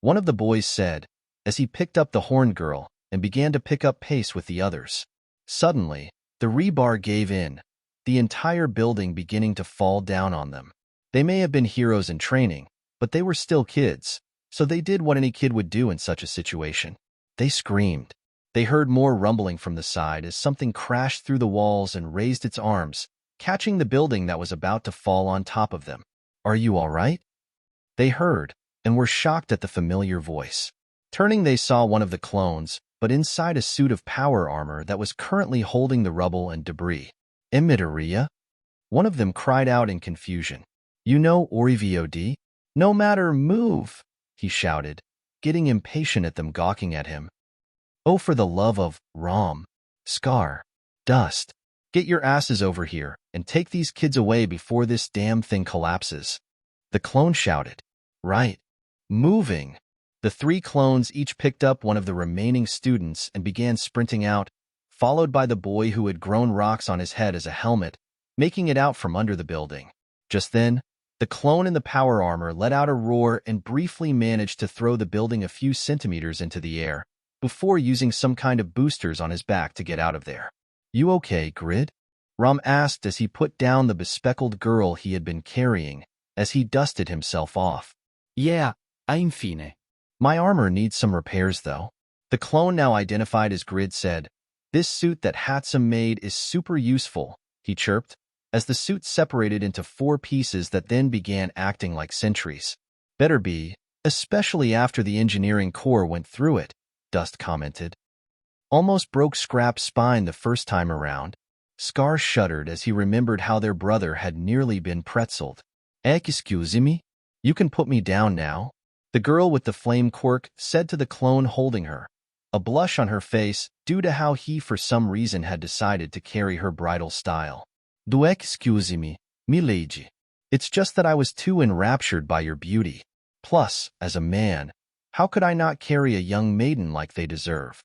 One of the boys said, as he picked up the horned girl and began to pick up pace with the others. Suddenly, the rebar gave in, the entire building beginning to fall down on them. They may have been heroes in training, but they were still kids, so they did what any kid would do in such a situation. They screamed. They heard more rumbling from the side as something crashed through the walls and raised its arms, catching the building that was about to fall on top of them. Are you all right? They heard, and were shocked at the familiar voice. Turning, they saw one of the clones, but inside a suit of power armor that was currently holding the rubble and debris. Emiteria? One of them cried out in confusion. You know Orivod? No matter, move, he shouted, getting impatient at them gawking at him. Oh, for the love of Rom, Scar, Dust. Get your asses over here and take these kids away before this damn thing collapses. The clone shouted. Right. Moving. The three clones each picked up one of the remaining students and began sprinting out, followed by the boy who had grown rocks on his head as a helmet, making it out from under the building. Just then, the clone in the power armor let out a roar and briefly managed to throw the building a few centimeters into the air, before using some kind of boosters on his back to get out of there. You okay, Grid? Rom asked as he put down the bespectacled girl he had been carrying, as he dusted himself off. Yeah, infine. My armor needs some repairs, though. The clone now identified as Grid said, This suit that Hatsum made is super useful, he chirped, as the suit separated into 4 pieces that then began acting like sentries. Better be, especially after the engineering core went through it, Dust commented. Almost broke Scrap's spine the first time around. Scar shuddered as he remembered how their brother had nearly been pretzeled. Excuse me? You can put me down now? The girl with the flame quirk said to the clone holding her, a blush on her face due to how he for some reason had decided to carry her bridal style. Do excuse me, milady. It's just that I was too enraptured by your beauty. Plus, as a man, how could I not carry a young maiden like they deserve?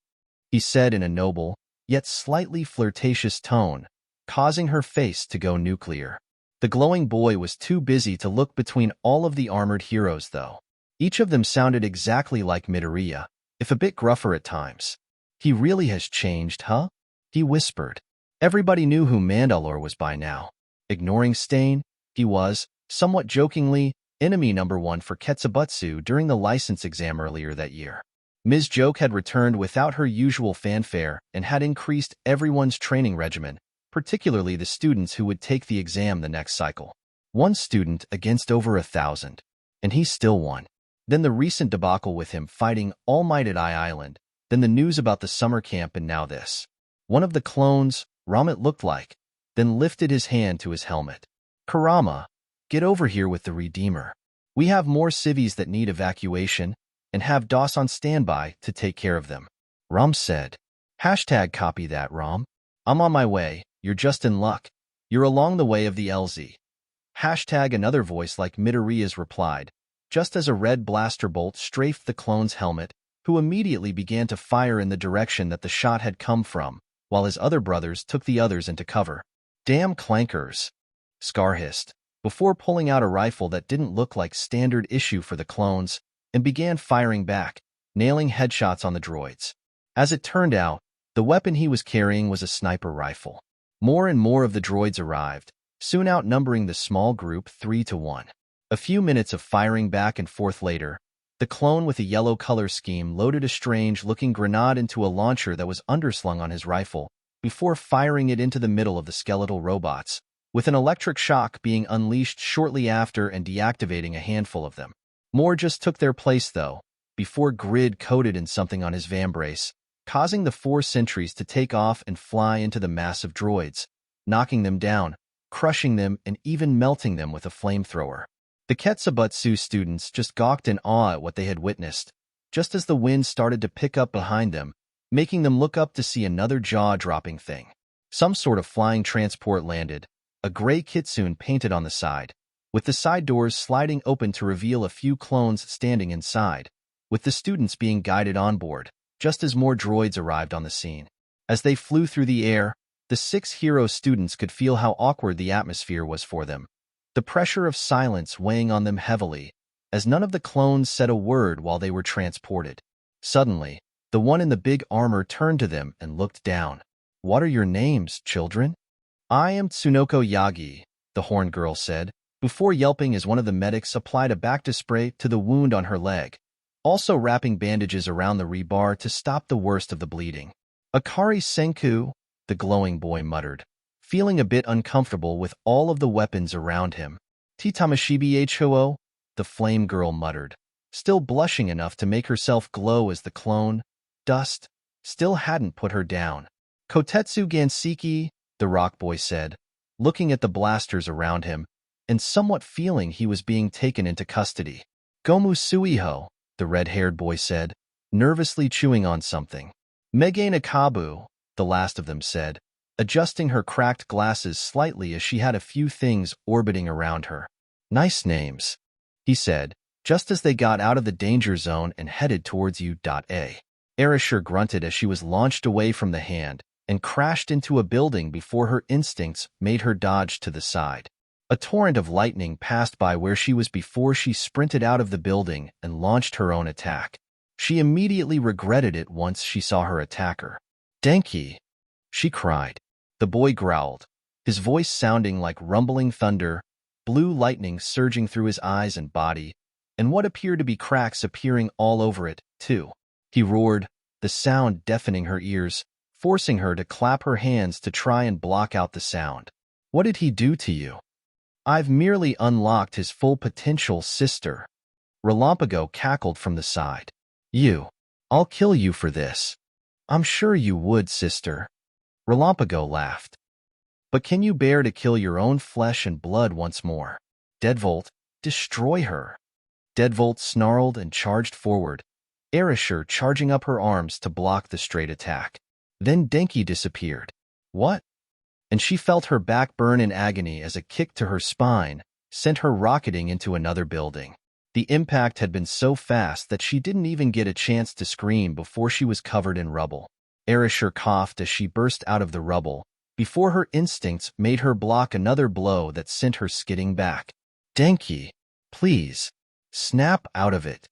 He said in a noble, yet slightly flirtatious tone, causing her face to go nuclear. The glowing boy was too busy to look between all of the armored heroes, though. Each of them sounded exactly like Midoriya, if a bit gruffer at times. He really has changed, huh? He whispered. Everybody knew who Mandalore was by now. Ignoring Stain, he was, somewhat jokingly, enemy number 1 for Ketsubutsu during the license exam earlier that year. Ms. Joke had returned without her usual fanfare and had increased everyone's training regimen, particularly the students who would take the exam the next cycle. 1 student against over 1,000. And he still won. Then the recent debacle with him fighting All Might at Eye Island, then the news about the summer camp, and now this. One of the clones, Rom it looked like, then lifted his hand to his helmet. Kurama, get over here with the Redeemer. We have more civvies that need evacuation, and have DOS on standby to take care of them. Rom said. Copy that, Rom. I'm on my way, you're just in luck. You're along the way of the LZ. Another voice like Midoriya's replied, just as a red blaster bolt strafed the clone's helmet, who immediately began to fire in the direction that the shot had come from, while his other brothers took the others into cover. Damn clankers, Scar hissed, before pulling out a rifle that didn't look like standard issue for the clones, and began firing back, nailing headshots on the droids. As it turned out, the weapon he was carrying was a sniper rifle. More and more of the droids arrived, soon outnumbering the small group 3-1. A few minutes of firing back and forth later, the clone with a yellow color scheme loaded a strange-looking grenade into a launcher that was underslung on his rifle, before firing it into the middle of the skeletal robots, with an electric shock being unleashed shortly after and deactivating a handful of them. More just took their place, though, before Grid coated in something on his vambrace, causing the 4 sentries to take off and fly into the mass of droids, knocking them down, crushing them, and even melting them with a flamethrower. The Ketsubutsu students just gawked in awe at what they had witnessed, just as the wind started to pick up behind them, making them look up to see another jaw-dropping thing. Some sort of flying transport landed, a gray kitsune painted on the side, with the side doors sliding open to reveal a few clones standing inside, with the students being guided on board, just as more droids arrived on the scene. As they flew through the air, the 6 hero students could feel how awkward the atmosphere was for them, the pressure of silence weighing on them heavily, as none of the clones said a word while they were transported. Suddenly, the one in the big armor turned to them and looked down. What are your names, children? I am Tsunoko Yagi, the horn girl said, before yelping as one of the medics applied a Bacta spray to the wound on her leg, also wrapping bandages around the rebar to stop the worst of the bleeding. Akari Senku, the glowing boy muttered, feeling a bit uncomfortable with all of the weapons around him. Titamashibi Ho, the flame girl muttered, still blushing enough to make herself glow as the clone, Dust, still hadn't put her down. Kotetsu Gansiki, the rock boy said, looking at the blasters around him, and somewhat feeling he was being taken into custody. Gomu Suiho, the red-haired boy said, nervously chewing on something. Megane Akabu, the last of them said, adjusting her cracked glasses slightly as she had a few things orbiting around her. Nice names, he said, just as they got out of the danger zone and headed towards you. Erishur grunted as she was launched away from the hand and crashed into a building before her instincts made her dodge to the side. A torrent of lightning passed by where she was before she sprinted out of the building and launched her own attack. She immediately regretted it once she saw her attacker. Denki, she cried. The boy growled, his voice sounding like rumbling thunder, blue lightning surging through his eyes and body, and what appeared to be cracks appearing all over it, too. He roared, the sound deafening her ears, forcing her to clap her hands to try and block out the sound. What did he do to you? I've merely unlocked his full potential, sister. Relampago cackled from the side. I'll kill you for this. I'm sure you would, sister. Relampago laughed. But can you bear to kill your own flesh and blood once more? Deadvolt, destroy her. Deadvolt snarled and charged forward, Erishur charging up her arms to block the straight attack. Then Denki disappeared. What? And she felt her back burn in agony as a kick to her spine sent her rocketing into another building. The impact had been so fast that she didn't even get a chance to scream before she was covered in rubble. Erishur coughed as she burst out of the rubble, before her instincts made her block another blow that sent her skidding back. Denki, please, snap out of it.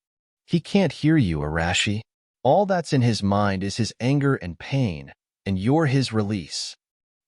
He can't hear you, Arashi. All that's in his mind is his anger and pain, and you're his release.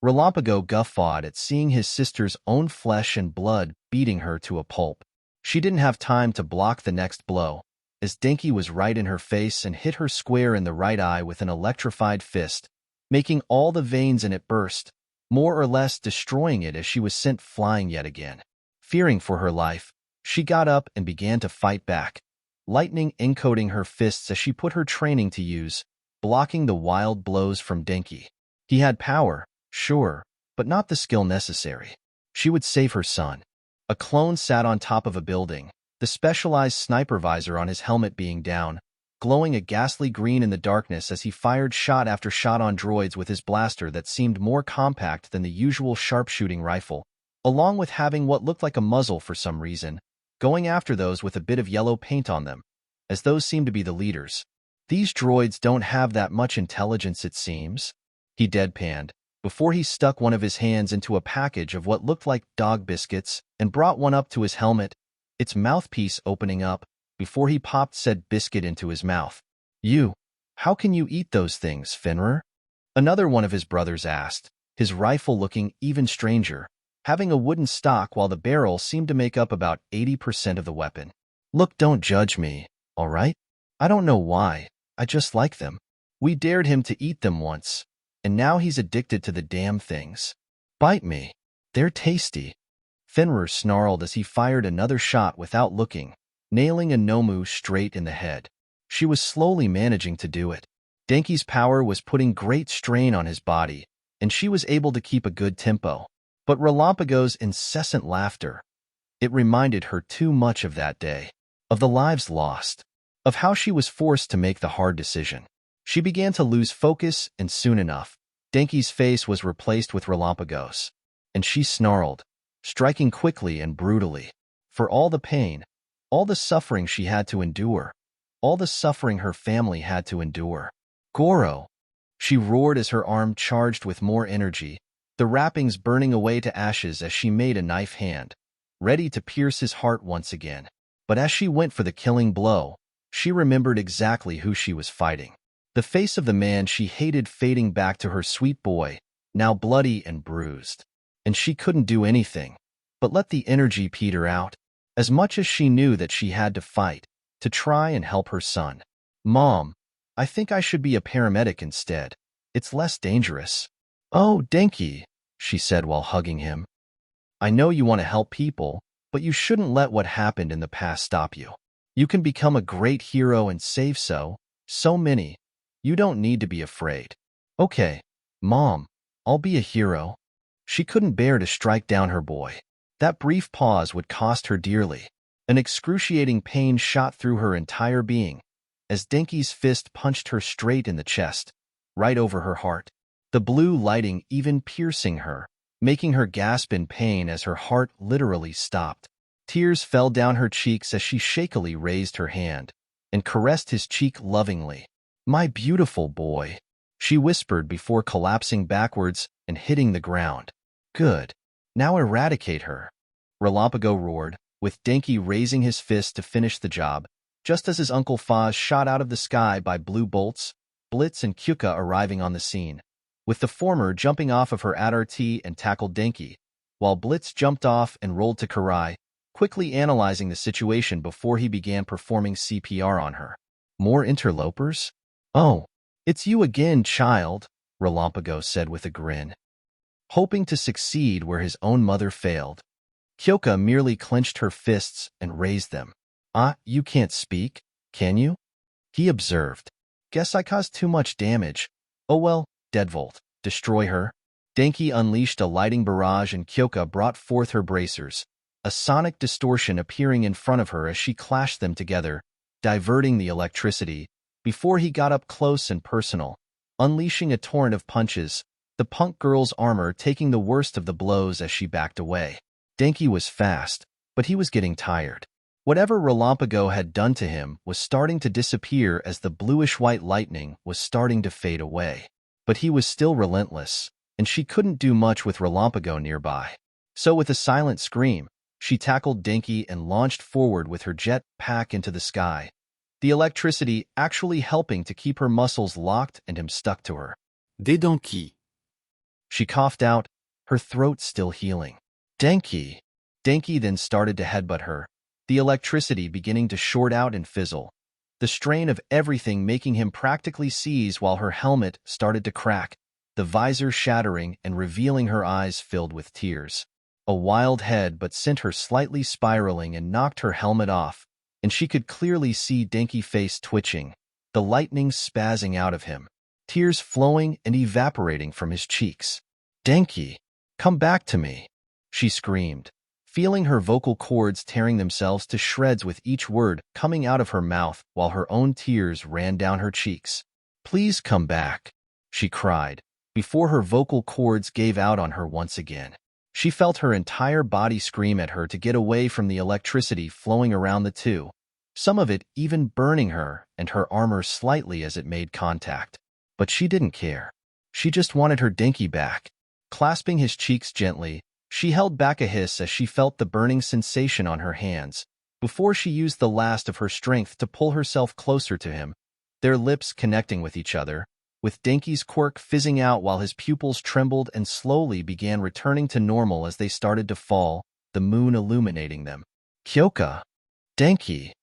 Relampago guffawed at seeing his sister's own flesh and blood beating her to a pulp. She didn't have time to block the next blow, as Denki was right in her face and hit her square in the right eye with an electrified fist, making all the veins in it burst, more or less destroying it as she was sent flying yet again. Fearing for her life, she got up and began to fight back, lightning encoding her fists as she put her training to use, blocking the wild blows from Denki. He had power, sure, but not the skill necessary. She would save her son. A clone sat on top of a building, the specialized sniper visor on his helmet being down, glowing a ghastly green in the darkness as he fired shot after shot on droids with his blaster that seemed more compact than the usual sharpshooting rifle, along with having what looked like a muzzle for some reason, going after those with a bit of yellow paint on them, as those seemed to be the leaders. These droids don't have that much intelligence, it seems, he deadpanned, before he stuck one of his hands into a package of what looked like dog biscuits and brought one up to his helmet, its mouthpiece opening up, before he popped said biscuit into his mouth. How can you eat those things, Fenrir? Another one of his brothers asked, his rifle looking even stranger, having a wooden stock while the barrel seemed to make up about 80% of the weapon. Look, don't judge me, all right? I don't know why, I just like them. We dared him to eat them once, and now he's addicted to the damn things. Bite me. They're tasty. Fenrir snarled as he fired another shot without looking, nailing a Nomu straight in the head. She was slowly managing to do it. Denki's power was putting great strain on his body, and she was able to keep a good tempo. But Relampago's incessant laughter, it reminded her too much of that day, of the lives lost, of how she was forced to make the hard decision. She began to lose focus, and soon enough, Denki's face was replaced with Relampago's, and she snarled, striking quickly and brutally. For all the pain, all the suffering she had to endure, all the suffering her family had to endure. Goro! She roared as her arm charged with more energy, the wrappings burning away to ashes as she made a knife hand, ready to pierce his heart once again. But as she went for the killing blow, she remembered exactly who she was fighting. The face of the man she hated fading back to her sweet boy, now bloody and bruised. And she couldn't do anything but let the energy peter out, as much as she knew that she had to fight, to try and help her son. Mom, I think I should be a paramedic instead. It's less dangerous. Oh, Denki, she said while hugging him. I know you want to help people, but you shouldn't let what happened in the past stop you. You can become a great hero and save so many. You don't need to be afraid. Okay, Mom, I'll be a hero. She couldn't bear to strike down her boy. That brief pause would cost her dearly. An excruciating pain shot through her entire being, as Denki's fist punched her straight in the chest, right over her heart, the blue lighting even piercing her, making her gasp in pain as her heart literally stopped. Tears fell down her cheeks as she shakily raised her hand and caressed his cheek lovingly. "My beautiful boy," she whispered before collapsing backwards and hitting the ground. "Good. Now eradicate her," Relampago roared, with Denki raising his fist to finish the job, just as his Uncle Faz shot out of the sky by blue bolts, Blitz and Kyuka arriving on the scene, with the former jumping off of her RT and tackled Denki, while Blitz jumped off and rolled to Karai, quickly analyzing the situation before he began performing CPR on her. "More interlopers? Oh, it's you again, child," Relampago said with a grin. Hoping to succeed where his own mother failed, Kyoka merely clenched her fists and raised them. "Ah, you can't speak, can you?" he observed. "Guess I caused too much damage. Oh well, Deadvolt, destroy her." Denki unleashed a lighting barrage and Kyoka brought forth her bracers, a sonic distortion appearing in front of her as she clashed them together, diverting the electricity, before he got up close and personal, unleashing a torrent of punches, the punk girl's armor taking the worst of the blows as she backed away. Denki was fast, but he was getting tired. Whatever Relampago had done to him was starting to disappear as the bluish-white lightning was starting to fade away. But he was still relentless, and she couldn't do much with Relampago nearby. So with a silent scream, she tackled Denki and launched forward with her jet pack into the sky, the electricity actually helping to keep her muscles locked and him stuck to her. Des donkeys. She coughed out, her throat still healing. "Denki." Denki then started to headbutt her, the electricity beginning to short out and fizzle, the strain of everything making him practically seize while her helmet started to crack, the visor shattering and revealing her eyes filled with tears. A wild head but sent her slightly spiraling and knocked her helmet off, and she could clearly see Denki's face twitching, the lightning spazzing out of him, tears flowing and evaporating from his cheeks. "Denki, come back to me," she screamed, feeling her vocal cords tearing themselves to shreds with each word coming out of her mouth while her own tears ran down her cheeks. "Please come back," she cried, before her vocal cords gave out on her once again. She felt her entire body scream at her to get away from the electricity flowing around the two, some of it even burning her and her armor slightly as it made contact. But she didn't care. She just wanted her Denki back. Clasping his cheeks gently, she held back a hiss as she felt the burning sensation on her hands, before she used the last of her strength to pull herself closer to him, their lips connecting with each other, with Denki's quirk fizzing out while his pupils trembled and slowly began returning to normal as they started to fall, the moon illuminating them. "Kyoka, Denki."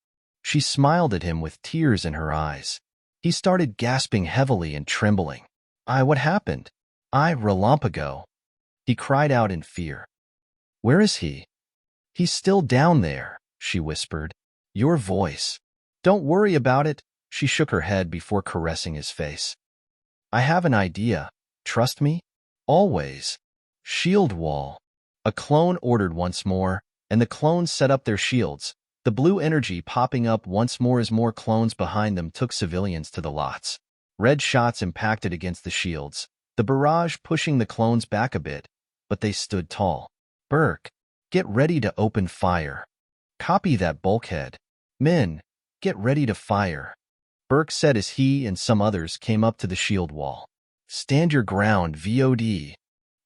She smiled at him with tears in her eyes. He started gasping heavily and trembling. What happened?" Relampago." He cried out in fear. "Where is he?" "He's still down there," she whispered. "Your voice." "Don't worry about it." She shook her head before caressing his face. "I have an idea. Trust me? Always." "Shield wall." A clone ordered once more, and the clones set up their shields, the blue energy popping up once more as more clones behind them took civilians to the lots. Red shots impacted against the shields, the barrage pushing the clones back a bit, but they stood tall. "Burke, get ready to open fire." "Copy that, bulkhead." "Men, get ready to fire," Burke said as he and some others came up to the shield wall. "Stand your ground, VOD."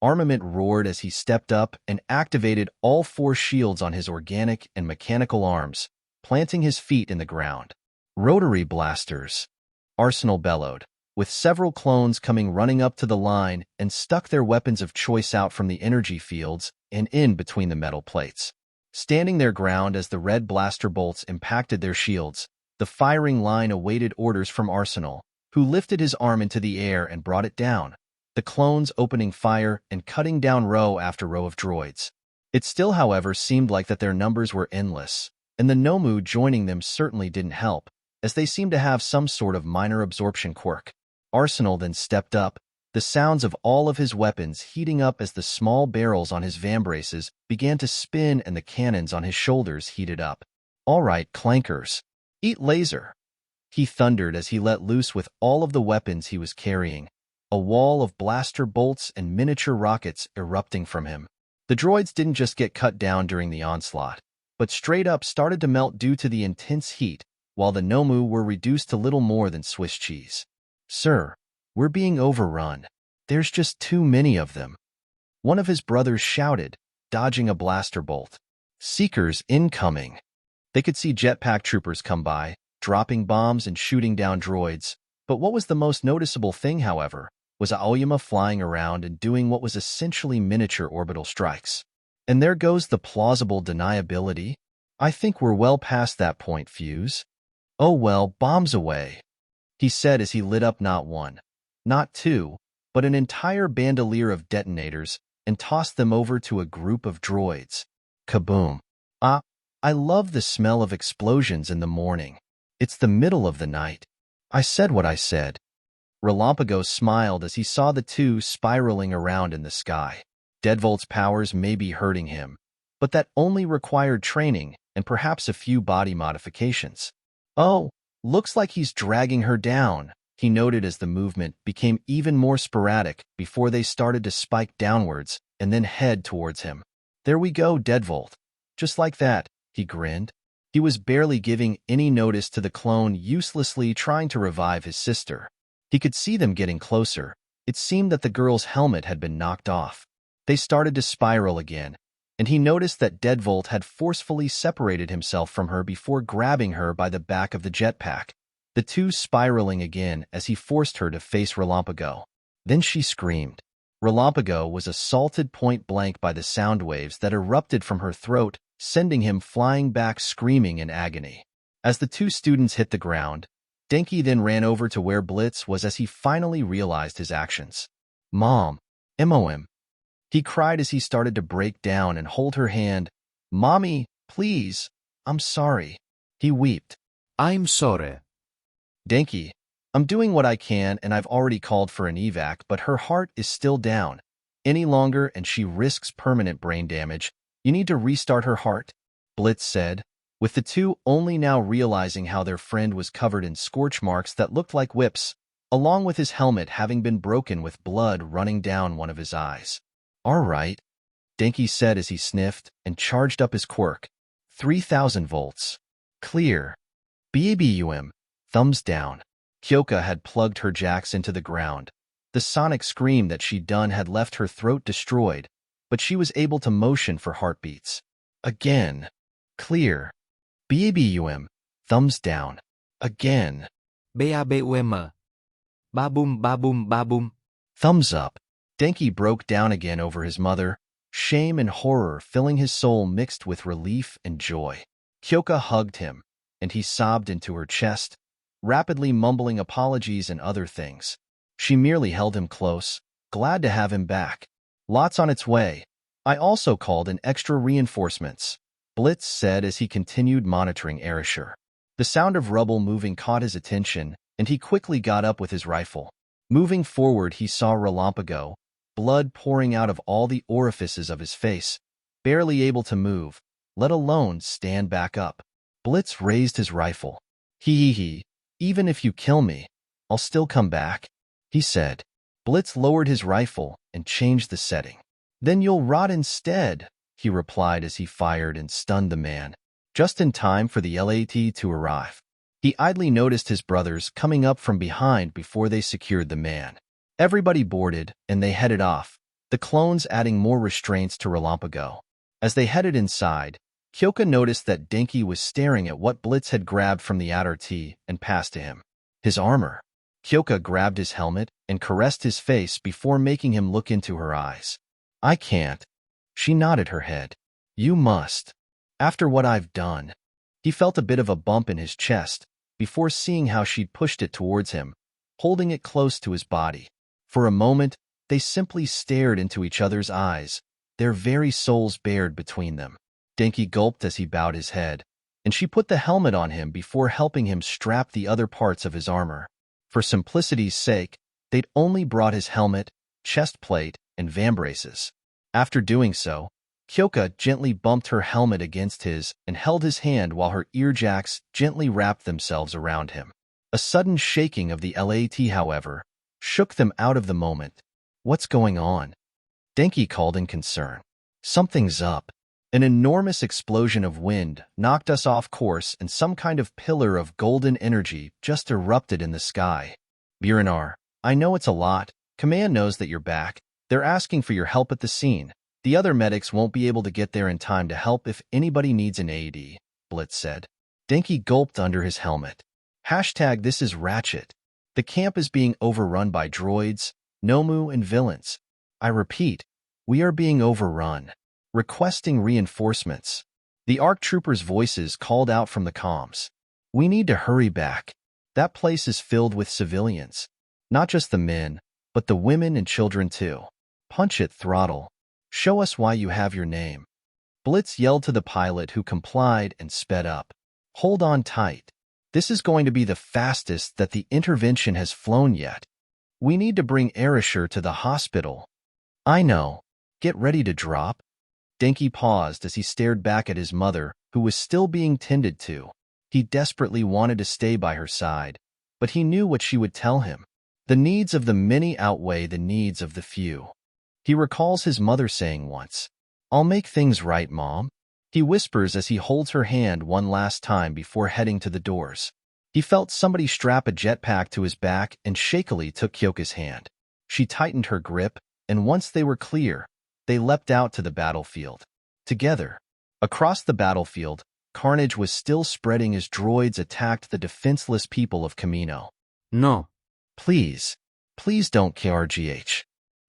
Armament roared as he stepped up and activated all 4 shields on his organic and mechanical arms, planting his feet in the ground. "Rotary blasters," Arsenal bellowed, with several clones coming running up to the line and stuck their weapons of choice out from the energy fields and in between the metal plates. Standing their ground as the red blaster bolts impacted their shields, the firing line awaited orders from Arsenal, who lifted his arm into the air and brought it down, the clones opening fire and cutting down row after row of droids. It still, however, seemed like that their numbers were endless, and the Nomu joining them certainly didn't help, as they seemed to have some sort of minor absorption quirk. Arsenal then stepped up, the sounds of all of his weapons heating up as the small barrels on his vambraces began to spin and the cannons on his shoulders heated up. "All right, clankers. Eat laser," he thundered as he let loose with all of the weapons he was carrying, a wall of blaster bolts and miniature rockets erupting from him. The droids didn't just get cut down during the onslaught, but straight up started to melt due to the intense heat, while the Nomu were reduced to little more than Swiss cheese. "Sir, we're being overrun. There's just too many of them," one of his brothers shouted, dodging a blaster bolt. "Seekers incoming." They could see jetpack troopers come by, dropping bombs and shooting down droids. But what was the most noticeable thing, however, was Aoyama flying around and doing what was essentially miniature orbital strikes. And there goes the plausible deniability. "I think we're well past that point, Fuse." "Oh well, bombs away," he said as he lit up not one, not two, but an entire bandolier of detonators and tossed them over to a group of droids. Kaboom. I love the smell of explosions in the morning. It's the middle of the night. I said what I said. Relampago smiled as he saw the two spiraling around in the sky. Deadbolt's powers may be hurting him, but that only required training and perhaps a few body modifications. "Oh, looks like he's dragging her down," he noted as the movement became even more sporadic before they started to spike downwards and then head towards him. "There we go, Deadbolt. Just like that," he grinned. He was barely giving any notice to the clone uselessly trying to revive his sister. He could see them getting closer. It seemed that the girl's helmet had been knocked off. They started to spiral again, and he noticed that Deadbolt had forcefully separated himself from her before grabbing her by the back of the jetpack, the two spiraling again as he forced her to face Relampago. Then she screamed. Relampago was assaulted point blank by the sound waves that erupted from her throat, sending him flying back screaming in agony. As the two students hit the ground, Denki then ran over to where Blitz was as he finally realized his actions. "Mom, MOM," he cried as he started to break down and hold her hand. "Mommy, please, I'm sorry." He wept. I'm sorry. "Denki, I'm doing what I can and I've already called for an evac, but her heart is still down. Any longer and she risks permanent brain damage. You need to restart her heart," Blitz said, with the two only now realizing how their friend was covered in scorch marks that looked like whips, along with his helmet having been broken with blood running down one of his eyes. "All right," Denki said as he sniffed and charged up his quirk. 3,000 volts. Clear. BABUM. Thumbs down. Kyoka had plugged her jacks into the ground. The sonic scream that she'd done had left her throat destroyed, but she was able to motion for heartbeats. Again. Clear. BABUM. Thumbs down. Again. BABUM. Babum babum babum. Thumbs up. Denki broke down again over his mother, shame and horror filling his soul mixed with relief and joy. Kyoka hugged him, and he sobbed into her chest, rapidly mumbling apologies and other things. She merely held him close, glad to have him back. "Lots on its way. I also called in extra reinforcements," Blitz said as he continued monitoring Arisher. The sound of rubble moving caught his attention, and he quickly got up with his rifle. Moving forward, he saw Relampago, blood pouring out of all the orifices of his face, barely able to move, let alone stand back up. Blitz raised his rifle. He, even if you kill me, I'll still come back," he said. Blitz lowered his rifle and changed the setting. "Then you'll rot instead," he replied as he fired and stunned the man, just in time for the LAT to arrive. He idly noticed his brothers coming up from behind before they secured the man. Everybody boarded, and they headed off, the clones adding more restraints to Relampago. As they headed inside, Kyoka noticed that Denki was staring at what Blitz had grabbed from the RT and passed to him. His armor. Kyoka grabbed his helmet and caressed his face before making him look into her eyes. "I can't." She nodded her head. "You must. After what I've done." He felt a bit of a bump in his chest before seeing how she'd pushed it towards him, holding it close to his body. For a moment, they simply stared into each other's eyes, their very souls bared between them. Denki gulped as he bowed his head, and she put the helmet on him before helping him strap the other parts of his armor. For simplicity's sake, they'd only brought his helmet, chest plate, and vambraces. After doing so, Kyoka gently bumped her helmet against his and held his hand while her earjacks gently wrapped themselves around him. A sudden shaking of the LAT, however, shook them out of the moment. What's going on? Denki called in concern. Something's up. An enormous explosion of wind knocked us off course and some kind of pillar of golden energy just erupted in the sky. Burinar, I know it's a lot. Command knows that you're back. They're asking for your help at the scene. The other medics won't be able to get there in time to help if anybody needs an AED, Blitz said. Denki gulped under his helmet. Hashtag this is Ratchet. The camp is being overrun by droids, Nomu, and villains. I repeat, we are being overrun. Requesting reinforcements. The ARC troopers' voices called out from the comms. We need to hurry back. That place is filled with civilians. Not just the men, but the women and children too. Punch it, Throttle. Show us why you have your name. Blitz yelled to the pilot who complied and sped up. Hold on tight. This is going to be the fastest that the intervention has flown yet. We need to bring Arashir to the hospital. I know. Get ready to drop. Denki paused as he stared back at his mother, who was still being tended to. He desperately wanted to stay by her side, but he knew what she would tell him. The needs of the many outweigh the needs of the few. He recalls his mother saying once, I'll make things right, Mom. He whispers as he holds her hand one last time before heading to the doors. He felt somebody strap a jetpack to his back and shakily took Kyoka's hand. She tightened her grip, and once they were clear, they leapt out to the battlefield. Together. Across the battlefield, carnage was still spreading as droids attacked the defenseless people of Kamino. No. Please. Please don't KRGH.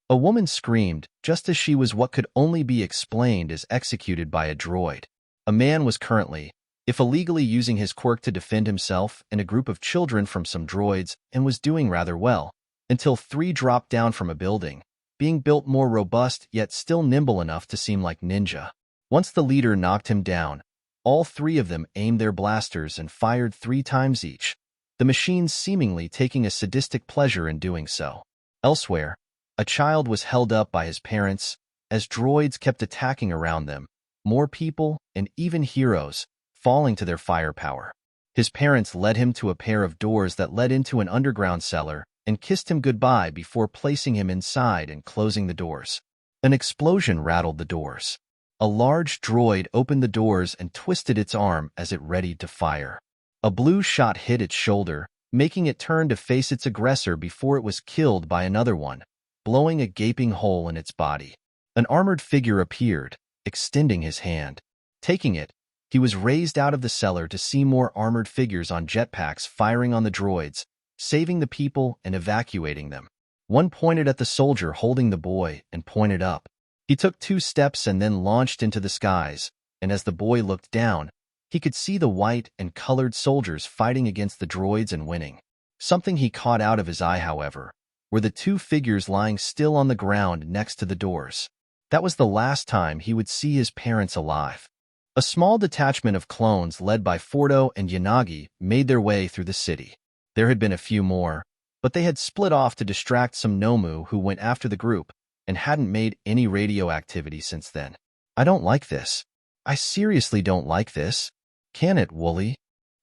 A woman screamed, just as she was what could only be explained as executed by a droid. A man was currently, if illegally using his quirk to defend himself and a group of children from some droids, and was doing rather well, until 3 dropped down from a building, being built more robust yet still nimble enough to seem like ninja. Once the leader knocked him down, all 3 of them aimed their blasters and fired 3 times each, the machines seemingly taking a sadistic pleasure in doing so. Elsewhere, a child was held up by his parents as droids kept attacking around them, more people and even heroes falling to their firepower. His parents led him to a pair of doors that led into an underground cellar and kissed him goodbye before placing him inside and closing the doors. An explosion rattled the doors. A large droid opened the doors and twisted its arm as it readied to fire. A blue shot hit its shoulder, making it turn to face its aggressor before it was killed by another one, blowing a gaping hole in its body. An armored figure appeared, extending his hand. Taking it, he was raised out of the cellar to see more armored figures on jetpacks firing on the droids, saving the people and evacuating them. One pointed at the soldier holding the boy and pointed up. He took 2 steps and then launched into the skies, and as the boy looked down, he could see the white and colored soldiers fighting against the droids and winning. Something he caught out of his eye, however, were the 2 figures lying still on the ground next to the doors. That was the last time he would see his parents alive. A small detachment of clones led by Fordo and Yanagi made their way through the city. There had been a few more, but they had split off to distract some Nomu who went after the group and hadn't made any radio activity since then. I don't like this. I seriously don't like this. Can it, Wooly?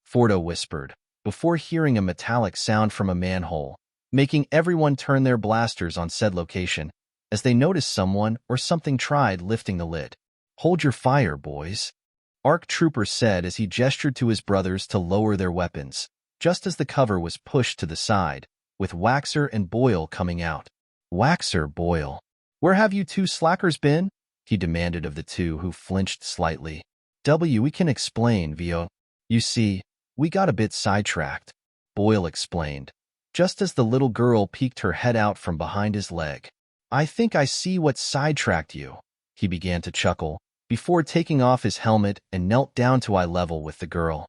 Fordo whispered, before hearing a metallic sound from a manhole, making everyone turn their blasters on said location as they noticed someone or something tried lifting the lid. Hold your fire, boys. ARC Trooper said as he gestured to his brothers to lower their weapons, just as the cover was pushed to the side, with Waxer and Boyle coming out. Waxer, Boyle. Where have you 2 slackers been? He demanded of the 2 who flinched slightly. We can explain, Vio. You see, we got a bit sidetracked, Boyle explained, just as the little girl peeked her head out from behind his leg. I think I see what sidetracked you. He began to chuckle, before taking off his helmet and knelt down to eye level with the girl.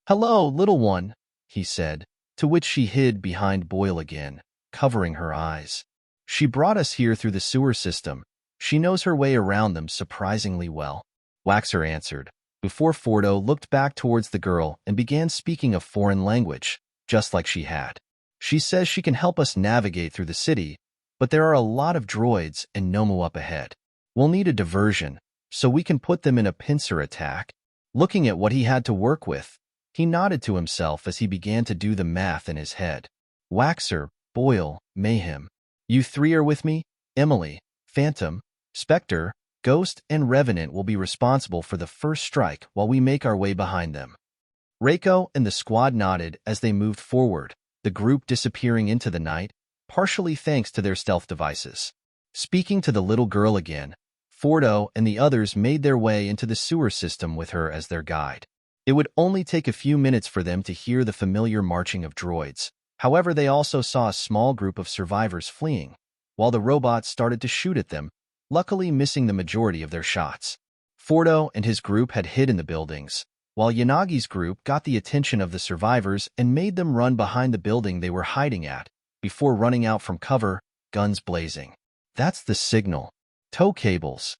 Hello, little one, he said, to which she hid behind Boyle again, covering her eyes. She brought us here through the sewer system. She knows her way around them surprisingly well. Waxer answered, before Fordo looked back towards the girl and began speaking a foreign language, just like she had. She says she can help us navigate through the city, but there are a lot of droids and Nomu up ahead. We'll need a diversion, so we can put them in a pincer attack. Looking at what he had to work with, he nodded to himself as he began to do the math in his head. Waxer, Boyle, Mayhem. You three are with me? Emily, Phantom, Spectre, Ghost, and Revenant will be responsible for the first strike while we make our way behind them. Reiko and the squad nodded as they moved forward, the group disappearing into the night, partially thanks to their stealth devices. Speaking to the little girl again, Fordo and the others made their way into the sewer system with her as their guide. It would only take a few minutes for them to hear the familiar marching of droids. However, they also saw a small group of survivors fleeing, while the robots started to shoot at them, luckily missing the majority of their shots. Fordo and his group had hid in the buildings, while Yanagi's group got the attention of the survivors and made them run behind the building they were hiding at, before running out from cover, guns blazing. That's the signal. Tow cables,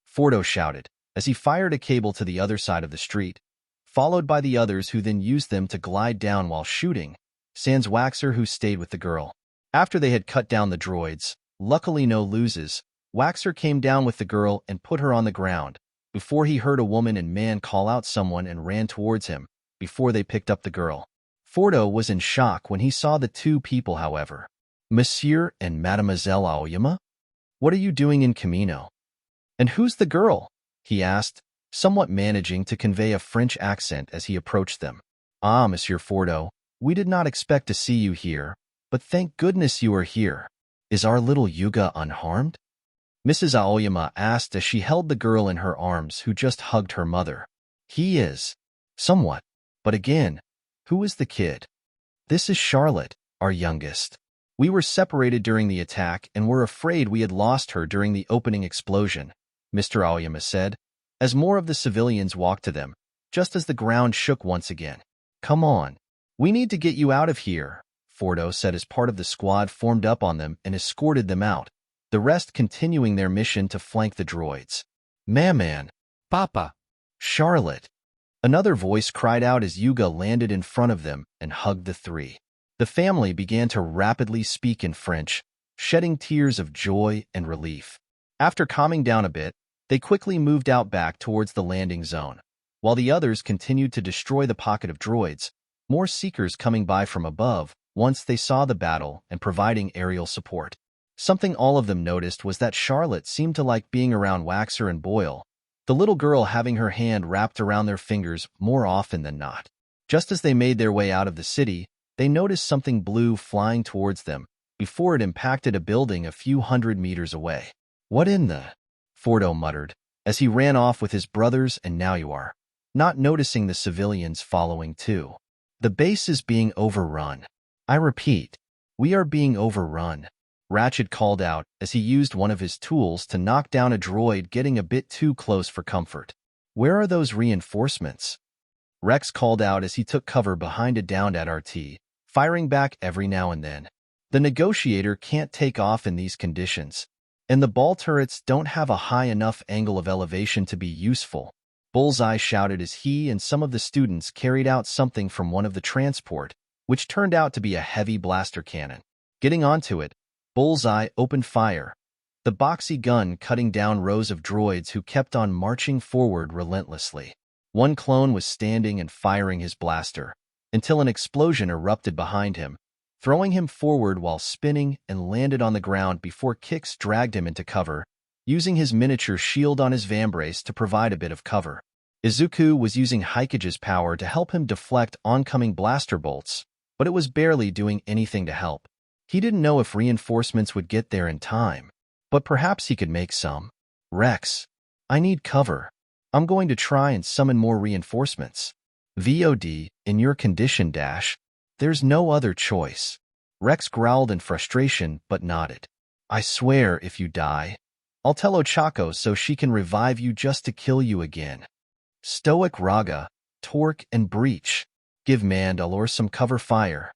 Fordo shouted, as he fired a cable to the other side of the street, followed by the others who then used them to glide down while shooting, sans Waxer who stayed with the girl. After they had cut down the droids, luckily no loses, Waxer came down with the girl and put her on the ground, before he heard a woman and man call out someone and ran towards him, before they picked up the girl. Fordo was in shock when he saw the two people, however. Monsieur and Mademoiselle Aoyama? What are you doing in Camino? And who's the girl? He asked, somewhat managing to convey a French accent as he approached them. Ah, Monsieur Fordo, we did not expect to see you here, but thank goodness you are here. Is our little Yuga unharmed? Mrs. Aoyama asked as she held the girl in her arms who just hugged her mother. He is. Somewhat. But again, who is the kid? This is Charlotte, our youngest. We were separated during the attack and were afraid we had lost her during the opening explosion, Mr. Aoyama said, as more of the civilians walked to them, just as the ground shook once again. Come on. We need to get you out of here, Fordo said as part of the squad formed up on them and escorted them out, the rest continuing their mission to flank the droids. Man. Papa. Charlotte. Another voice cried out as Yuga landed in front of them and hugged the three. The family began to rapidly speak in French, shedding tears of joy and relief. After calming down a bit, they quickly moved out back towards the landing zone, while the others continued to destroy the pocket of droids, more seekers coming by from above once they saw the battle and providing aerial support. Something all of them noticed was that Charlotte seemed to like being around Waxer and Boyle, the little girl having her hand wrapped around their fingers more often than not. Just as they made their way out of the city, they noticed something blue flying towards them before it impacted a building a few hundred meters away. What in the? Fordo muttered, as he ran off with his brothers and Nauyar, not noticing the civilians following too. The base is being overrun. I repeat, we are being overrun, Ratchet called out as he used one of his tools to knock down a droid getting a bit too close for comfort. Where are those reinforcements? Rex called out as he took cover behind a downed RT, firing back every now and then. The negotiator can't take off in these conditions, and the ball turrets don't have a high enough angle of elevation to be useful, Bullseye shouted as he and some of the students carried out something from one of the transport, which turned out to be a heavy blaster cannon. Getting onto it, Bullseye opened fire, the boxy gun cutting down rows of droids who kept on marching forward relentlessly. One clone was standing and firing his blaster, until an explosion erupted behind him, throwing him forward while spinning and landed on the ground before Kix dragged him into cover, using his miniature shield on his vambrace to provide a bit of cover. Izuku was using Haikage's power to help him deflect oncoming blaster bolts, but it was barely doing anything to help. He didn't know if reinforcements would get there in time, but perhaps he could make some. Rex, I need cover. I'm going to try and summon more reinforcements. VOD, in your condition, Dash. There's no other choice. Rex growled in frustration but nodded. I swear if you die, I'll tell Ochako so she can revive you just to kill you again. Stoic Raga, Torque, and Breach. Give Mandalore some cover fire.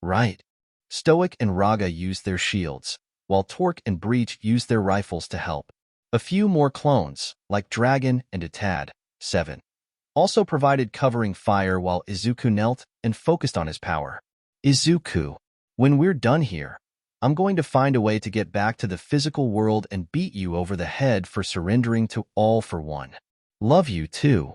Right. Stoic and Raga used their shields, while Torque and Breach used their rifles to help. A few more clones, like Dragon and Atad, 7, also provided covering fire while Izuku knelt and focused on his power. Izuku, when we're done here, I'm going to find a way to get back to the physical world and beat you over the head for surrendering to All for One. Love you too.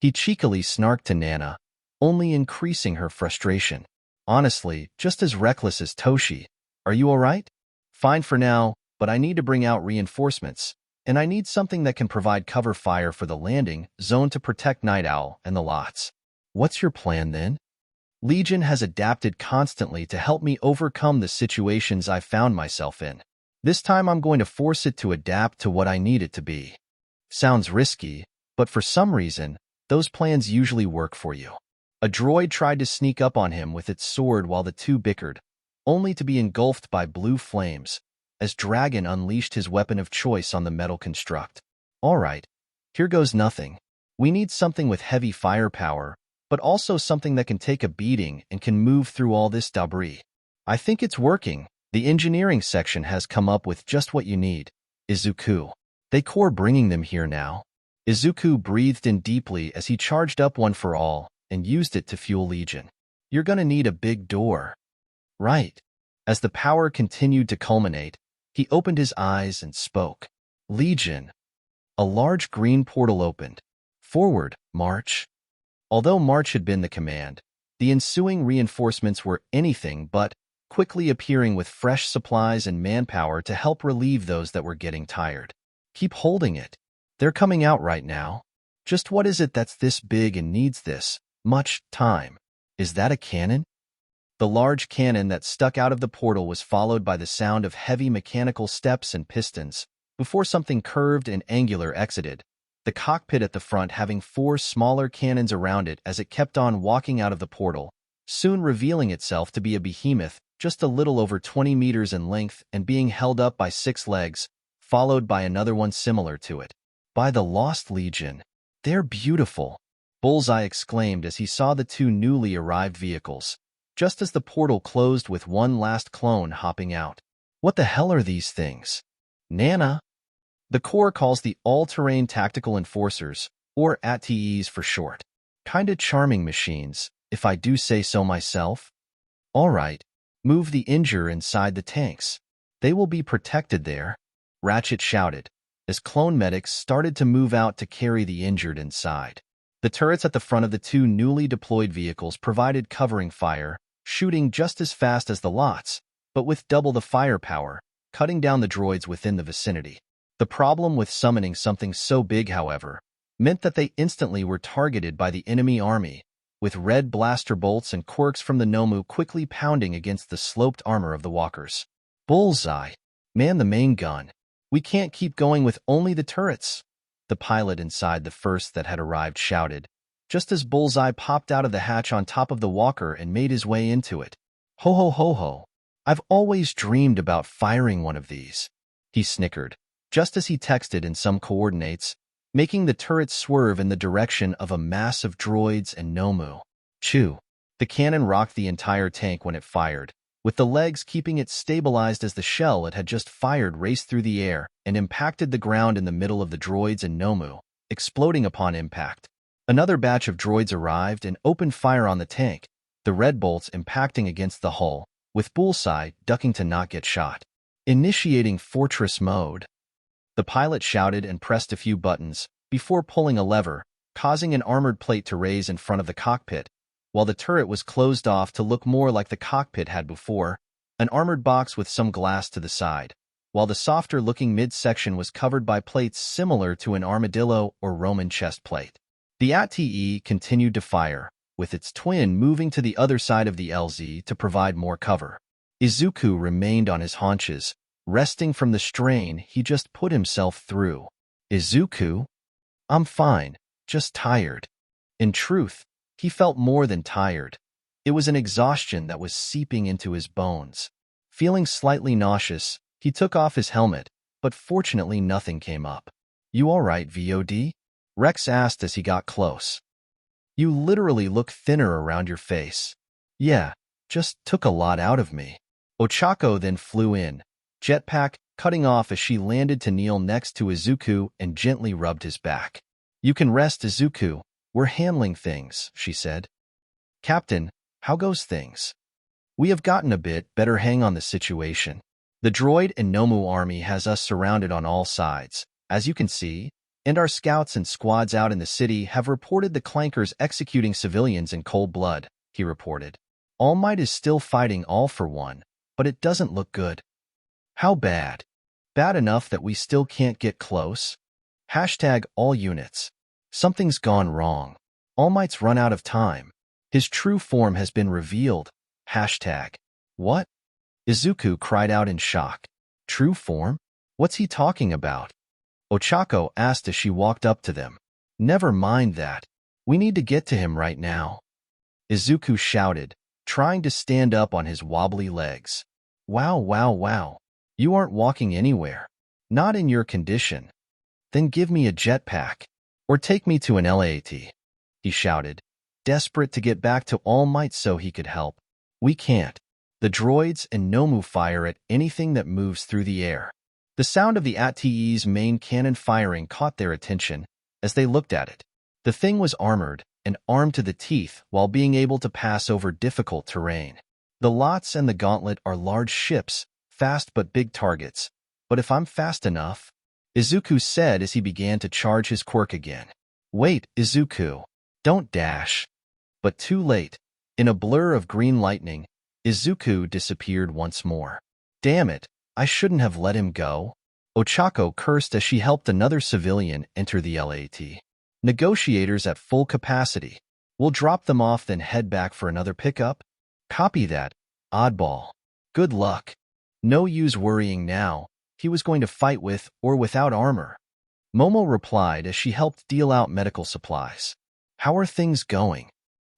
He cheekily snarked to Nana, only increasing her frustration. Honestly, just as reckless as Toshi, Are you all right? Fine for now, but I need to bring out reinforcements, and I need something that can provide cover fire for the landing zone to protect Night Owl and the lots. What's your plan then? Legion has adapted constantly to help me overcome the situations I found myself in. This time I'm going to force it to adapt to what I need it to be. Sounds risky, but for some reason, those plans usually work for you. A droid tried to sneak up on him with its sword while the two bickered, only to be engulfed by blue flames, as Dragon unleashed his weapon of choice on the metal construct. All right, here goes nothing. We need something with heavy firepower, but also something that can take a beating and can move through all this debris. I think it's working. The engineering section has come up with just what you need. Izuku. They core bringing them here now. Izuku breathed in deeply as he charged up One for All and used it to fuel Legion. You're gonna need a big door. Right. As the power continued to culminate, he opened his eyes and spoke. Legion. A large green portal opened. Forward, march. Although march had been the command, the ensuing reinforcements were anything but, quickly appearing with fresh supplies and manpower to help relieve those that were getting tired. Keep holding it. They're coming out right now. Just what is it that's this big and needs this much time? Is that a cannon? The large cannon that stuck out of the portal was followed by the sound of heavy mechanical steps and pistons, before something curved and angular exited, the cockpit at the front having 4 smaller cannons around it as it kept on walking out of the portal, soon revealing itself to be a behemoth just a little over 20 meters in length and being held up by 6 legs, followed by another one similar to it. By the Lost Legion. They're beautiful, Bullseye exclaimed as he saw the 2 newly arrived vehicles, just as the portal closed with one last clone hopping out. What the hell are these things? Nana? The Corps calls the All-Terrain Tactical Enforcers, or ATEs for short. Kinda charming machines, if I do say so myself. All right, move the injure inside the tanks. They will be protected there, Ratchet shouted, as clone medics started to move out to carry the injured inside. The turrets at the front of the 2 newly deployed vehicles provided covering fire, shooting just as fast as the lots, but with double the firepower, cutting down the droids within the vicinity. The problem with summoning something so big, however, meant that they instantly were targeted by the enemy army, with red blaster bolts and quirks from the Nomu quickly pounding against the sloped armor of the walkers. Bullseye, man the main gun. We can't keep going with only the turrets, the pilot inside the first that had arrived shouted, just as Bullseye popped out of the hatch on top of the walker and made his way into it. Ho ho ho ho. I've always dreamed about firing one of these, he snickered, just as he texted in some coordinates, making the turret swerve in the direction of a mass of droids and Nomu. Chew. The cannon rocked the entire tank when it fired, with the legs keeping it stabilized as the shell it had just fired raced through the air and impacted the ground in the middle of the droids and Nomu, exploding upon impact. Another batch of droids arrived and opened fire on the tank, the red bolts impacting against the hull, with Bullseye ducking to not get shot. Initiating Fortress Mode. The pilot shouted and pressed a few buttons before pulling a lever, causing an armored plate to raise in front of the cockpit, while the turret was closed off to look more like the cockpit had before, an armored box with some glass to the side, while the softer-looking midsection was covered by plates similar to an armadillo or Roman chest plate. The ATE continued to fire, with its twin moving to the other side of the LZ to provide more cover. Izuku remained on his haunches, resting from the strain he just put himself through. Izuku? I'm fine, just tired. In truth, he felt more than tired. It was an exhaustion that was seeping into his bones. Feeling slightly nauseous, he took off his helmet, but fortunately nothing came up. You all right, VOD? Rex asked as he got close. You literally look thinner around your face. Yeah, just took a lot out of me. Ochako then flew in, jetpack cutting off as she landed to kneel next to Izuku and gently rubbed his back. You can rest, Izuku. We're handling things, she said. Captain, how goes things? We have gotten a bit better hang on the situation. The droid and Nomu army has us surrounded on all sides, as you can see, and our scouts and squads out in the city have reported the clankers executing civilians in cold blood, he reported. All Might is still fighting all for one, but it doesn't look good. How bad? Bad enough that we still can't get close? Hashtag all units. Something's gone wrong. All Might's run out of time. His true form has been revealed. Hashtag. What? Izuku cried out in shock. True form? What's he talking about? Ochako asked as she walked up to them. Never mind that. We need to get to him right now. Izuku shouted, trying to stand up on his wobbly legs. Wow, wow, wow. You aren't walking anywhere. Not in your condition. Then give me a jetpack. Or take me to an LAT. He shouted, desperate to get back to All Might so he could help. We can't. The droids and Nomu fire at anything that moves through the air. The sound of the ATE's main cannon firing caught their attention as they looked at it. The thing was armored and armed to the teeth while being able to pass over difficult terrain. The Lots and the Gauntlet are large ships, fast but big targets. But if I'm fast enough, Izuku said as he began to charge his quirk again. Wait, Izuku. Don't dash. But too late. In a blur of green lightning, Izuku disappeared once more. Damn it, I shouldn't have let him go. Ochako cursed as she helped another civilian enter the LAT. Negotiators at full capacity. We'll drop them off then head back for another pickup. Copy that, oddball. Good luck. No use worrying now. He was going to fight with or without armor. Momo replied as she helped deal out medical supplies. How are things going?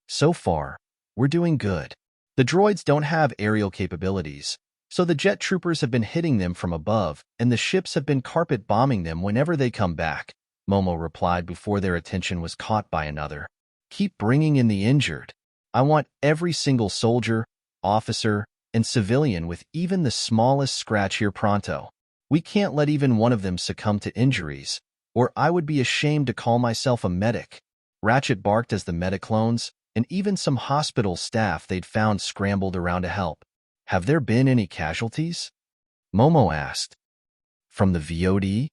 So far, we're doing good. The droids don't have aerial capabilities, so the jet troopers have been hitting them from above, and the ships have been carpet bombing them whenever they come back, Momo replied before their attention was caught by another. Keep bringing in the injured. I want every single soldier, officer, and civilian with even the smallest scratch here pronto. We can't let even one of them succumb to injuries, or I would be ashamed to call myself a medic. Ratchet barked as the metaclones, and even some hospital staff they'd found scrambled around to help. Have there been any casualties? Momo asked. From the VOD?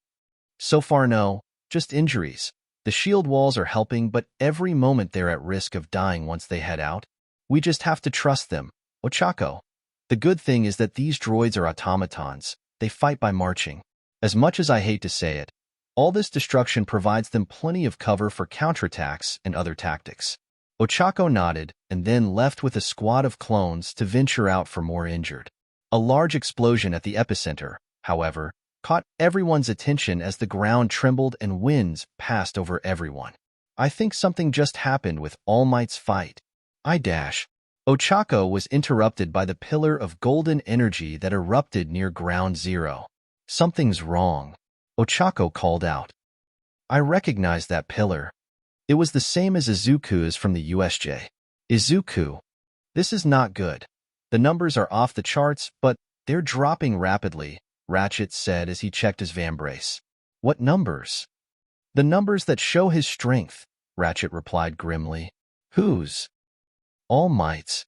So far no, just injuries. The shield walls are helping, but every moment they're at risk of dying once they head out. We just have to trust them. Ochako. The good thing is that these droids are automatons. They fight by marching. As much as I hate to say it, all this destruction provides them plenty of cover for counterattacks and other tactics. Ochako nodded and then left with a squad of clones to venture out for more injured. A large explosion at the epicenter, however, caught everyone's attention as the ground trembled and winds passed over everyone. I think something just happened with All Might's fight. Ochako was interrupted by the pillar of golden energy that erupted near Ground Zero. Something's wrong, Ochako called out. I recognize that pillar. It was the same as Izuku's from the USJ. Izuku. This is not good. The numbers are off the charts, but they're dropping rapidly, Ratchet said as he checked his vambrace. What numbers? The numbers that show his strength, Ratchet replied grimly. Whose? All Might's.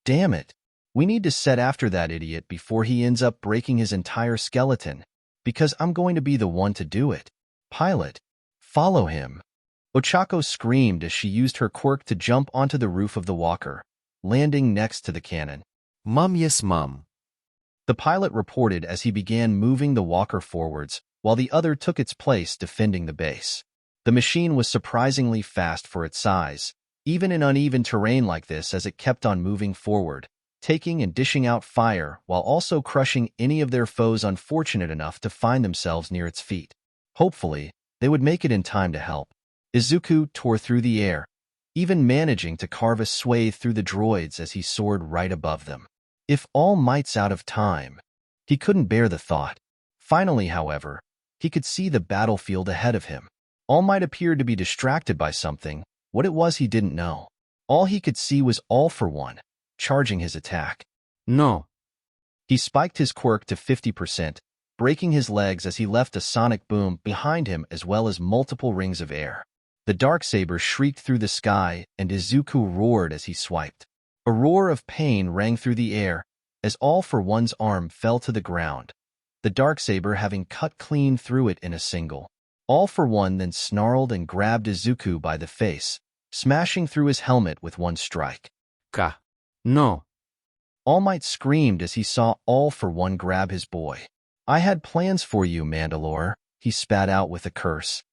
Damn it. We need to set after that idiot before he ends up breaking his entire skeleton, because I'm going to be the one to do it. Pilot, follow him. Ochako screamed as she used her quirk to jump onto the roof of the walker, landing next to the cannon. Mom, yes, Mom. The pilot reported as he began moving the walker forwards, while the other took its place defending the base. The machine was surprisingly fast for its size, even in uneven terrain like this, as it kept on moving forward, taking and dishing out fire while also crushing any of their foes unfortunate enough to find themselves near its feet. Hopefully, they would make it in time to help. Izuku tore through the air, even managing to carve a swathe through the droids as he soared right above them. If All Might's out of time, he couldn't bear the thought. Finally, however, he could see the battlefield ahead of him. All Might appeared to be distracted by something. What it was he didn't know. All he could see was All for One, charging his attack. No. He spiked his quirk to 50%, breaking his legs as he left a sonic boom behind him as well as multiple rings of air. The darksaber shrieked through the sky, and Izuku roared as he swiped. A roar of pain rang through the air as All for One's arm fell to the ground, the darksaber having cut clean through it in a single. All for One then snarled and grabbed Izuku by the face, smashing through his helmet with one strike. No. All Might screamed as he saw All for One grab his boy. I had plans for you, Mandalore, he spat out with a curse.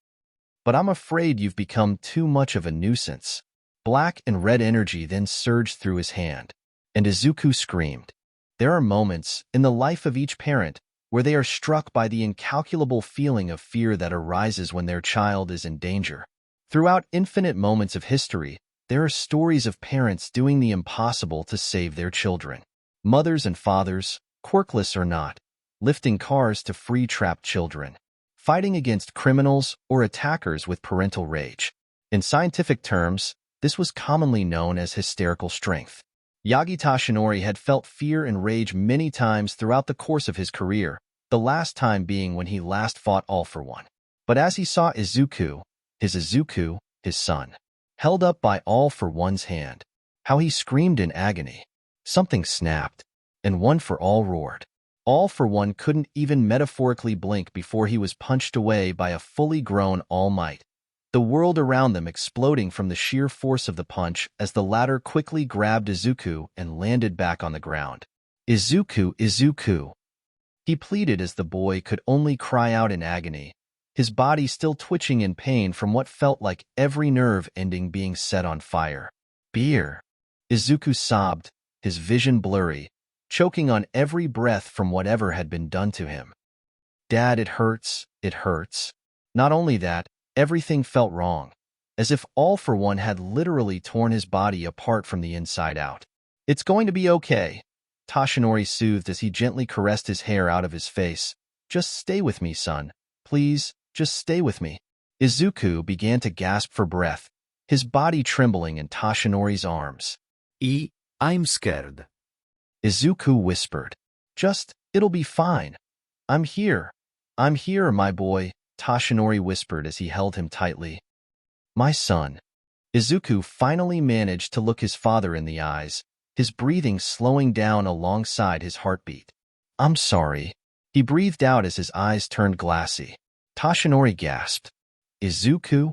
But I'm afraid you've become too much of a nuisance. Black and red energy then surged through his hand, and Izuku screamed. There are moments in the life of each parent where they are struck by the incalculable feeling of fear that arises when their child is in danger. Throughout infinite moments of history, there are stories of parents doing the impossible to save their children. Mothers and fathers, quirkless or not, lifting cars to free trapped children, fighting against criminals or attackers with parental rage. In scientific terms, this was commonly known as hysterical strength. Yagi Tashinori had felt fear and rage many times throughout the course of his career, the last time being when he last fought All for One. But as he saw Izuku, his son, held up by All for One's hand, how he screamed in agony. Something snapped, and One for All roared. All for One couldn't even metaphorically blink before he was punched away by a fully grown All Might, the world around them exploding from the sheer force of the punch as the latter quickly grabbed Izuku and landed back on the ground. Izuku. He pleaded as the boy could only cry out in agony, his body still twitching in pain from what felt like every nerve ending being set on fire. Beer. Izuku sobbed, his vision blurry, choking on every breath from whatever had been done to him. Dad, it hurts. Not only that, everything felt wrong, as if All for One had literally torn his body apart from the inside out. It's going to be okay, Tashinori soothed as he gently caressed his hair out of his face. Just stay with me, son. Please, just stay with me. Izuku began to gasp for breath, his body trembling in Tashinori's arms. I'm scared. Izuku whispered. It'll be fine. I'm here, my boy, Tashinori whispered as he held him tightly. My son. Izuku finally managed to look his father in the eyes, his breathing slowing down alongside his heartbeat. I'm sorry, he breathed out as his eyes turned glassy. Tashinori gasped. Izuku?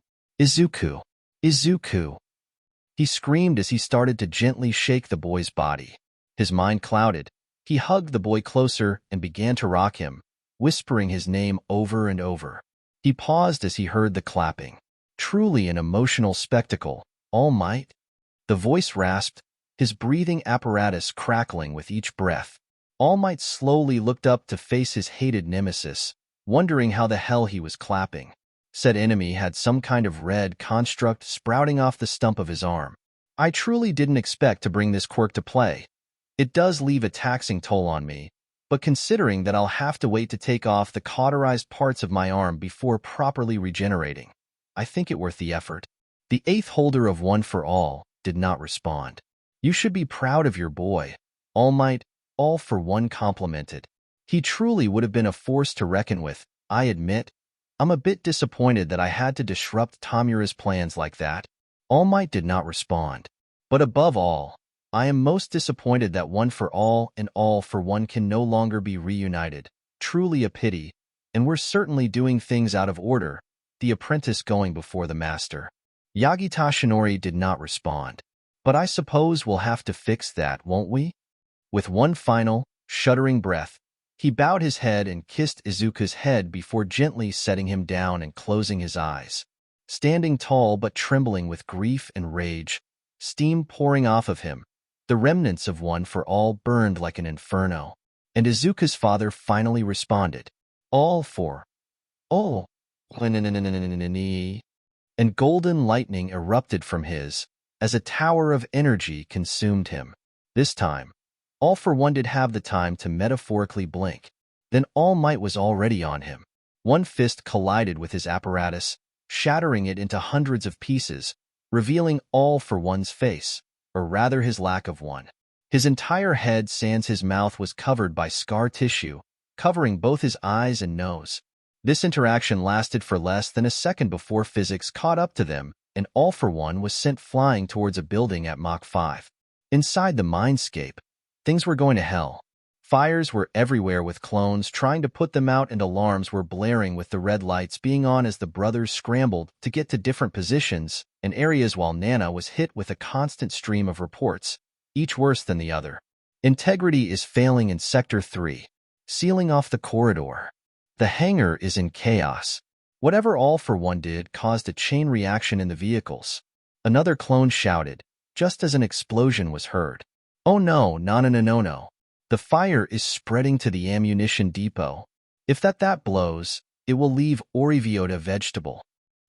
He screamed as he started to gently shake the boy's body. His mind clouded. He hugged the boy closer and began to rock him, whispering his name over and over. He paused as he heard the clapping. Truly an emotional spectacle. All Might? The voice rasped, his breathing apparatus crackling with each breath. All Might slowly looked up to face his hated nemesis, wondering how the hell he was clapping. Said enemy had some kind of red construct sprouting off the stump of his arm. I truly didn't expect to bring this quirk to play. It does leave a taxing toll on me, but considering that I'll have to wait to take off the cauterized parts of my arm before properly regenerating, I think it worth the effort. The 8th holder of One for All did not respond. You should be proud of your boy, All Might, All for One complimented. He truly would have been a force to reckon with, I admit. I'm a bit disappointed that I had to disrupt Tamura's plans like that. All Might did not respond. But above all, I am most disappointed that One for All and All for One can no longer be reunited. Truly a pity, and we're certainly doing things out of order, the apprentice going before the master. Yagi Tashinori did not respond. But I suppose we'll have to fix that, won't we? With one final, shuddering breath, he bowed his head and kissed Izuku's head before gently setting him down and closing his eyes. Standing tall but trembling with grief and rage, steam pouring off of him, the remnants of One for All burned like an inferno. And Izuku's father finally responded. All for All. And golden lightning erupted from his, as a tower of energy consumed him. This time, All for One did have the time to metaphorically blink. Then All Might was already on him. One fist collided with his apparatus, shattering it into hundreds of pieces, revealing All for One's face, or rather his lack of one. His entire head sans his mouth was covered by scar tissue, covering both his eyes and nose. This interaction lasted for less than a second before physics caught up to them, and All for One was sent flying towards a building at Mach 5. Inside the mindscape, things were going to hell. Fires were everywhere with clones trying to put them out, and alarms were blaring with the red lights being on as the brothers scrambled to get to different positions and areas while Nana was hit with a constant stream of reports, each worse than the other. Integrity is failing in Sector 3, sealing off the corridor. The hangar is in chaos. Whatever All for One did caused a chain reaction in the vehicles. Another clone shouted, just as an explosion was heard. Oh no, no. The fire is spreading to the ammunition depot. If that blows, it will leave Oriviota vegetable.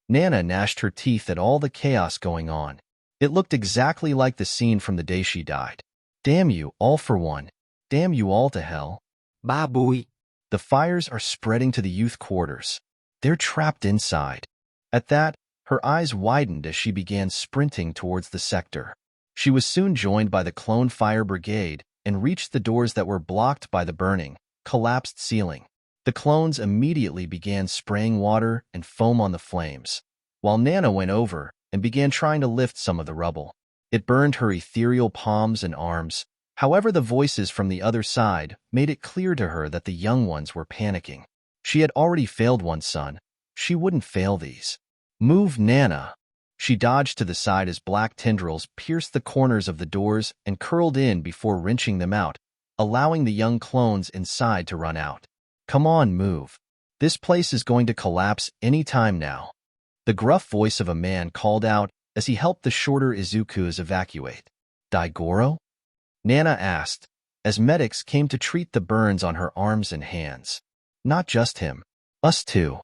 Nana gnashed her teeth at all the chaos going on. It looked exactly like the scene from the day she died. Damn you, All for One. Damn you all to hell. Baboy. The fires are spreading to the youth quarters. They're trapped inside. At that, her eyes widened as she began sprinting towards the sector. She was soon joined by the Clone Fire Brigade and reached the doors that were blocked by the burning, collapsed ceiling. The clones immediately began spraying water and foam on the flames, while Nana went over and began trying to lift some of the rubble. It burned her ethereal palms and arms. However, the voices from the other side made it clear to her that the young ones were panicking. She had already failed one son. She wouldn't fail these. Move, Nana. She dodged to the side as black tendrils pierced the corners of the doors and curled in before wrenching them out, allowing the young clones inside to run out. Come on, move. This place is going to collapse any time now. The gruff voice of a man called out as he helped the shorter Izukus evacuate. Daigoro? Nana asked, as medics came to treat the burns on her arms and hands. Not just him. Us too.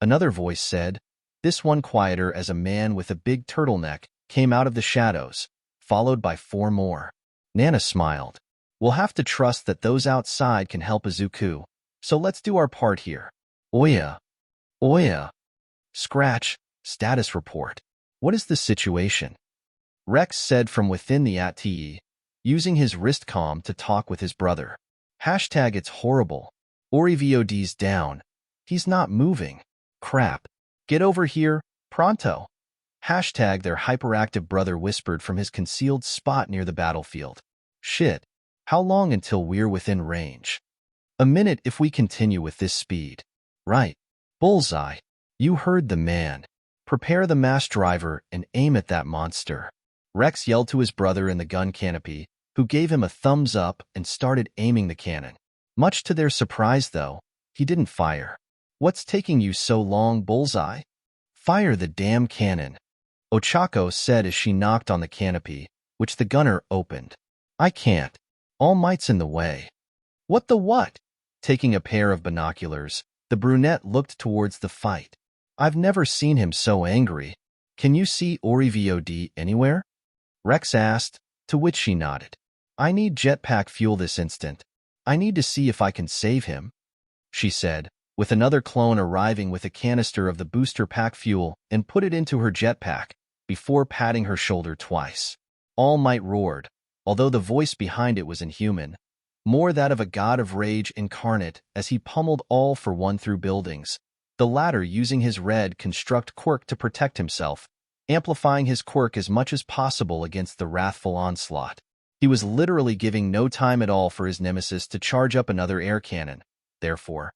Another voice said, this one quieter as a man with a big turtleneck came out of the shadows, followed by 4 more. Nana smiled. We'll have to trust that those outside can help Izuku, so let's do our part here. Oya. Scratch, status report. What is the situation? Rex said from within the ATE, using his wrist comm to talk with his brother. Hashtag it's horrible. Orivod's down. He's not moving. Crap. Get over here, pronto. Hashtag their hyperactive brother whispered from his concealed spot near the battlefield. Shit. How long until we're within range? A minute if we continue with this speed. Right. Bullseye. You heard the man. Prepare the mass driver and aim at that monster. Rex yelled to his brother in the gun canopy, who gave him a thumbs up and started aiming the cannon. Much to their surprise, though, he didn't fire. What's taking you so long, Bullseye? Fire the damn cannon, Ochako said as she knocked on the canopy, which the gunner opened. I can't. All Might's in the way. What the what? Taking a pair of binoculars, the brunette looked towards the fight. I've never seen him so angry. Can you see Orivod anywhere? Rex asked, to which she nodded. I need jetpack fuel this instant. I need to see if I can save him, she said, with another clone arriving with a canister of the booster pack fuel and put it into her jetpack, before patting her shoulder twice. All Might roared, although the voice behind it was inhuman, more that of a god of rage incarnate as he pummeled All for One through buildings, the latter using his red construct quirk to protect himself, amplifying his quirk as much as possible against the wrathful onslaught. He was literally giving no time at all for his nemesis to charge up another air cannon. Therefore,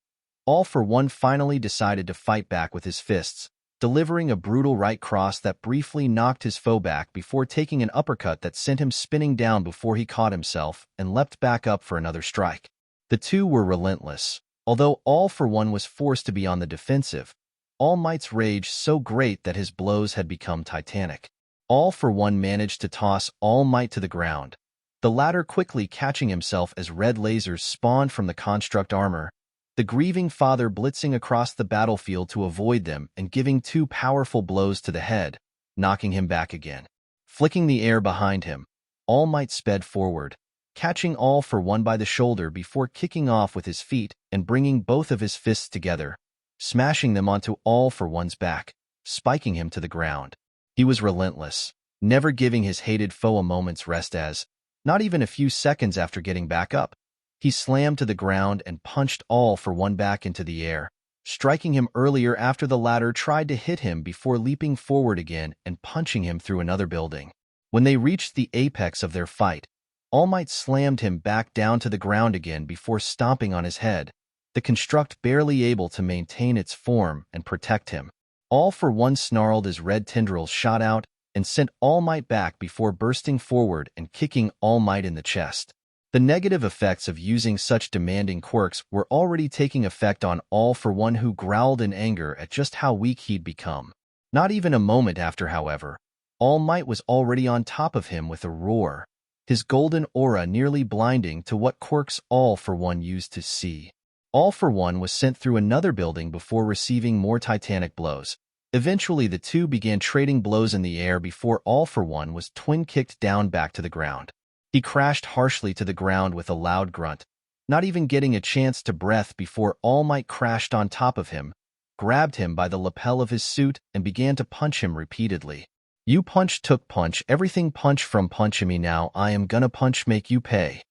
All for One finally decided to fight back with his fists, delivering a brutal right cross that briefly knocked his foe back before taking an uppercut that sent him spinning down before he caught himself and leapt back up for another strike. The two were relentless, although All for One was forced to be on the defensive, All Might's rage so great that his blows had become titanic. All for One managed to toss All Might to the ground, the latter quickly catching himself as red lasers spawned from the construct armor, the grieving father blitzing across the battlefield to avoid them and giving 2 powerful blows to the head, knocking him back again. Flicking the air behind him, All Might sped forward, catching All for One by the shoulder before kicking off with his feet and bringing both of his fists together, smashing them onto All for One's back, spiking him to the ground. He was relentless, never giving his hated foe a moment's rest as, not even a few seconds after getting back up, he slammed to the ground and punched All for One back into the air, striking him earlier after the latter tried to hit him before leaping forward again and punching him through another building. When they reached the apex of their fight, All Might slammed him back down to the ground again before stomping on his head, the construct barely able to maintain its form and protect him. All for One snarled as red tendrils shot out and sent All Might back before bursting forward and kicking All Might in the chest. The negative effects of using such demanding quirks were already taking effect on All For One, who growled in anger at just how weak he'd become. Not even a moment after, however, All Might was already on top of him with a roar, his golden aura nearly blinding to what quirks All For One used to see. All For One was sent through another building before receiving more titanic blows. Eventually, the two began trading blows in the air before All For One was twin-kicked down back to the ground. He crashed harshly to the ground with a loud grunt, not even getting a chance to breathe before All Might crashed on top of him, grabbed him by the lapel of his suit, and began to punch him repeatedly. You punch took punch, everything punch from punch me now, I am gonna punch make you pay.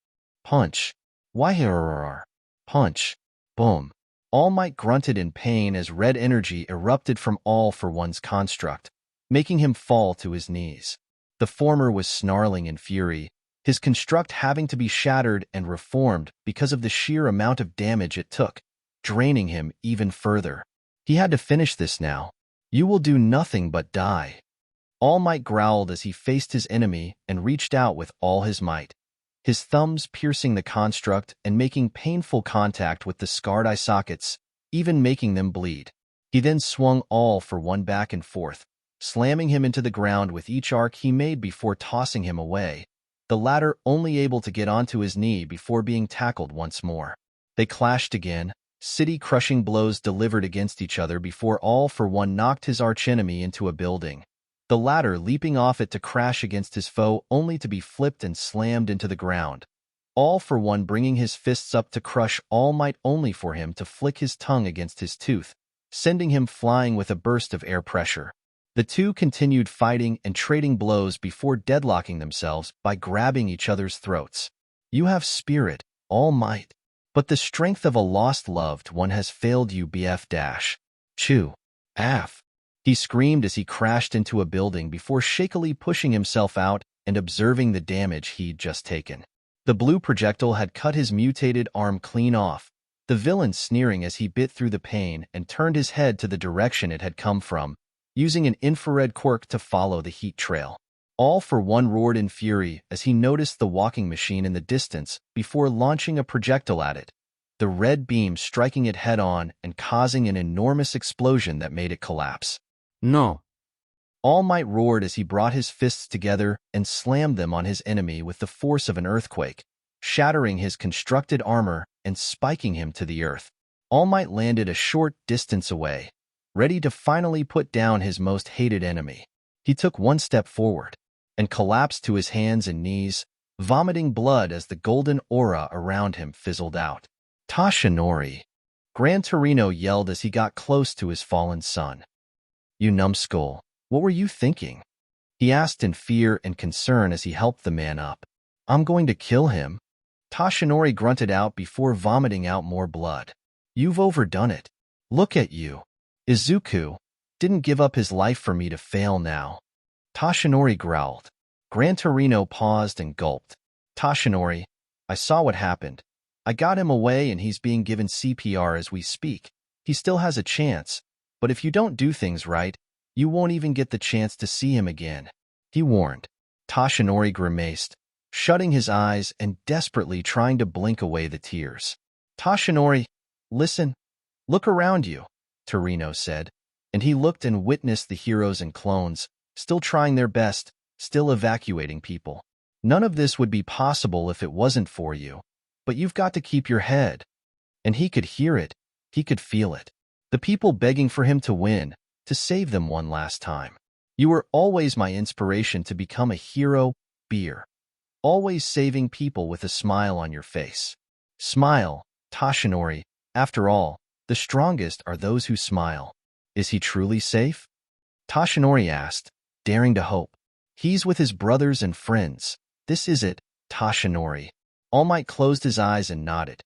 Punch. Why punch. Boom. All Might grunted in pain as red energy erupted from All For One's construct, making him fall to his knees. The former was snarling in fury, his construct having to be shattered and reformed because of the sheer amount of damage it took, draining him even further. He had to finish this now. You will do nothing but die. All Might growled as he faced his enemy and reached out with all his might, his thumbs piercing the construct and making painful contact with the scarred eye sockets, even making them bleed. He then swung All For One back and forth, slamming him into the ground with each arc he made before tossing him away, the latter only able to get onto his knee before being tackled once more. They clashed again, city-crushing blows delivered against each other before All For One knocked his archenemy into a building, the latter leaping off it to crash against his foe only to be flipped and slammed into the ground. All For One bringing his fists up to crush All Might only for him to flick his tongue against his tooth, sending him flying with a burst of air pressure. The two continued fighting and trading blows before deadlocking themselves by grabbing each other's throats. You have spirit, All Might, but the strength of a lost loved one has failed you, BF. Chew. Af. He screamed as he crashed into a building before shakily pushing himself out and observing the damage he'd just taken. The blue projectile had cut his mutated arm clean off, the villain sneering as he bit through the pain and turned his head to the direction it had come from, using an infrared quirk to follow the heat trail. All For One roared in fury as he noticed the walking machine in the distance before launching a projectile at it, the red beam striking it head-on and causing an enormous explosion that made it collapse. No. All Might roared as he brought his fists together and slammed them on his enemy with the force of an earthquake, shattering his constructed armor and spiking him to the earth. All Might landed a short distance away, ready to finally put down his most hated enemy. He took one step forward and collapsed to his hands and knees, vomiting blood as the golden aura around him fizzled out. Tashinori. Gran Torino yelled as he got close to his fallen son. You numbskull, what were you thinking? He asked in fear and concern as he helped the man up. I'm going to kill him. Tashinori grunted out before vomiting out more blood. You've overdone it. Look at you. Izuku didn't give up his life for me to fail now. Tashinori growled. Gran Torino paused and gulped. Tashinori, I saw what happened. I got him away and he's being given CPR as we speak. He still has a chance, but if you don't do things right, you won't even get the chance to see him again, he warned. Tashinori grimaced, shutting his eyes and desperately trying to blink away the tears. Tashinori, listen, look around you, Torino said, and he looked and witnessed the heroes and clones, still trying their best, still evacuating people. None of this would be possible if it wasn't for you, but you've got to keep your head. And he could hear it, he could feel it. The people begging for him to win, to save them one last time. You were always my inspiration to become a hero, Beer. Always saving people with a smile on your face. Smile, Tashinori. After all, the strongest are those who smile. Is he truly safe? Tashinori asked, daring to hope. He's with his brothers and friends. This is it, Tashinori. All Might closed his eyes and nodded.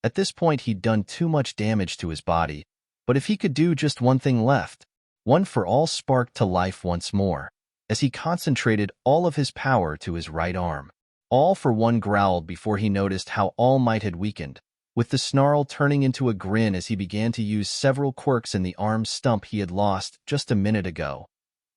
At this point he'd done too much damage to his body, but if he could do just one thing left, one for all sparked to life once more, as he concentrated all of his power to his right arm. All For One growled before he noticed how All Might had weakened, with the snarl turning into a grin as he began to use several quirks in the arm stump he had lost just a minute ago.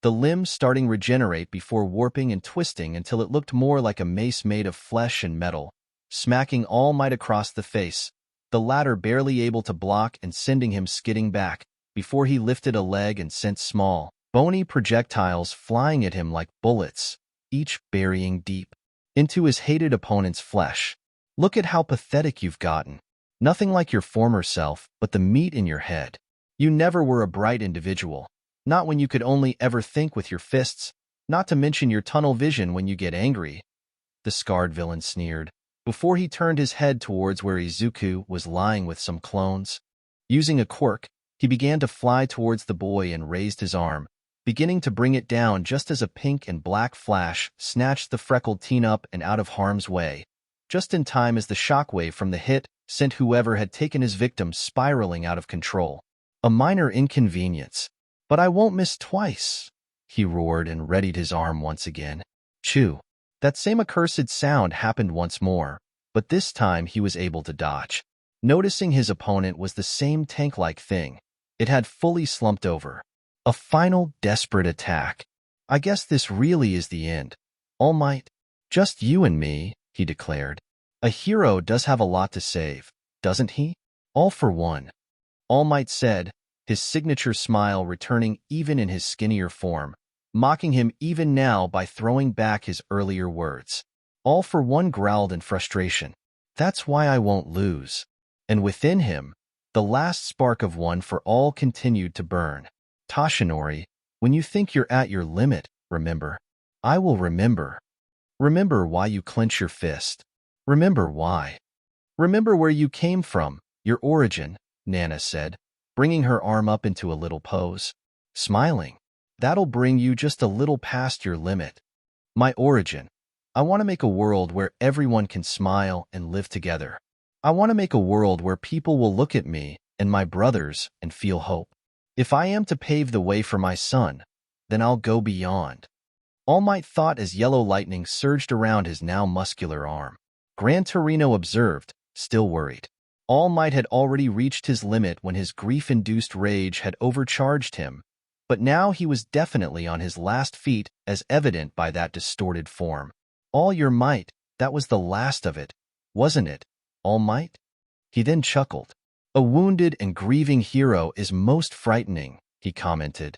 The limbs starting regenerate before warping and twisting until it looked more like a mace made of flesh and metal, smacking All Might across the face, the latter barely able to block and sending him skidding back before he lifted a leg and sent small, bony projectiles flying at him like bullets, each burying deep into his hated opponent's flesh. Look at how pathetic you've gotten. Nothing like your former self, but the meat in your head. You never were a bright individual, not when you could only ever think with your fists, not to mention your tunnel vision when you get angry. The scarred villain sneered, before he turned his head towards where Izuku was lying with some clones. Using a quirk, he began to fly towards the boy and raised his arm, beginning to bring it down just as a pink and black flash snatched the freckled teen up and out of harm's way, just in time as the shockwave from the hit sent whoever had taken his victim spiraling out of control. A minor inconvenience, but I won't miss twice, he roared and readied his arm once again. Chew. That same accursed sound happened once more, but this time he was able to dodge. Noticing his opponent was the same tank-like thing, it had fully slumped over. A final desperate attack. I guess this really is the end. All Might. Just you and me, he declared. A hero does have a lot to save, doesn't he? All for one. All Might said, his signature smile returning even in his skinnier form, mocking him even now by throwing back his earlier words. All for one growled in frustration. That's why I won't lose. And within him, the last spark of one for all continued to burn. Toshinori, when you think you're at your limit, remember. I will remember. Remember why you clench your fist. Remember why. Remember where you came from, your origin, Nana said, bringing her arm up into a little pose. Smiling. That'll bring you just a little past your limit. My origin. I want to make a world where everyone can smile and live together. I want to make a world where people will look at me and my brothers and feel hope. If I am to pave the way for my son, then I'll go beyond. All Might thought as yellow lightning surged around his now muscular arm. Gran Torino observed, still worried. All Might had already reached his limit when his grief-induced rage had overcharged him, but now he was definitely on his last feet as evident by that distorted form. All your might, that was the last of it, wasn't it, All Might? He then chuckled. A wounded and grieving hero is most frightening, he commented.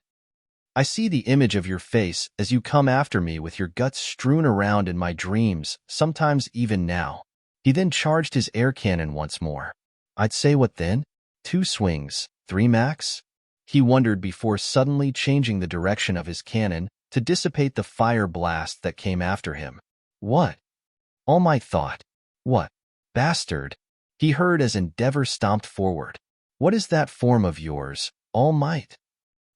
I see the image of your face as you come after me with your guts strewn around in my dreams, sometimes even now. He then charged his air cannon once more. I'd say what then? 2 swings, 3 max? He wondered before suddenly changing the direction of his cannon to dissipate the fire blast that came after him. What? All Might thought. What? Bastard. He heard as Endeavor stomped forward. What is that form of yours, All Might?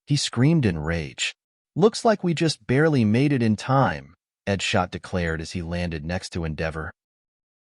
He screamed in rage. Looks like we just barely made it in time, Edshot declared as he landed next to Endeavor.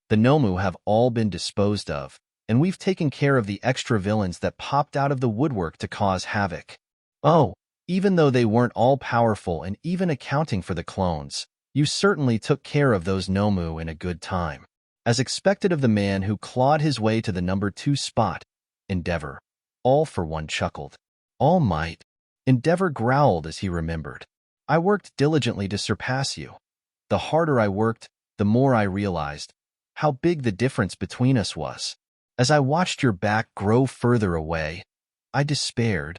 The Nomu have all been disposed of, and we've taken care of the extra villains that popped out of the woodwork to cause havoc. Oh, even though they weren't all powerful and even accounting for the clones, you certainly took care of those Nomu in a good time. As expected of the man who clawed his way to the number 2 spot, Endeavor. All for one chuckled. All Might. Endeavor growled as he remembered. I worked diligently to surpass you. The harder I worked, the more I realized how big the difference between us was. As I watched your back grow further away, I despaired.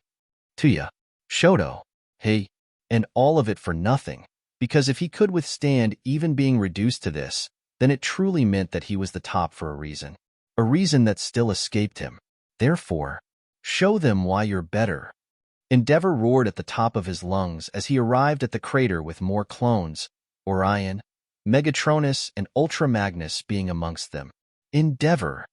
To ya, Shoto. Hey, and all of it for nothing, because if he could withstand even being reduced to this, then it truly meant that he was the top for a reason that still escaped him. Therefore, show them why you're better. Endeavor roared at the top of his lungs as he arrived at the crater with more clones, Orion, Megatronus, and Ultra Magnus being amongst them. Endeavor.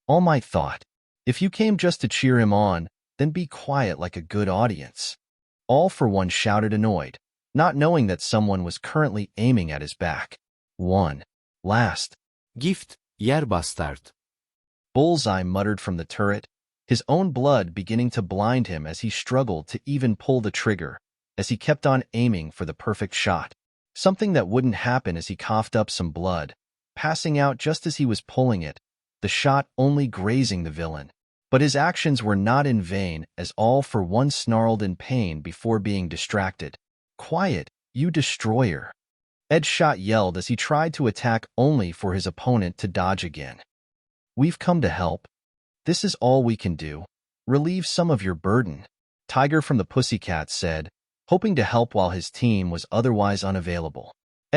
All Might thought. If you came just to cheer him on, then be quiet like a good audience. All for one shouted annoyed, not knowing that someone was currently aiming at his back. One. Last. Gift, yer bastard. Bullseye muttered from the turret, his own blood beginning to blind him as he struggled to even pull the trigger, as he kept on aiming for the perfect shot. Something that wouldn't happen as he coughed up some blood, passing out just as he was pulling it, the shot only grazing the villain. But his actions were not in vain as All for one snarled in pain before being distracted. Quiet, you destroyer. Shot yelled as he tried to attack only for his opponent to dodge again. We've come to help. This is all we can do. Relieve some of your burden, Tiger from the Pussycats said, hoping to help while his team was otherwise unavailable.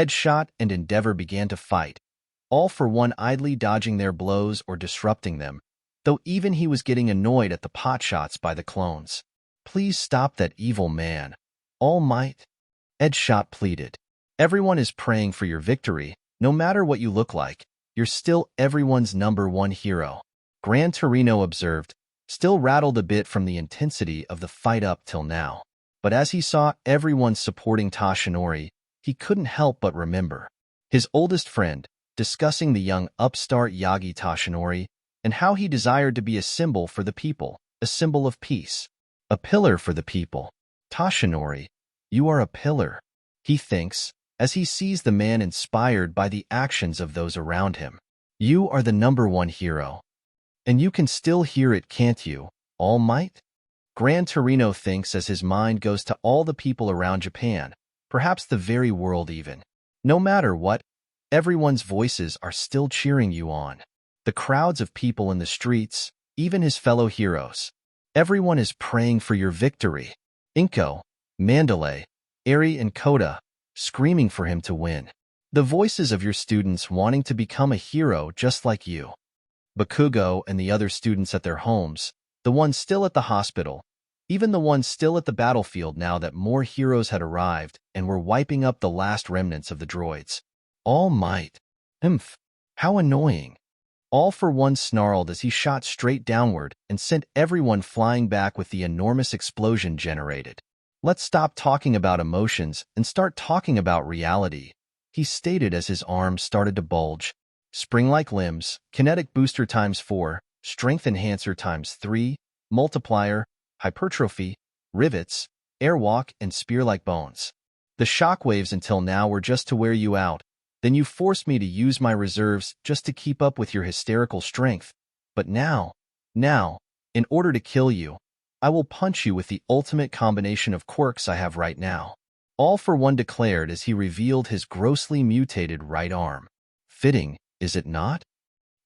Shot and Endeavor began to fight, All for One idly dodging their blows or disrupting them, though even he was getting annoyed at the potshots by the clones. Please stop that evil man, All Might, Shot pleaded. Everyone is praying for your victory. No matter what you look like, you're still everyone's #1 hero, Gran Torino observed, still rattled a bit from the intensity of the fight up till now. But as he saw everyone supporting Toshinori, he couldn't help but remember his oldest friend, discussing the young upstart Yagi Toshinori and how he desired to be a symbol for the people, a symbol of peace, a pillar for the people. Toshinori, you are a pillar, he thinks, as he sees the man inspired by the actions of those around him. You are the #1 hero. And you can still hear it, can't you, All Might? Gran Torino thinks as his mind goes to all the people around Japan, perhaps the very world even. No matter what, everyone's voices are still cheering you on. The crowds of people in the streets, even his fellow heroes. Everyone is praying for your victory. Inko, Mandalay, Eri and Koda, screaming for him to win. The voices of your students wanting to become a hero just like you. Bakugo and the other students at their homes, the ones still at the hospital, even the ones still at the battlefield now that more heroes had arrived and were wiping up the last remnants of the droids. All Might. How annoying. All for One snarled as he shot straight downward and sent everyone flying back with the enormous explosion generated. Let's stop talking about emotions and start talking about reality, he stated as his arms started to bulge. Spring-like limbs, kinetic booster ×4, strength enhancer ×3, multiplier, hypertrophy, rivets, airwalk, and spear-like bones. The shockwaves until now were just to wear you out. Then you forced me to use my reserves just to keep up with your hysterical strength. But now, in order to kill you, I will punch you with the ultimate combination of quirks I have right now. All for One declared as he revealed his grossly mutated right arm. Fitting, is it not?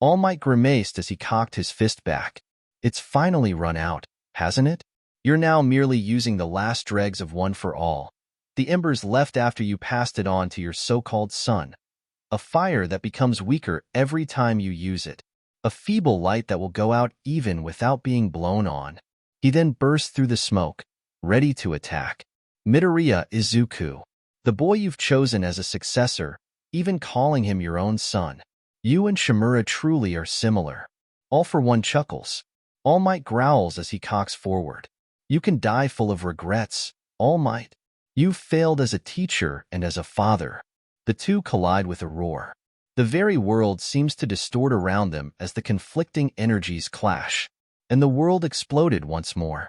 All Might grimaced as he cocked his fist back. It's finally run out, hasn't it? You're now merely using the last dregs of One for All, the embers left after you passed it on to your so-called son. A fire that becomes weaker every time you use it. A feeble light that will go out even without being blown on. He then burst through the smoke, ready to attack. Midoriya Izuku, the boy you've chosen as a successor, even calling him your own son. You and Shimura truly are similar. All for One chuckles. All Might growls as he cocks forward. You can die full of regrets, All Might. You've failed as a teacher and as a father. The two collide with a roar. The very world seems to distort around them as the conflicting energies clash. And the world exploded once more.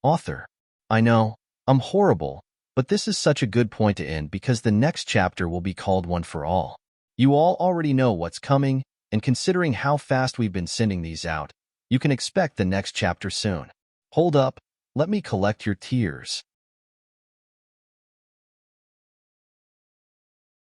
Author. I know, I'm horrible, but this is such a good point to end because the next chapter will be called One for All. You all already know what's coming, and considering how fast we've been sending these out, you can expect the next chapter soon. Hold up, let me collect your tears.